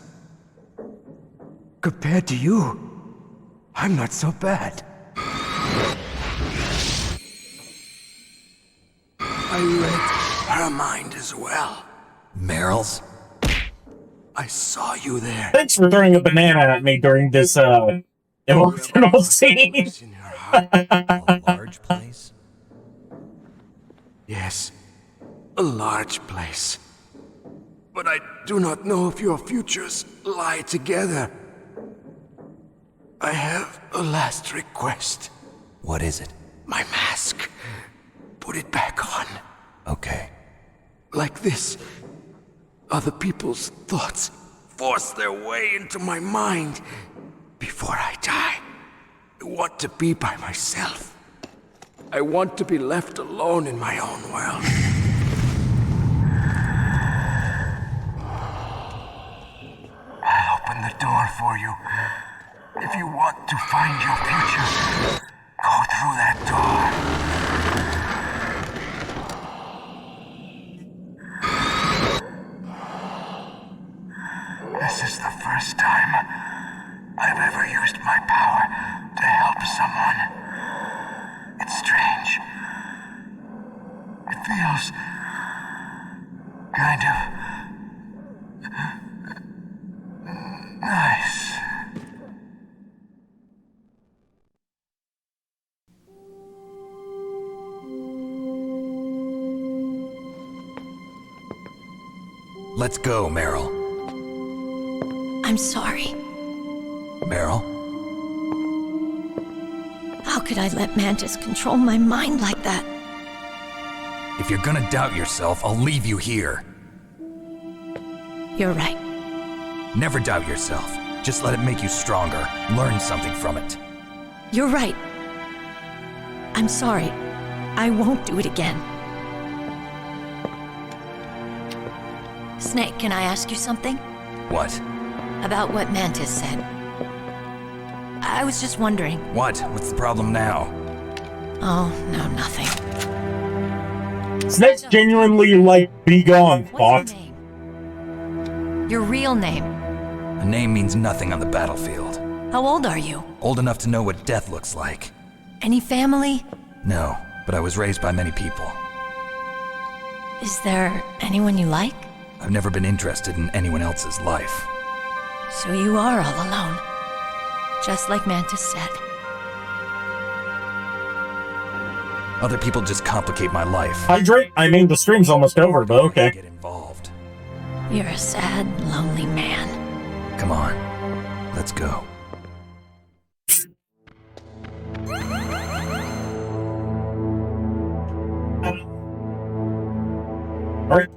Compared to you, I'm not so bad. I read her mind as well. Meryl's? I saw you there. Thanks for throwing a banana at me during this, emotional scene. A large place? Yes, a large place. But I do not know if your futures lie together. I have a last request. What is it? My mask. Put it back on. Okay. Like this, other people's thoughts force their way into my mind. Before I die, I want to be by myself. I want to be left alone in my own world. I'll open the door for you. If you want to find your future, go through that door. This is the first time I've ever used my power to help someone. It's strange. It feels kind of nice. Let's go, Meryl. I'm sorry. Meryl? How could I let Mantis control my mind like that? If you're gonna doubt yourself, I'll leave you here. You're right. Never doubt yourself. Just let it make you stronger. Learn something from it. You're right. I'm sorry. I won't do it again. Snake, can I ask you something? What? About what Mantis said. I was just wondering. What? What's the problem now? Oh, no, nothing. Snake's genuinely like, be gone, thought. Your real name? A name means nothing on the battlefield. How old are you? Old enough to know what death looks like. Any family? No, but I was raised by many people. Is there anyone you like? I've never been interested in anyone else's life. So you are all alone. Just like Mantis said. Other people just complicate my life. Hydrate? I mean, the stream's almost over, but okay. Get involved. You're a sad, lonely man. Come on. Let's go. Alright,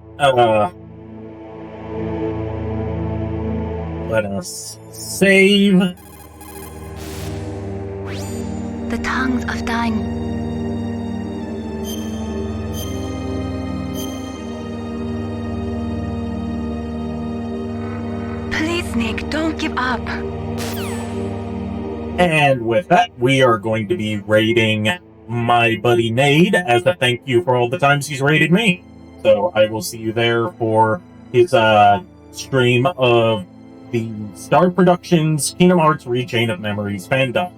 let us save. The tongues of dying. Please, Nick, don't give up. And with that, we are going to be raiding my buddy Nade as a thank you for all the times he's raided me. So I will see you there for his stream of the Star Productions Kingdom Hearts Rechain of Memories fandom.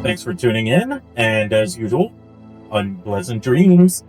Thanks for tuning in, and as usual, unpleasant dreams.